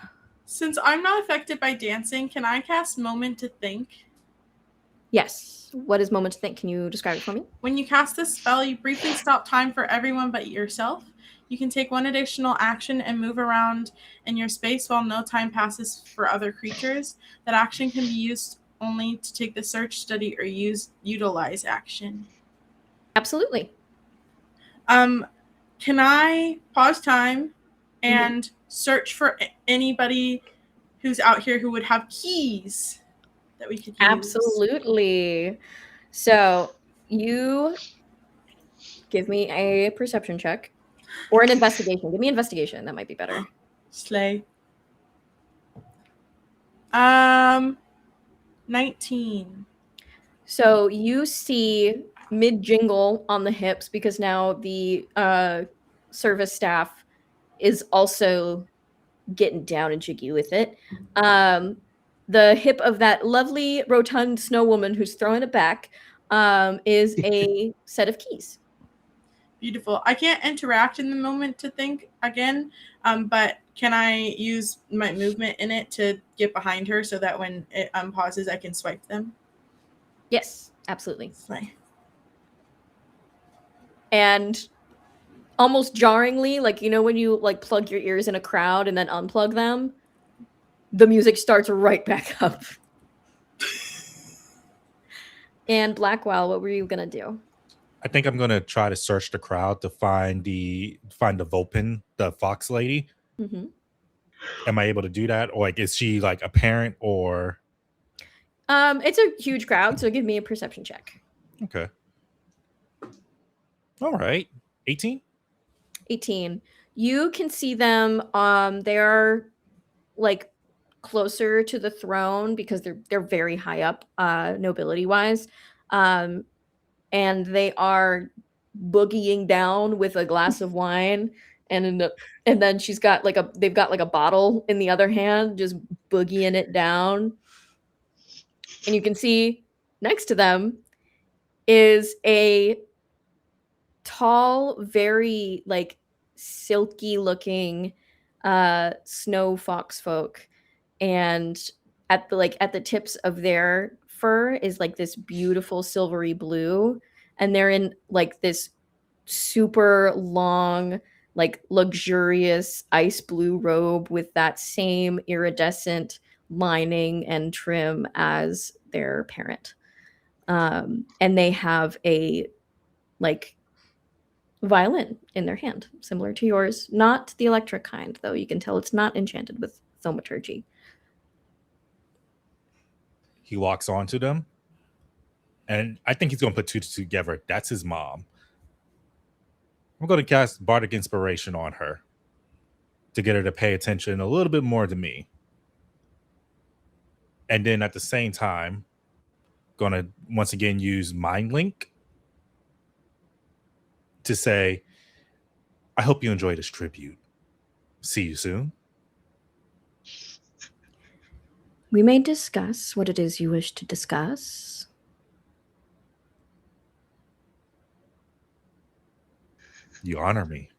Since I'm not affected by dancing, can I cast Moment to Think? Yes. What is Moment to Think? Can you describe it for me? When you cast this spell, you briefly stop time for everyone but yourself. You can take one additional action and move around in your space while no time passes for other creatures. That action can be used only to take the search, study, or utilize action. Absolutely. Can I pause time and search for anybody who's out here who would have keys that we could use? Absolutely. So you give me a perception check or an investigation. Give me investigation. That might be better. Slay. 19. So you see mid-jingle on the hips, because now the service staff is also getting down and jiggy with it. The hip of that lovely rotund snow woman who's throwing it back is a set of keys. Beautiful. I can't interact in the Moment to Think again, but can I use my movement in it to get behind her so that when it pauses, I can swipe them? Yes, absolutely. Slay. And almost jarringly, like, you know, when you like plug your ears in a crowd and then unplug them, the music starts right back up. And Blackwell, what were you gonna do? I think I'm gonna try to search the crowd to find the Vulpin, the fox lady. Mm-hmm. Am I able to do that, or like is she like a parent or? It's a huge crowd, so give me a perception check. Okay. All right. 18. 18. You can see them. They are like closer to the throne because they're very high up, nobility wise. And they are boogieing down with a glass of wine, and then they've got like a bottle in the other hand, just boogieing it down. And you can see next to them is a tall, very like silky looking snow fox folk, and at the tips of their fur is like this beautiful silvery blue, and they're in like this super long, like luxurious ice blue robe with that same iridescent lining and trim as their parent. And they have a like violin in their hand, similar to yours. Not the electric kind, though. You can tell it's not enchanted with thaumaturgy. He walks onto them, and I think he's going to put two together. That's his mom. I'm going to cast Bardic Inspiration on her to get her to pay attention a little bit more to me. And then at the same time, going to once again use Mind Link to say, I hope you enjoy this tribute. See you soon. We may discuss what it is you wish to discuss. You honor me.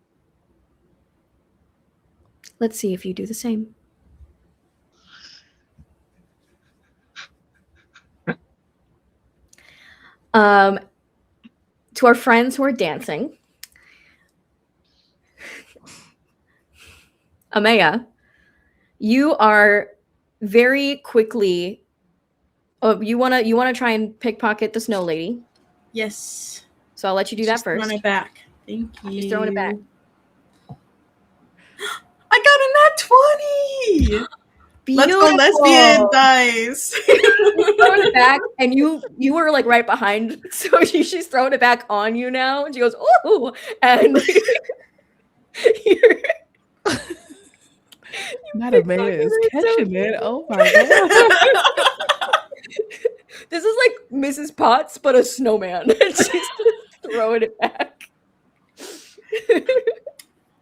Let's see if you do the same. To our friends who are dancing, Amaya, you are very quickly. Oh, you wanna try and pickpocket the snow lady? Yes. So I'll let you do that She's first. throwing it back. Thank you. She's throwing it back. I got a nat 20. Let's go lesbian dice. Throwing it back, and you were like right behind, so she's throwing it back on you now, and she goes, "Ooh!" And Madam May is catching it. Oh my god. This is like Mrs. Potts, but a snowman. And she's just throwing it back.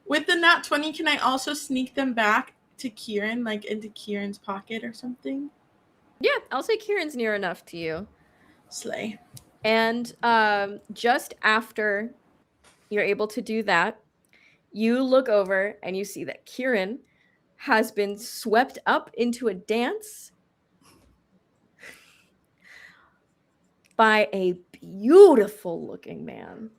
With the nat 20, can I also sneak them back to Kieran, like into Kieran's pocket or something? Yeah, I'll say Kieran's near enough to you. Slay. And just after you're able to do that, you look over and you see that Kieran has been swept up into a dance by a beautiful looking man.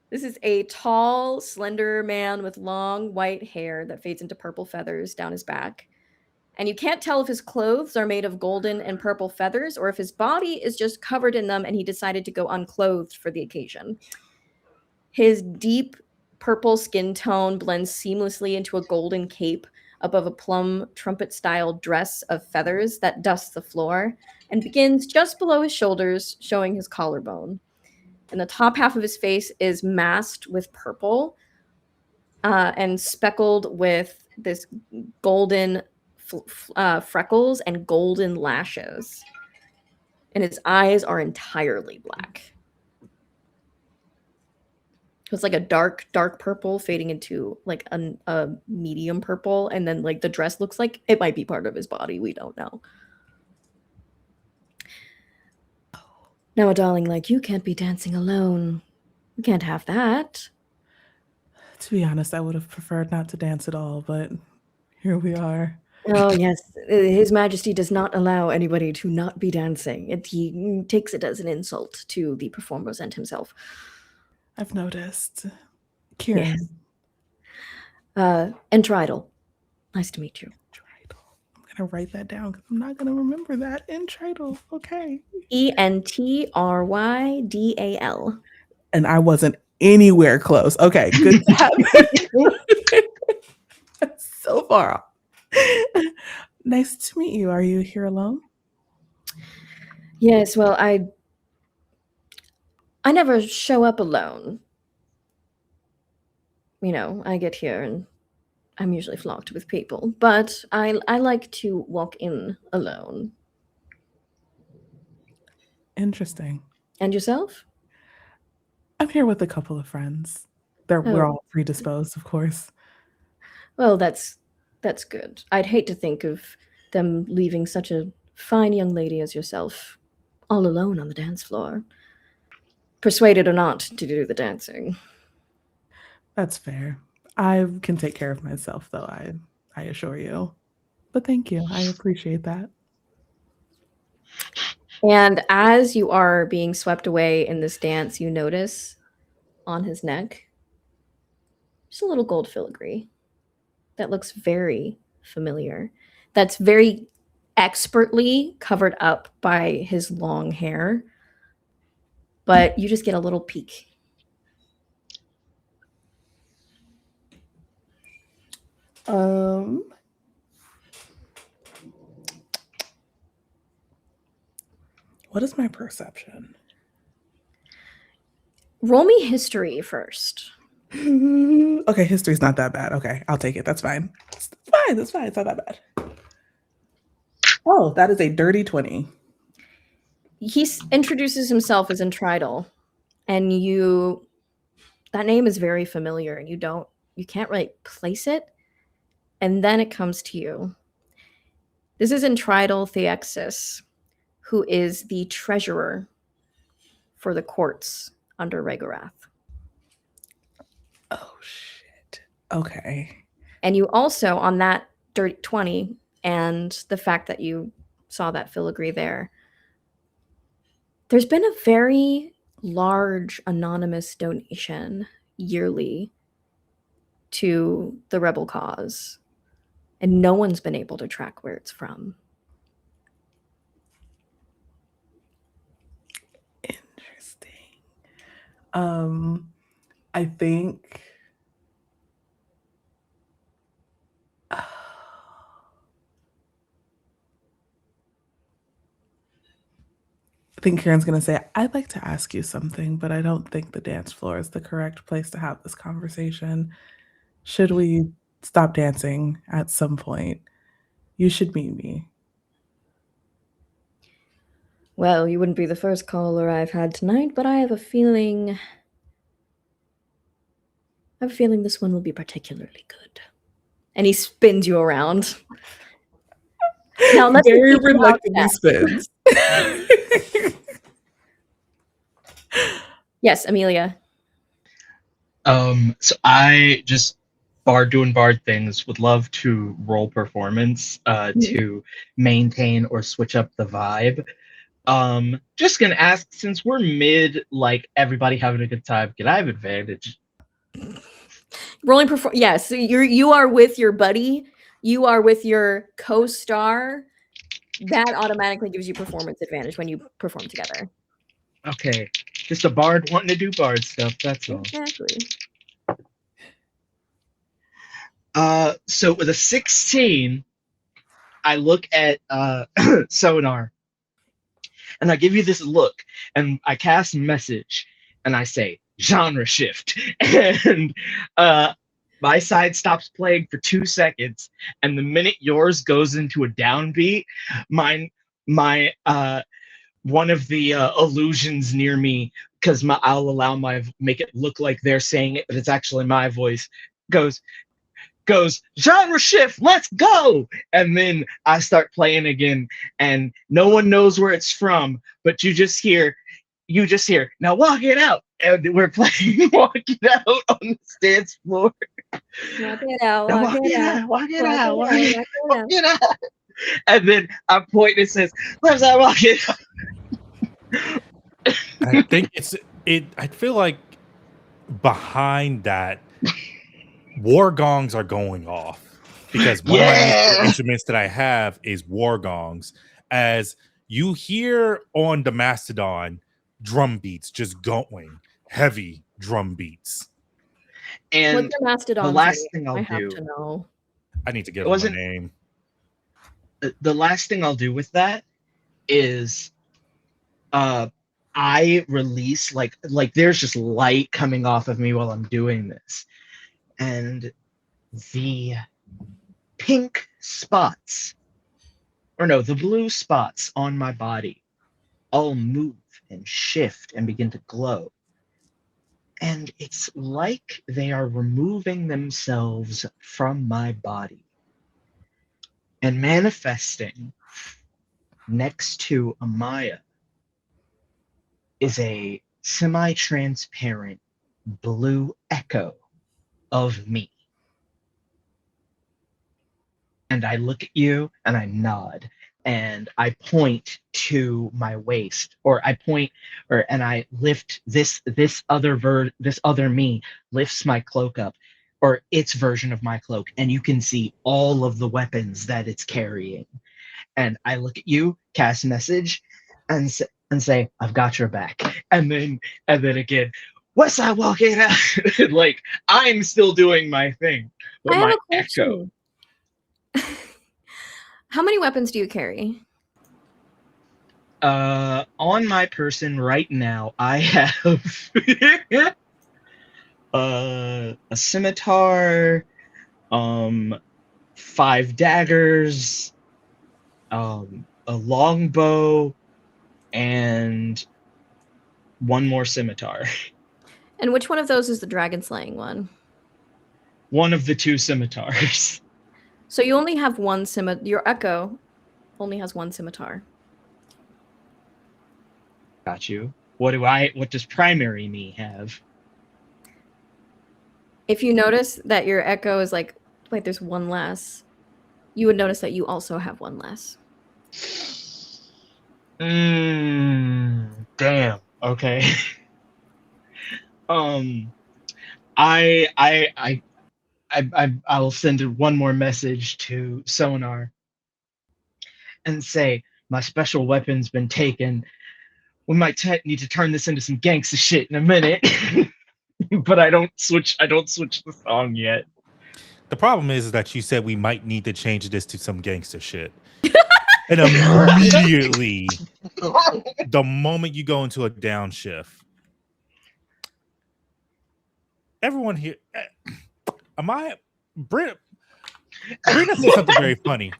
This is a tall, slender man with long white hair that fades into purple feathers down his back. And you can't tell if his clothes are made of golden and purple feathers or if his body is just covered in them and he decided to go unclothed for the occasion. His deep purple skin tone blends seamlessly into a golden cape above a plum trumpet-style dress of feathers that dusts the floor and begins just below his shoulders, showing his collarbone. And the top half of his face is masked with purple and speckled with this golden freckles and golden lashes. And his eyes are entirely black. It's like a dark purple fading into like a medium purple. And then like the dress looks like it might be part of his body. We don't know. Now, darling, like, you can't be dancing alone. You can't have that. To be honest, I would have preferred not to dance at all, but here we are. Oh, yes. His Majesty does not allow anybody to not be dancing. He takes it as an insult to the performers and himself. I've noticed. Kieran. Yes. Entridle. Nice to meet you. I'm going to write that down because I'm not going to remember that. Entridle. Okay. Entrydal. And I wasn't anywhere close. Okay. Good to have so far off. Nice to meet you. Are you here alone? Yes, well, I never show up alone. You know, I get here and I'm usually flocked with people, but I like to walk in alone. Interesting. And yourself? I'm here with a couple of friends. We're all predisposed, of course. Well, that's good. I'd hate to think of them leaving such a fine young lady as yourself all alone on the dance floor, persuaded or not to do the dancing. That's fair. I can take care of myself, though, I assure you. But thank you. I appreciate that. And as you are being swept away in this dance, you notice on his neck just a little gold filigree that looks very familiar. That's very expertly covered up by his long hair, but you just get a little peek. What is my perception? Roll me history first. Okay, history's not that bad. Okay, I'll take it. That's fine. That's fine. It's not that bad. Oh, that is a dirty 20. He introduces himself as Entridle, and that name is very familiar, and you can't really place it. And then it comes to you. This is Entridle Theexis, who is the treasurer for the courts under Regorath. Oh, shit. Okay. And you also, on that dirty 20, and the fact that you saw that filigree there's been a very large anonymous donation yearly to the rebel cause, and no one's been able to track where it's from. Interesting. I think I think Karen's gonna say, I'd like to ask you something, but I don't think the dance floor is the correct place to have this conversation. Should we stop dancing at some point? You should meet me. Well, you wouldn't be the first caller I've had tonight, but I have a feeling this one will be particularly good. And he spins you around. Now let's Very reluctantly spins. Yes, Amelia. So I just doing bard things. Would love to roll performance to maintain or switch up the vibe. Just gonna ask, since we're mid, like everybody having a good time, can I have advantage? Rolling perform. Yes, so you are with your buddy. You are with your co-star. That automatically gives you performance advantage when you perform together. Okay, just a bard wanting to do bard stuff. That's all. Exactly. So with a 16, I look at Sonar, and I give you this look, and I cast message, and I say genre shift, and my side stops playing for 2 seconds, and the minute yours goes into a downbeat, my one of the illusions near me, because I'll allow make it look like they're saying it, but it's actually my voice, goes genre shift, let's go, and then I start playing again, and no one knows where it's from, but you just hear now walk it out, and we're playing walk it out on the dance floor. Walk it out. Now Walk it out. walk it Walk out, it out. walk it out. And then I point and says, where's that walk it out? I think I feel like behind that, war gongs are going off, because one of my instruments that I have is war gongs. As you hear on the Mastodon, drum beats just going, heavy drum beats. And what's your Mastodon? the last thing I I'll have do, to know. I need to get on the name. The last thing I'll do with that is I release like there's just light coming off of me while I'm doing this, and the pink spots, or no, the blue spots on my body all move and shift and begin to glow, and it's like they are removing themselves from my body and manifesting next to Amaya is a semi-transparent blue echo of me. And I look at you and I nod and I point to my waist, or I point, and I lift this other me lifts my cloak up, or its version of my cloak, and you can see all of the weapons that it's carrying. And I look at you, cast message, and say, I've got your back. And then again, what's I walking out? Like, I'm still doing my thing. But I have my a question. How many weapons do you carry? On my person right now, I have a scimitar, 5 daggers, a longbow, and 1 more scimitar. And which one of those is the dragon slaying one? One of the 2 scimitars. So you only have 1 scimitar. Your echo only has 1 scimitar. Got you. What does primary me have? If you notice that your echo is like there's 1 less, you would notice that you also have 1 less. Damn. Okay. I'll send 1 more message to Sonar and say, my special weapon's been taken. we might need to turn this into some gangsta shit in a minute. But I don't switch the song yet. The problem is that you said we might need to change this to some gangster shit. And immediately, the moment you go into a downshift, everyone here, Brina said something very funny.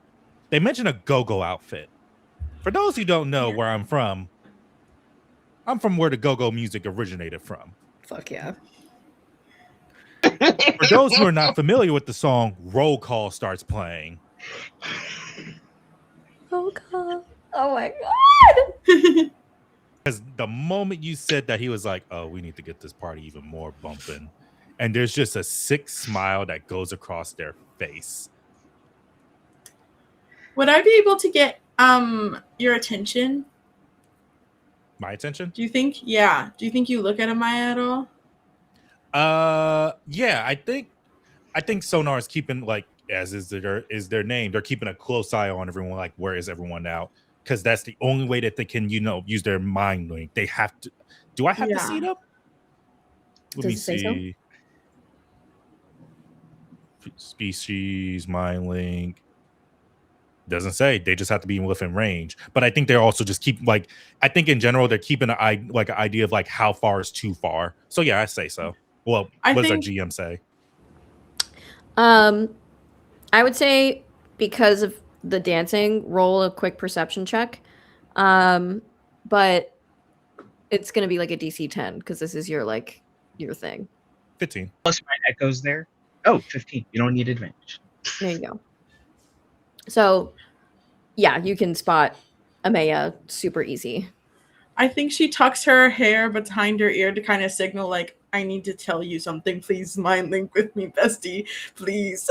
They mentioned a go-go outfit. For those who don't know where I'm from where the go-go music originated from. Fuck yeah. For those who are not familiar with the song, Roll Call starts playing. Roll call. Oh my god. Because the moment you said that, he was like, oh, we need to get this party even more bumping. And there's just a sick smile that goes across their face. Would I be able to get your attention? My attention? Do you think? Yeah. Do you think you look at Amaya at all? Yeah, I think Sonar is keeping, like, as is their name, they're keeping a close eye on everyone, like, where is everyone now? Because that's the only way that they can, use their mind link. They have to. Do I have to see them? Let me see. Species, mind link. Doesn't say. They just have to be within range. But I think they're also just I think in general they're keeping an idea of like how far is too far. So yeah, I say so. Well, what does our GM say? I would say because of the dancing, roll a quick perception check. But it's gonna be like a DC 10 because this is your thing. 15. Plus my echoes there. Oh, 15. You don't need advantage. There you go. So yeah, you can spot Amaya super easy. I think she tucks her hair behind her ear to kind of signal, like, I need to tell you something. Please mind link with me, bestie. Please.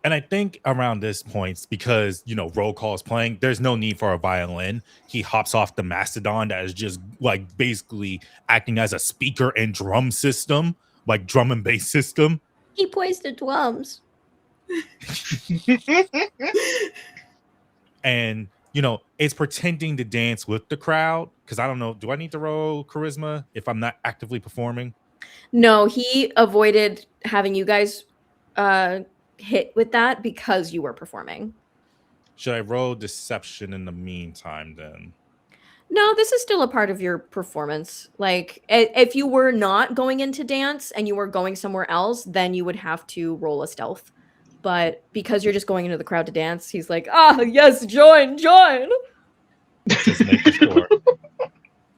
And I think around this point, because, roll call is playing, there's no need for a violin. He hops off the Mastodon that is just, like, basically acting as a speaker and drum system, like drum and bass system. He plays the drums. And, it's pretending to dance with the crowd. Because I don't know, do I need to roll charisma if I'm not actively performing? No, he avoided having you guys hit with that because you were performing. Should I roll deception in the meantime then? No, this is still a part of your performance. Like, if you were not going into dance and you were going somewhere else, then you would have to roll a stealth. But because you're just going into the crowd to dance, he's like, yes, join. Just making sure.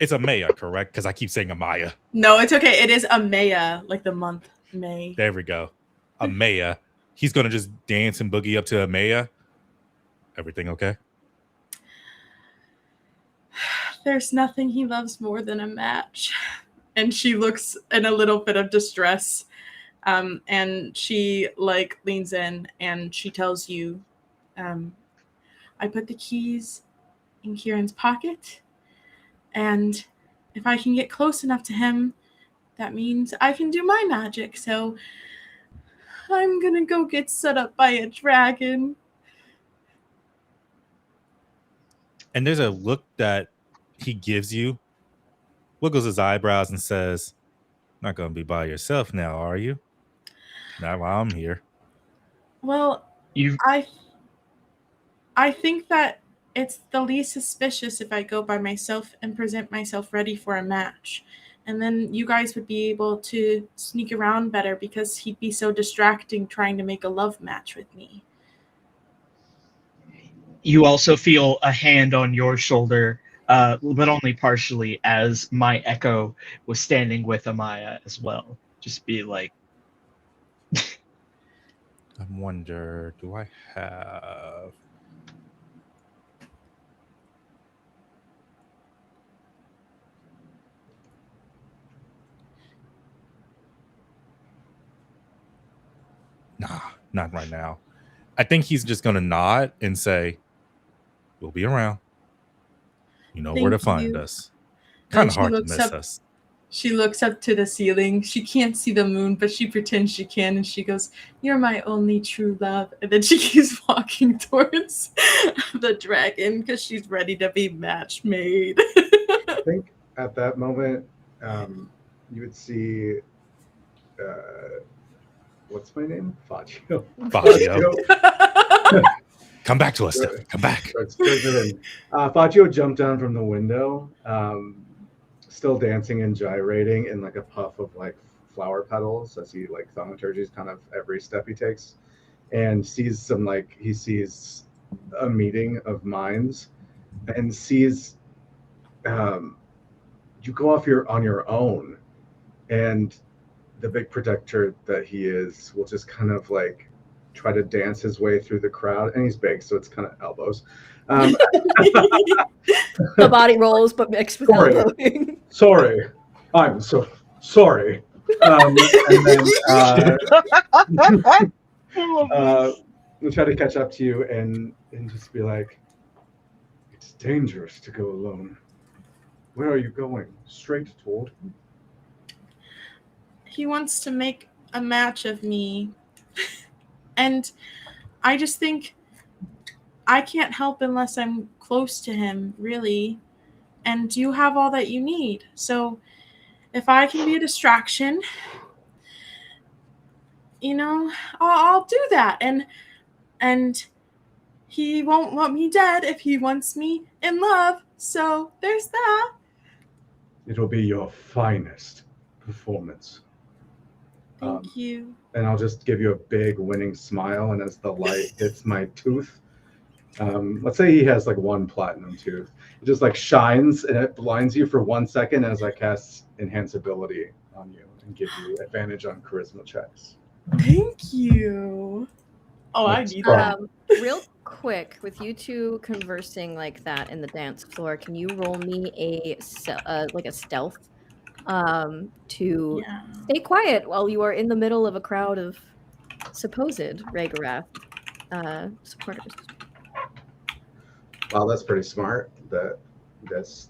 It's Amaya, correct? Because I keep saying Amaya. No, it's okay. It is Amaya, like the month May. There we go. Amaya. He's going to just dance and boogie up to Amaya. Everything okay? There's nothing he loves more than a match. And she looks in a little bit of distress. And she leans in and she tells you, I put the keys in Kieran's pocket. And if I can get close enough to him, that means I can do my magic. So I'm going to go get set up by a dragon. And there's a look that he gives you, wiggles his eyebrows and says, not going to be by yourself now, are you? Not while I'm here. Well, I think that it's the least suspicious if I go by myself and present myself ready for a match. And then you guys would be able to sneak around better because he'd be so distracting trying to make a love match with me. You also feel a hand on your shoulder, but only partially, as my echo was standing with Amaya as well. Just be like... I wonder, do I have... Nah, not right now. I think he's just going to nod and say, we'll be around. You know where to find us. Kind of hard to miss us. She looks up to the ceiling. She can't see the moon, but she pretends she can, and she goes, "You're my only true love." And then she keeps walking towards the dragon because she's ready to be match made. I think at that moment, you would see, what's my name? Fagio. Fagio. Come back to us, Steph. Come back. Fagio jumped down from the window, still dancing and gyrating in like a puff of like flower petals as he like thaumaturgies kind of every step he takes, and sees he sees a meeting of minds, and sees you go off on your own, and the big protector that he is will just kind of like try to dance his way through the crowd, and he's big, so it's kind of elbows. The body rolls, but mixed with elbowing. Sorry, I'm so sorry. And then we'll try to catch up to you and just be like, "It's dangerous to go alone. Where are you going? Straight toward him?" He wants to make a match of me. And I just think I can't help unless I'm close to him, really. And you have all that you need. So if I can be a distraction, I'll do that. And he won't want me dead if he wants me in love. So there's that. It'll be your finest performance. Thank you. And I'll just give you a big winning smile, and as the light hits my tooth, let's say he has like one platinum tooth, it just like shines and it blinds you for 1 second as I cast enhance ability on you and give you advantage on charisma checks. Thank you. Oh, I need that. Real quick, with you two conversing like that in the dance floor, can you roll me a stealth to stay quiet while you are in the middle of a crowd of supposed Rhaegarth supporters? Wow, that's pretty smart. That's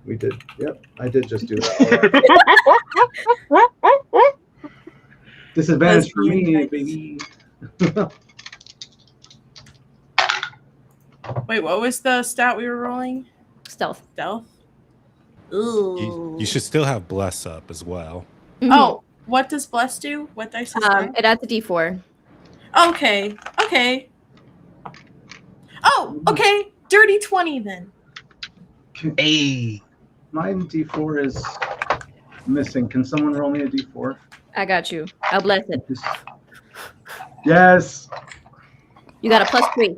we did. Yep, I did just do that. Disadvantage for me, baby. Wait, what was the stat we were rolling? Stealth. Ooh. You should still have bless up as well. Mm-hmm. Oh, what does bless do? What dice is that? It adds a d4. Okay. Oh, okay. Dirty 20 then. Hey. Mine D4 is missing. Can someone roll me a D4? I got you. I'll bless it. Yes. You got a +3.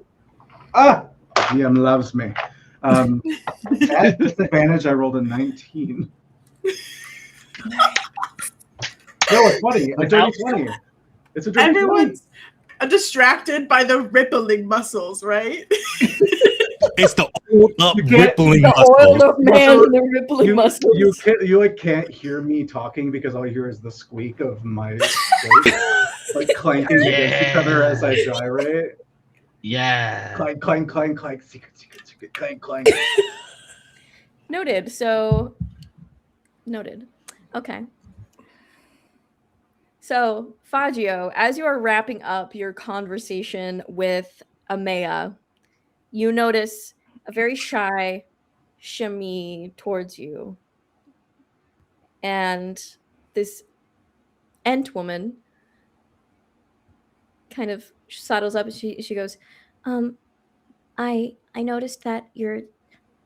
DM loves me. At disadvantage, I rolled a 19. No, a 20. A dirty 20. It's a dirty 20. Everyone's distracted by the rippling muscles, right? It's the oiled up rippling The muscles. oiled up man and the rippling muscles. You like can't hear me talking because all you hear is the squeak of my plate, like clanking against each other as I gyrate. Yeah. Clank, clank, clank, clank, secret, clank, clank. Noted. So, noted. Okay. So, Fagio, as you are wrapping up your conversation with Amaya, you notice a very shy shimmy towards you. And this Ent woman kind of sidles up and she goes, I noticed that you're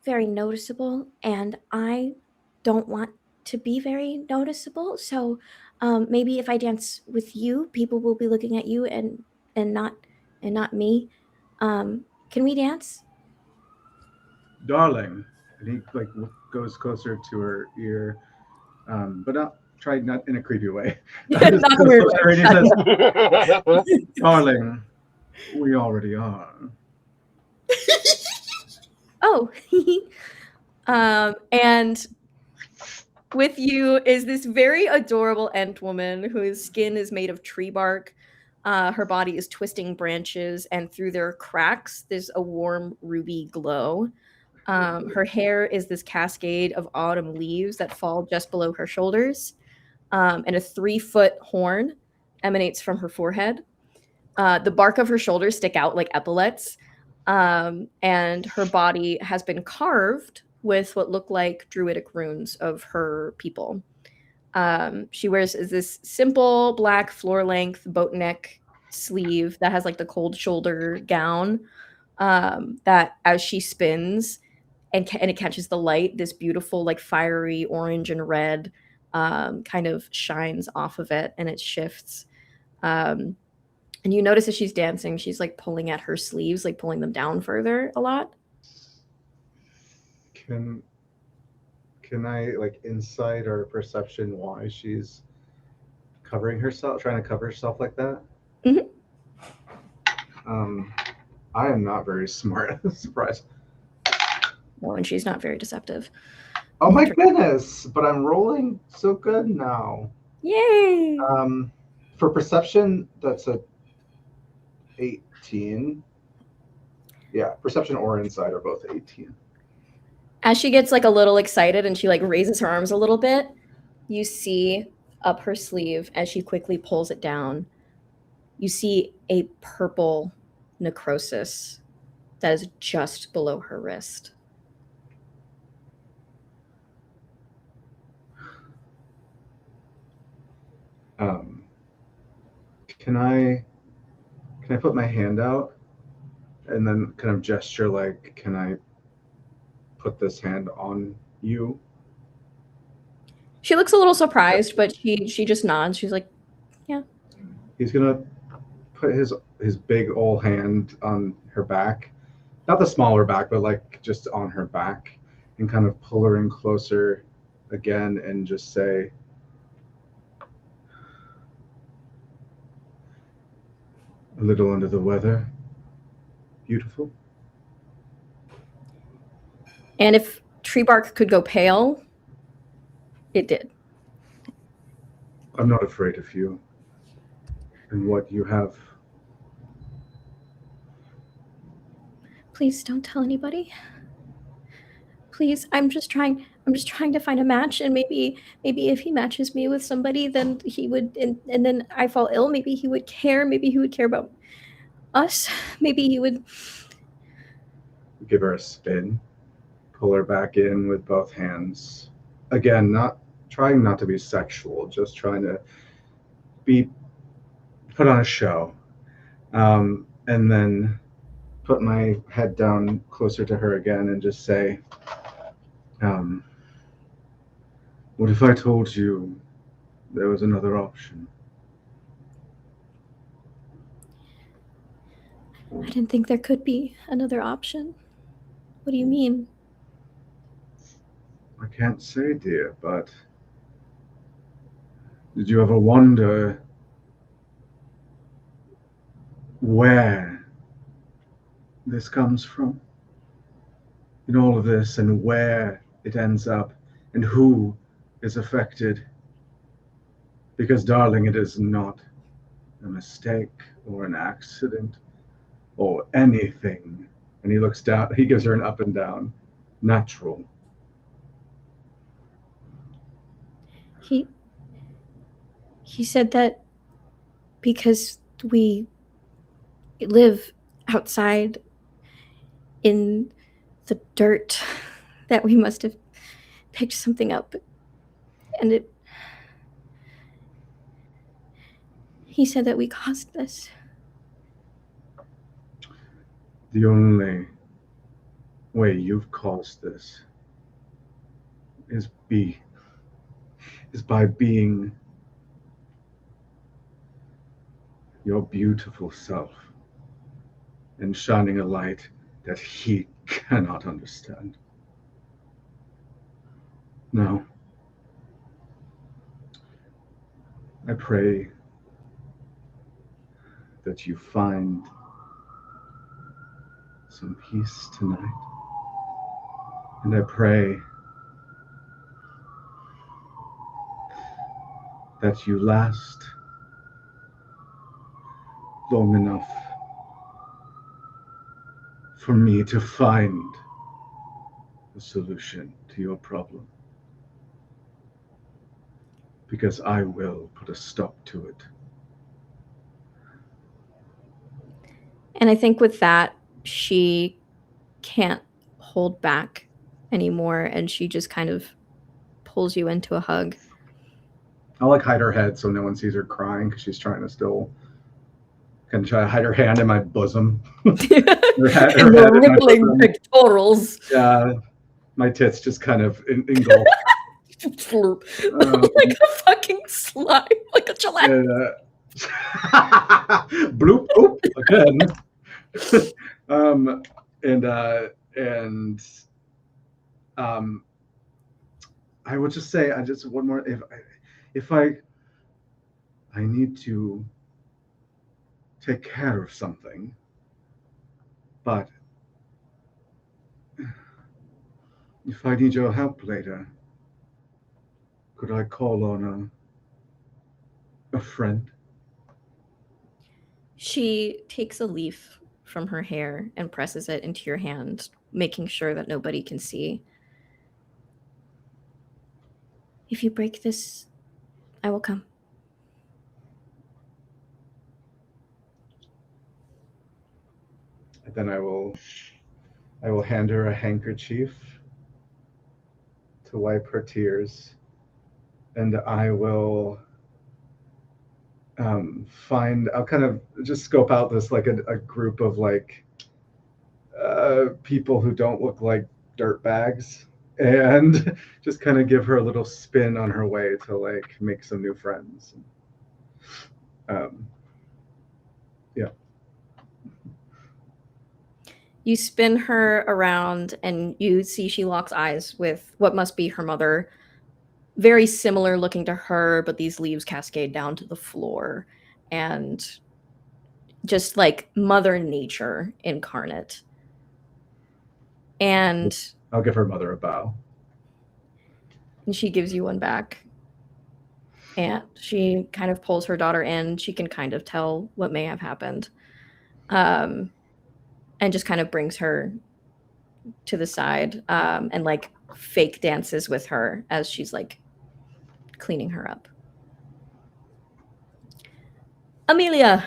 very noticeable, and I don't want to be very noticeable. So maybe if I dance with you, people will be looking at you and not me. Can we dance? Darling. And he like goes closer to her ear, but not in a creepy way. Not a weird way. He says, darling, we already are. Oh, and with you is this very adorable Ent woman whose skin is made of tree bark. Her body is twisting branches, and through their cracks, there's a warm ruby glow. Her hair is this cascade of autumn leaves that fall just below her shoulders, and a 3-foot horn emanates from her forehead. The bark of her shoulders stick out like epaulets, and her body has been carved with what look like druidic runes of her people. She wears this simple black floor-length boat neck sleeve that has like the cold shoulder gown, that as she spins and it catches the light, this beautiful like fiery orange and red kind of shines off of it, and it shifts. Um, and you notice as she's dancing, she's like pulling at her sleeves, like pulling them down further a lot. Can I like insight or perception why she's covering herself, trying to cover herself like that? Mhm. I am not very smart. Surprise. Well, and she's not very deceptive. Oh my goodness! But I'm rolling so good now. Yay! For perception, that's a 18. Yeah, perception or insight are both 18. As she gets like a little excited and she like raises her arms a little bit, you see up her sleeve as she quickly pulls it down, you see a purple necrosis that is just below her wrist. Can I put my hand out and then kind of gesture like, can I put this hand on you? She looks a little surprised, but she just nods. She's like, yeah. He's gonna put his big old hand on her back, not the smaller back, but like just on her back, and kind of pull her in closer again and just say, a little under the weather. Beautiful. And if tree bark could go pale, it did. I'm not afraid of you and what you have. Please don't tell anybody. Please, I'm just trying to find a match, and maybe if he matches me with somebody, then he would, and then I fall ill, maybe he would care about us. Maybe he would Give her a spin, pull her back in with both hands. Again, not trying not to be sexual, just trying to put on a show. And then put my head down closer to her again and just say, what if I told you there was another option? I didn't think there could be another option. What do you mean? I can't say, dear, but did you ever wonder where this comes from? In all of this, and where it ends up, and who is affected? Because, darling, it is not a mistake or an accident or anything. And he looks down, he gives her an up and down. Natural. He said that because we live outside in the dirt, that we must have picked something up, and he said that we caused this. The only way you've caused this is by being your beautiful self and shining a light that he cannot understand. Now, I pray that you find some peace tonight. And I pray that you last long enough for me to find the solution to your problem. Because I will put a stop to it. And I think with that, she can't hold back anymore, and she just kind of pulls you into a hug. I'll like hide her head so no one sees her crying because she's trying to still kind of try to hide her hand in my bosom. And the rippling pectorals. Yeah, my tits just kind of engulf. Like a fucking slime, like a gelatinous. Bloop, oop, again. I would just say, one more. If I need to take care of something, but if I need your help later, could I call on a friend? She takes a leaf from her hair and presses it into your hand, making sure that nobody can see. If you break this, I will come. And then I will hand her a handkerchief to wipe her tears, and I will I'll kind of just scope out this like a group of like people who don't look like dirt bags, and just kind of give her a little spin on her way to like make some new friends. Yeah. You spin her around and you see she locks eyes with what must be her mother. Very similar looking to her, but these leaves cascade down to the floor. And just like Mother Nature incarnate. And I'll give her mother a bow. And she gives you one back. And she kind of pulls her daughter in. She can kind of tell what may have happened. And just kind of brings her to the side and like fake dances with her as she's like cleaning her up. Amelia.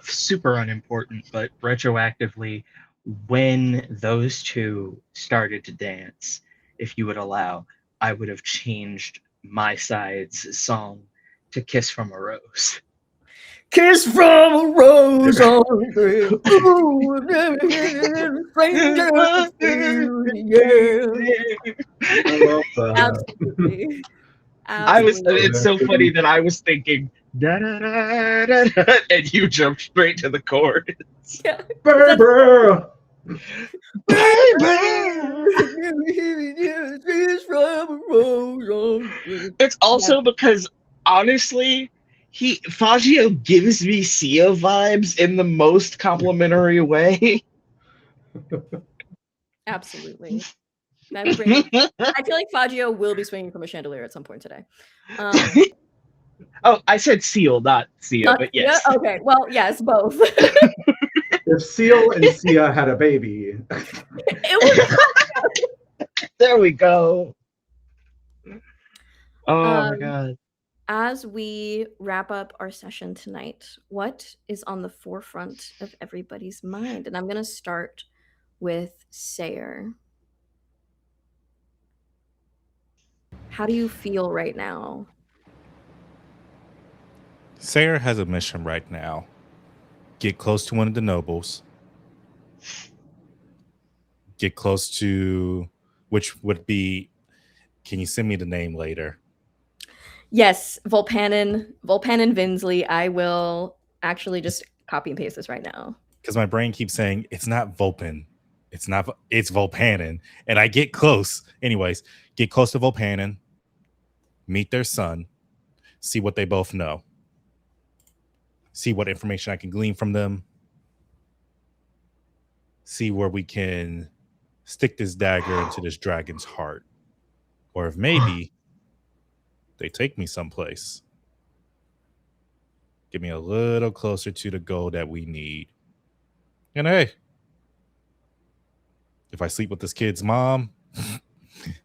Super unimportant, but retroactively, when those two started to dance, if you would allow, I would have changed my side's song to Kiss from a Rose. Kiss from a rose on the Absolutely. It's so funny that I was thinking da da da da da, and you jumped straight to the chorus. Yeah. Baby! It's also because honestly, Fagio gives me Sia vibes in the most complimentary way. Absolutely. I feel like Fagio will be swinging from a chandelier at some point today. Oh, I said Seal, not Sia, but yes. Yeah? Okay, well, yes, both. If Seal and Sia had a baby. There we go. Oh my god. As we wrap up our session tonight, what is on the forefront of everybody's mind? And I'm going to start with Sayer. How do you feel right now? Sayer has a mission right now. Get close to one of the nobles. Get close to, which would be, can you send me the name later? Yes, Volpanin Vinsley. I will actually just copy and paste this right now. Because my brain keeps saying, it's not Volpin. It's Volpanin. And I get close. Anyways, get close to Volpanin. Meet their son. See what they both know. See what information I can glean from them. See where we can stick this dagger into this dragon's heart. Or if maybe they take me someplace. Get me a little closer to the goal that we need. And hey, if I sleep with this kid's mom,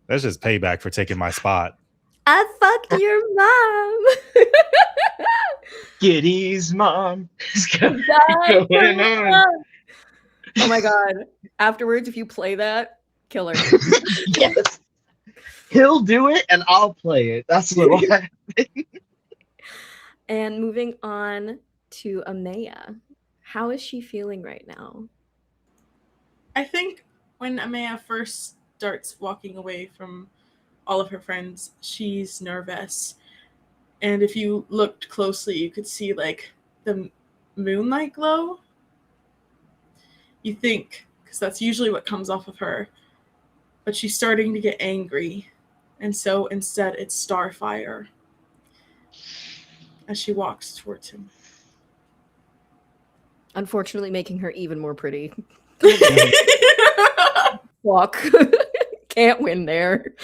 that's just payback for taking my spot. I fucked your mom. Giddy's mom is going Die for on. love. Oh my god. Afterwards, if you play that, killer. Yes. He'll do it and I'll play it. That's what will happen. And moving on to Amaya. How is she feeling right now? I think when Amaya first starts walking away from all of her friends, she's nervous. And if you looked closely, you could see like the moonlight glow. You think, because that's usually what comes off of her. But she's starting to get angry. And so instead it's Starfire as she walks towards him. Unfortunately, making her even more pretty. Fuck. Can't win there.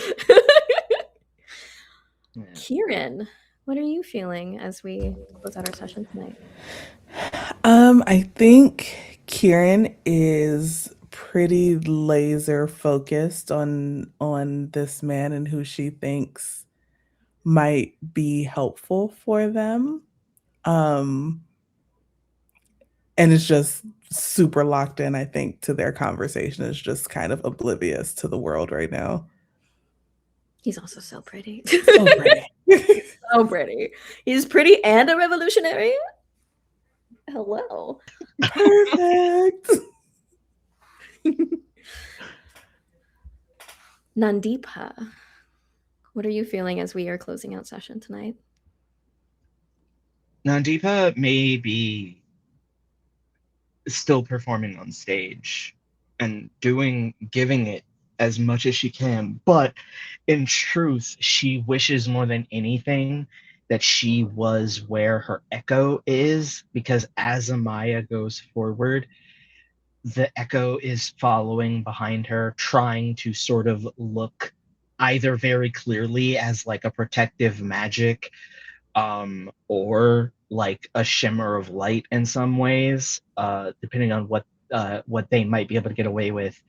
Kieran, what are you feeling as we close out our session tonight? I think Kieran is pretty laser focused on this man and who she thinks might be helpful for them. And it's just super locked in, I think, to their conversation. It's just kind of oblivious to the world right now. He's also so pretty. So pretty. So pretty. He's pretty and a revolutionary. Hello. Perfect. Nandipa, what are you feeling as we are closing out session tonight? Nandipa may be still performing on stage and giving it as much as she can, but in truth, she wishes more than anything that she was where her echo is, because as Amaya goes forward, the echo is following behind her, trying to sort of look either very clearly as like a protective magic, or like a shimmer of light in some ways, depending on what they might be able to get away with.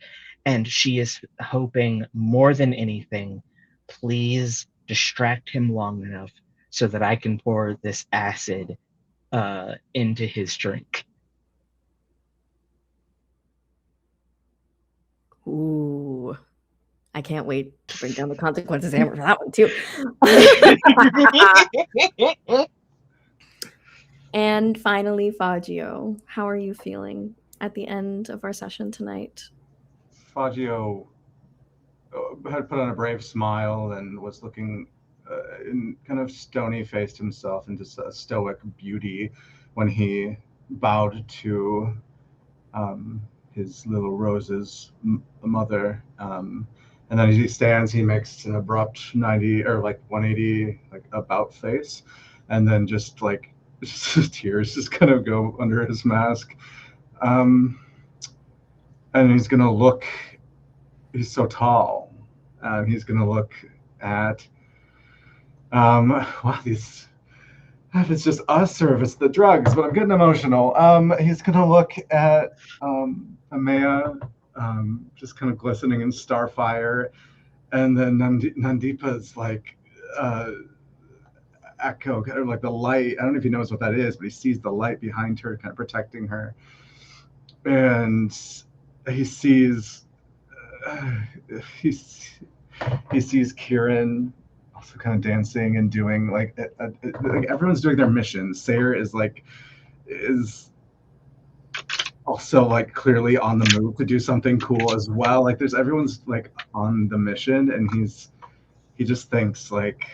And she is hoping more than anything, please distract him long enough so that I can pour this acid into his drink. Ooh. I can't wait to bring down the consequences hammer for that one too. And finally, Fagio, how are you feeling at the end of our session tonight? Fagio had put on a brave smile and was looking in kind of stony-faced himself into a stoic beauty when he bowed to his little Rose's mother. And then as he stands, he makes an abrupt 90 or like 180 like about face, and then just like tears just kind of go under his mask. And he's gonna look. He's so tall. He's gonna look at. Wow, these. If it's just us or if it's the drugs, but I'm getting emotional. He's gonna look at Amaya, just kind of glistening in starfire, and then Nandipa's like echo, kind of like the light. I don't know if he knows what that is, but he sees the light behind her, kind of protecting her, and he sees he sees Kieran also kind of dancing and doing like everyone's doing their mission. Sayer is also like clearly on the move to do something cool as well. Like everyone's like on the mission, and he just thinks like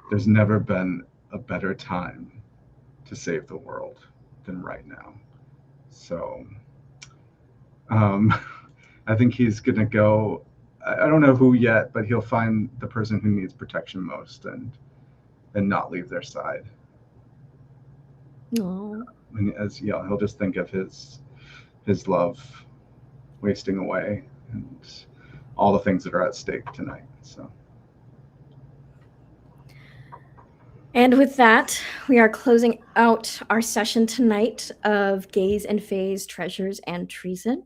there's never been a better time to save the world than right now. So I think he's gonna go. I don't know who yet, but he'll find the person who needs protection most and not leave their side. No. And he'll just think of his love wasting away and all the things that are at stake tonight. So And with that, we are closing out our session tonight of Gaze and Feys, Treasures and Treason.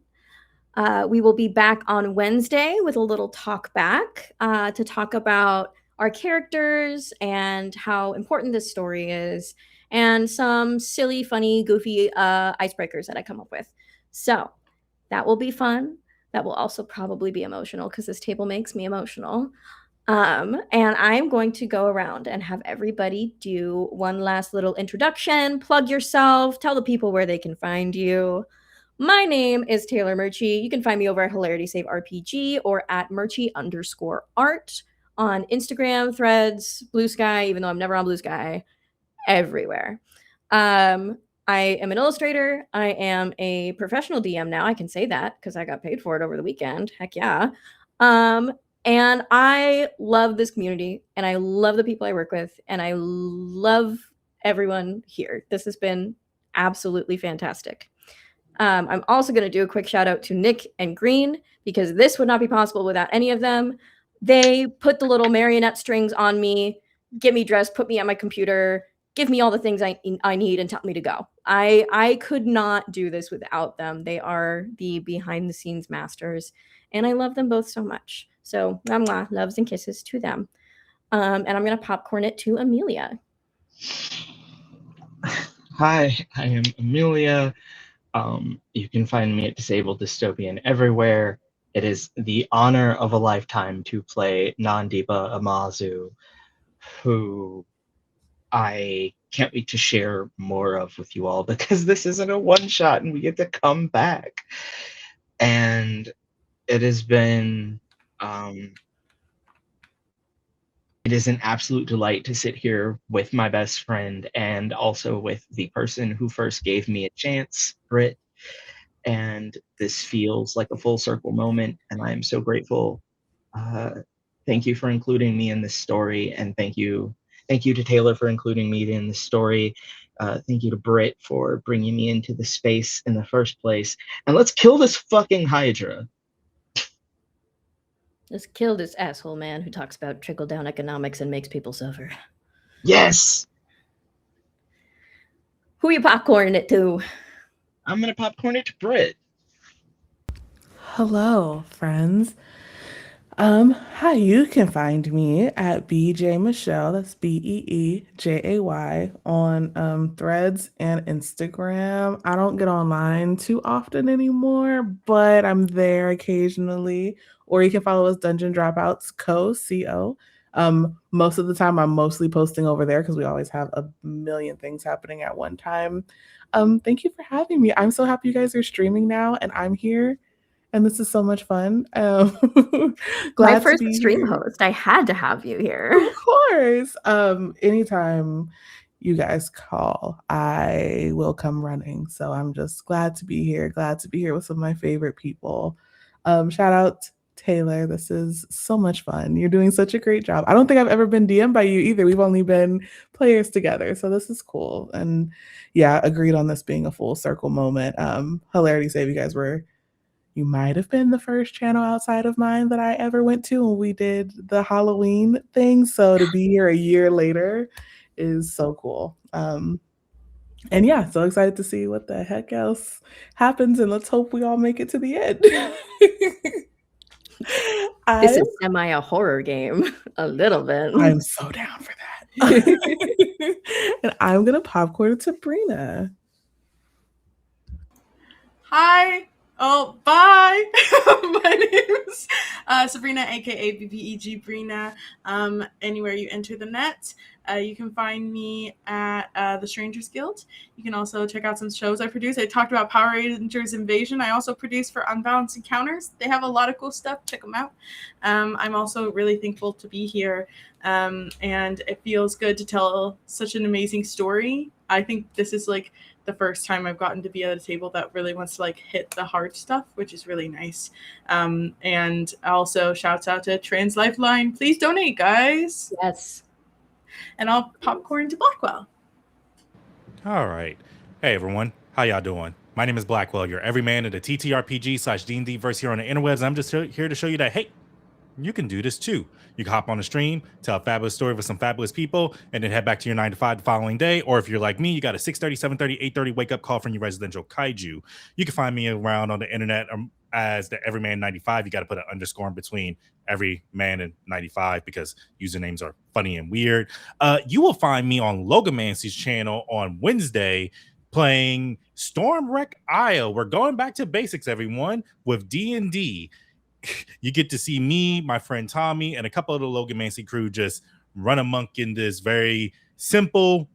We will be back on Wednesday with a little talk back to talk about our characters and how important this story is, and some silly, funny, goofy icebreakers that I come up with. So that will be fun. That will also probably be emotional because this table makes me emotional. And I'm going to go around and have everybody do one last little introduction, plug yourself, tell the people where they can find you. My name is Taylor Murchie. You can find me over at Hilarity Save RPG or at Murchie_art on Instagram, Threads, Blue Sky, even though I'm never on Blue Sky, everywhere. I am an illustrator. I am a professional DM now. I can say that because I got paid for it over the weekend. Heck yeah. And I love this community and I love the people I work with and I love everyone here. This has been absolutely fantastic. I'm also going to do a quick shout out to Nick and Green because this would not be possible without any of them. They put the little marionette strings on me, get me dressed, put me at my computer, give me all the things I need and tell me to go. I could not do this without them. They are the behind the scenes masters and I love them both so much. So mwah, loves and kisses to them. And I'm going to popcorn it to Amelia. Hi, I am Amelia. You can find me at Disabled Dystopian everywhere. It is the honor of a lifetime to play Nandiba Amazu, who I can't wait to share more of with you all because this isn't a one-shot and we get to come back. And it has been it is an absolute delight to sit here with my best friend and also with the person who first gave me a chance, Britt. And this feels like a full circle moment, and I am so grateful. Thank you for including me in this story, and thank you to Taylor for including me in this story. Thank you to Britt for bringing me into the space in the first place. And let's kill this fucking Hydra. Let's kill this asshole man who talks about trickle-down economics and makes people suffer. Yes! Who you popcorning it to? I'm gonna popcorn it to Britt. Hello, friends. Hi, you can find me at BJ Michelle, that's BEEJAY, on Threads and Instagram. I don't get online too often anymore, but I'm there occasionally. Or you can follow us Dungeon Dropouts Co. Most of the time I'm mostly posting over there because we always have a million things happening at one time. Thank you for having me. I'm so happy you guys are streaming now and I'm here. And this is so much fun. My first stream host. I had to have you here. Of course. Anytime you guys call, I will come running. So I'm just glad to be here. Glad to be here with some of my favorite people. Shout out Taylor. This is so much fun. You're doing such a great job. I don't think I've ever been DM'd by you either. We've only been players together. So this is cool. And yeah, agreed on this being a full circle moment. Hilarity Save, you might have been the first channel outside of mine that I ever went to when we did the Halloween thing. So to be here a year later is so cool. And yeah, so excited to see what the heck else happens. And let's hope we all make it to the end. This is semi a horror game, a little bit. I'm so down for that. And I'm going to popcorn it to Brina. Hi. Oh, bye. My name's Sabrina, aka BBEG Brina. Anywhere you enter the net, you can find me at the Strangers Guild. You can also check out some shows I produce. I talked about Power Rangers Invasion. I also produce for Unbalanced Encounters. They have a lot of cool stuff. Check them out. I'm also really thankful to be here. And it feels good to tell such an amazing story. I think this is like the first time I've gotten to be at a table that really wants to like hit the hard stuff, which is really nice. And also shouts out to Tanslifeline. Please donate, guys. Yes. And I'll popcorn to Blackwell. All right. Hey, everyone. How y'all doing? My name is Blackwell, your everyman in the TTRPG/D&D verse here on the interwebs. I'm just here to show you that, hey, you can do this too. You can hop on a stream, tell a fabulous story with some fabulous people, and then head back to your 9 to 5 the following day. Or if you're like me, you got a 6:30, 7:30, 8:30 wake up call from your residential kaiju. You can find me around on the internet as the Everyman 95. You got to put an underscore in between Everyman and 95 because usernames are funny and weird. You will find me on Logomancy's channel on Wednesday playing Stormwreck Isle. We're going back to basics, everyone, with D&D. You get to see me, my friend Tommy, and a couple of the Logomancy crew just run amok in this very simple,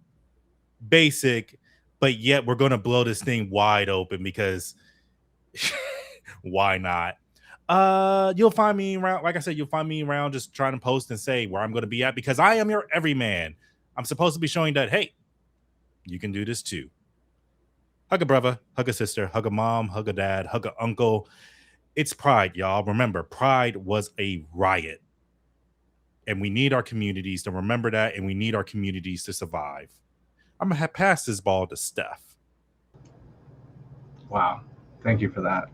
basic, but yet we're going to blow this thing wide open because why not? You'll find me around, like I said, you'll find me around just trying to post and say where I'm going to be at because I am your everyman. I'm supposed to be showing that, hey, you can do this too. Hug a brother, hug a sister, hug a mom, hug a dad, hug an uncle. It's Pride, y'all. Remember, Pride was a riot. And we need our communities to remember that, and we need our communities to survive. I'm going to pass this ball to Steph. Wow. Thank you for that.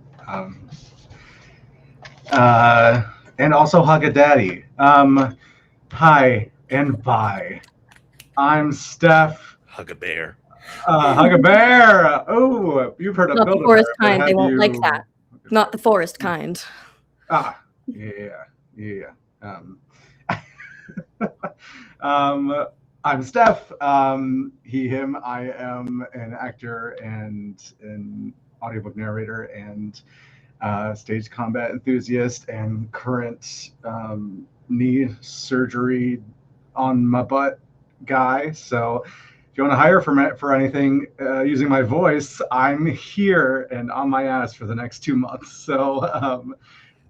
And also hug a daddy. Hi and bye. I'm Steph. Hug a bear. Hug a bear. Oh, you've heard of Not the Build-A-Bear, forest but kind. They have won't you- like that. Not the forest kind. Yeah. I'm Steph. He, him. I am an actor and an audiobook narrator and stage combat enthusiast and current knee surgery on my butt guy. So if you want to hire for anything using my voice, I'm here and on my ass for the next 2 months. So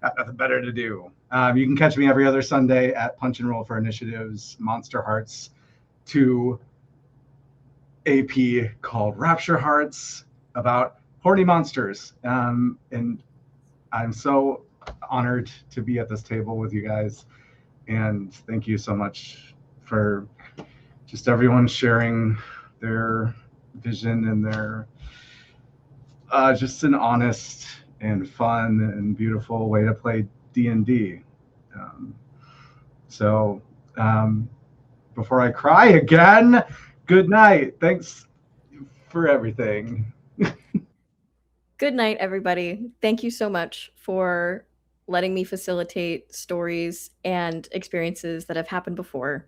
got nothing better to do. You can catch me every other Sunday at Punch and Roll for Initiative's Monster Hearts 2 AP called Rapture Hearts about horny monsters. And I'm so honored to be at this table with you guys. And thank you so much for just everyone sharing their vision and their just an honest and fun and beautiful way to play D&D. Before I cry again, good night. Thanks for everything. Good night, everybody. Thank you so much for letting me facilitate stories and experiences that have happened before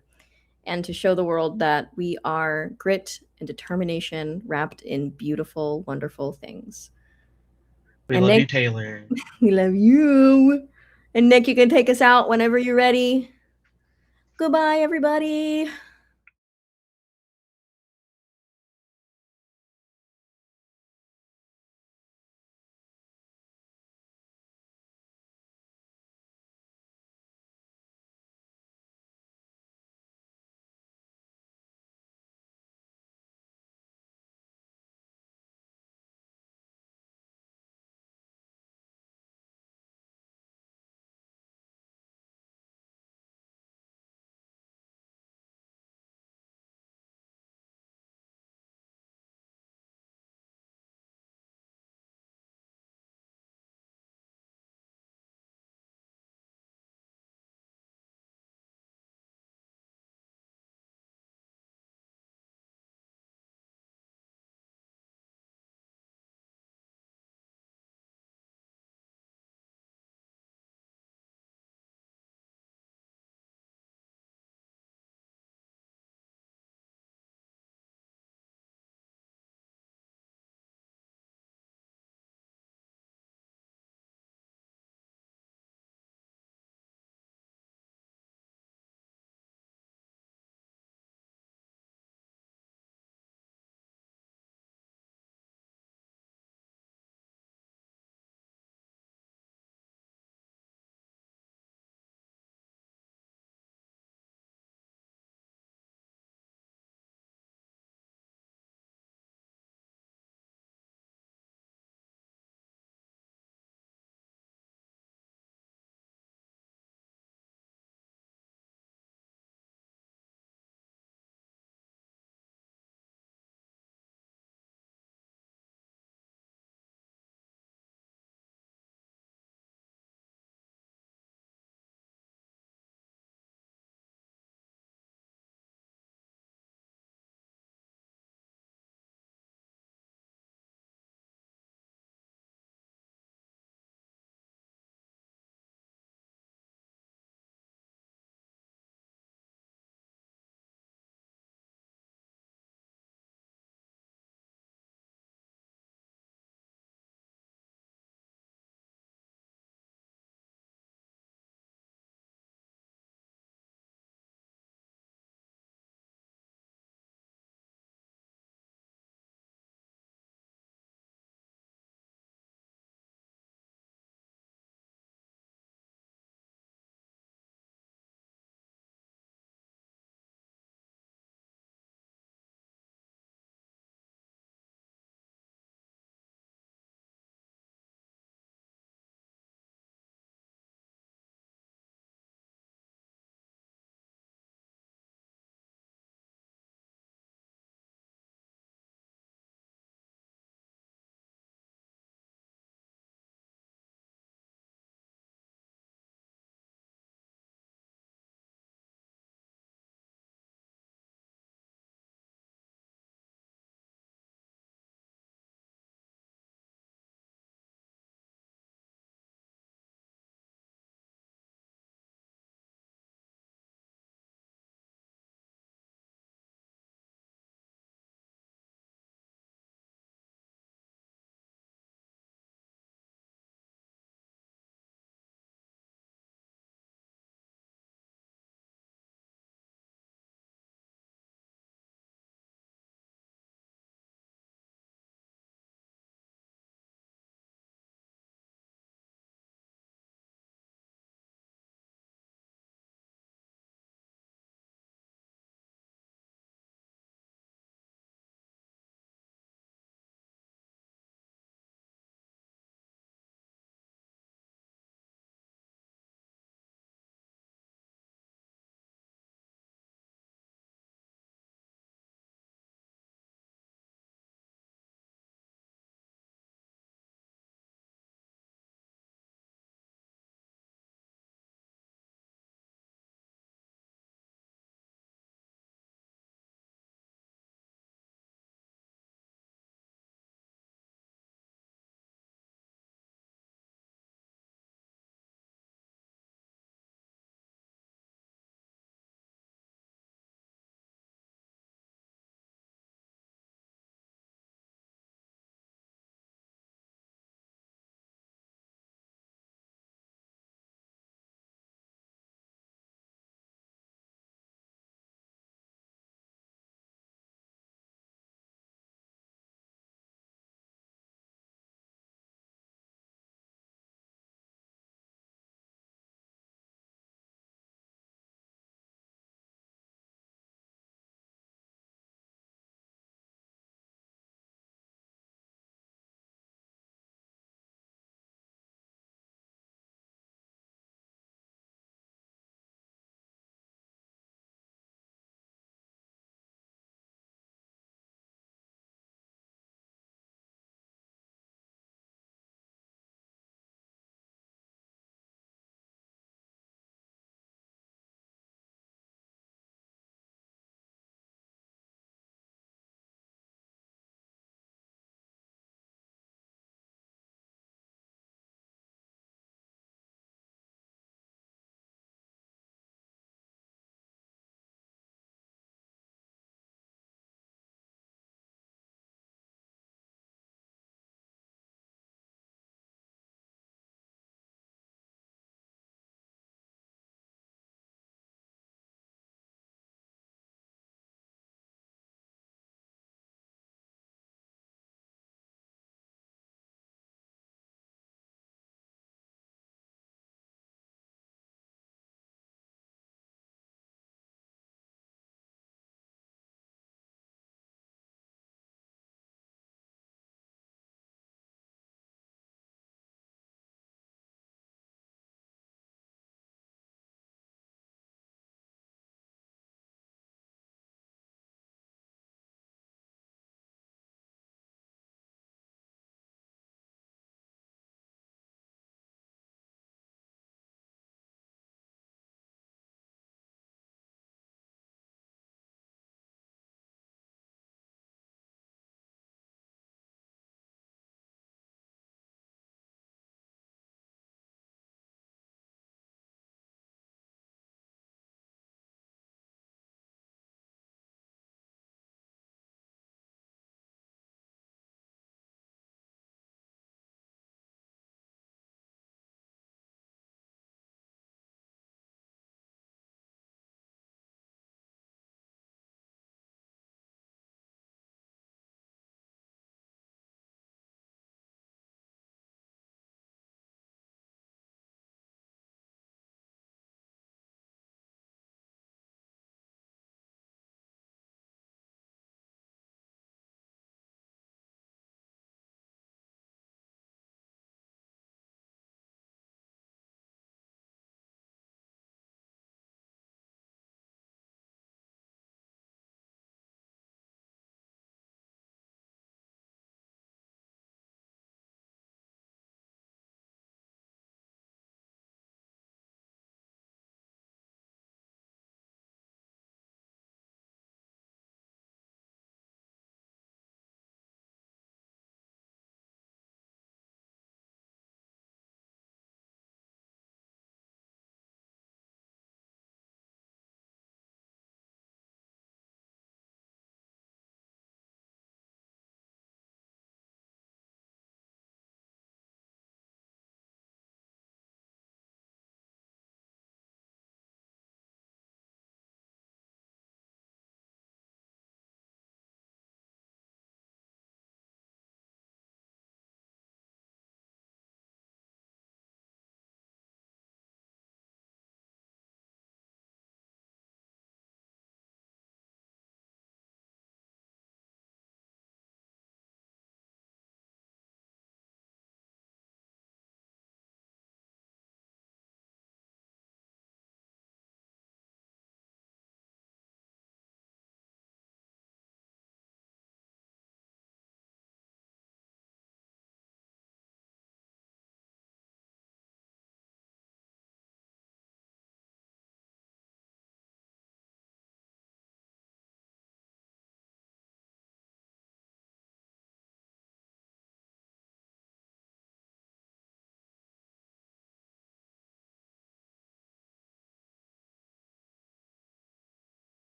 and to show the world that we are grit and determination wrapped in beautiful, wonderful things. We And love you, Nick- Taylor. We love you. And Nick, you can take us out whenever you're ready. Goodbye, everybody.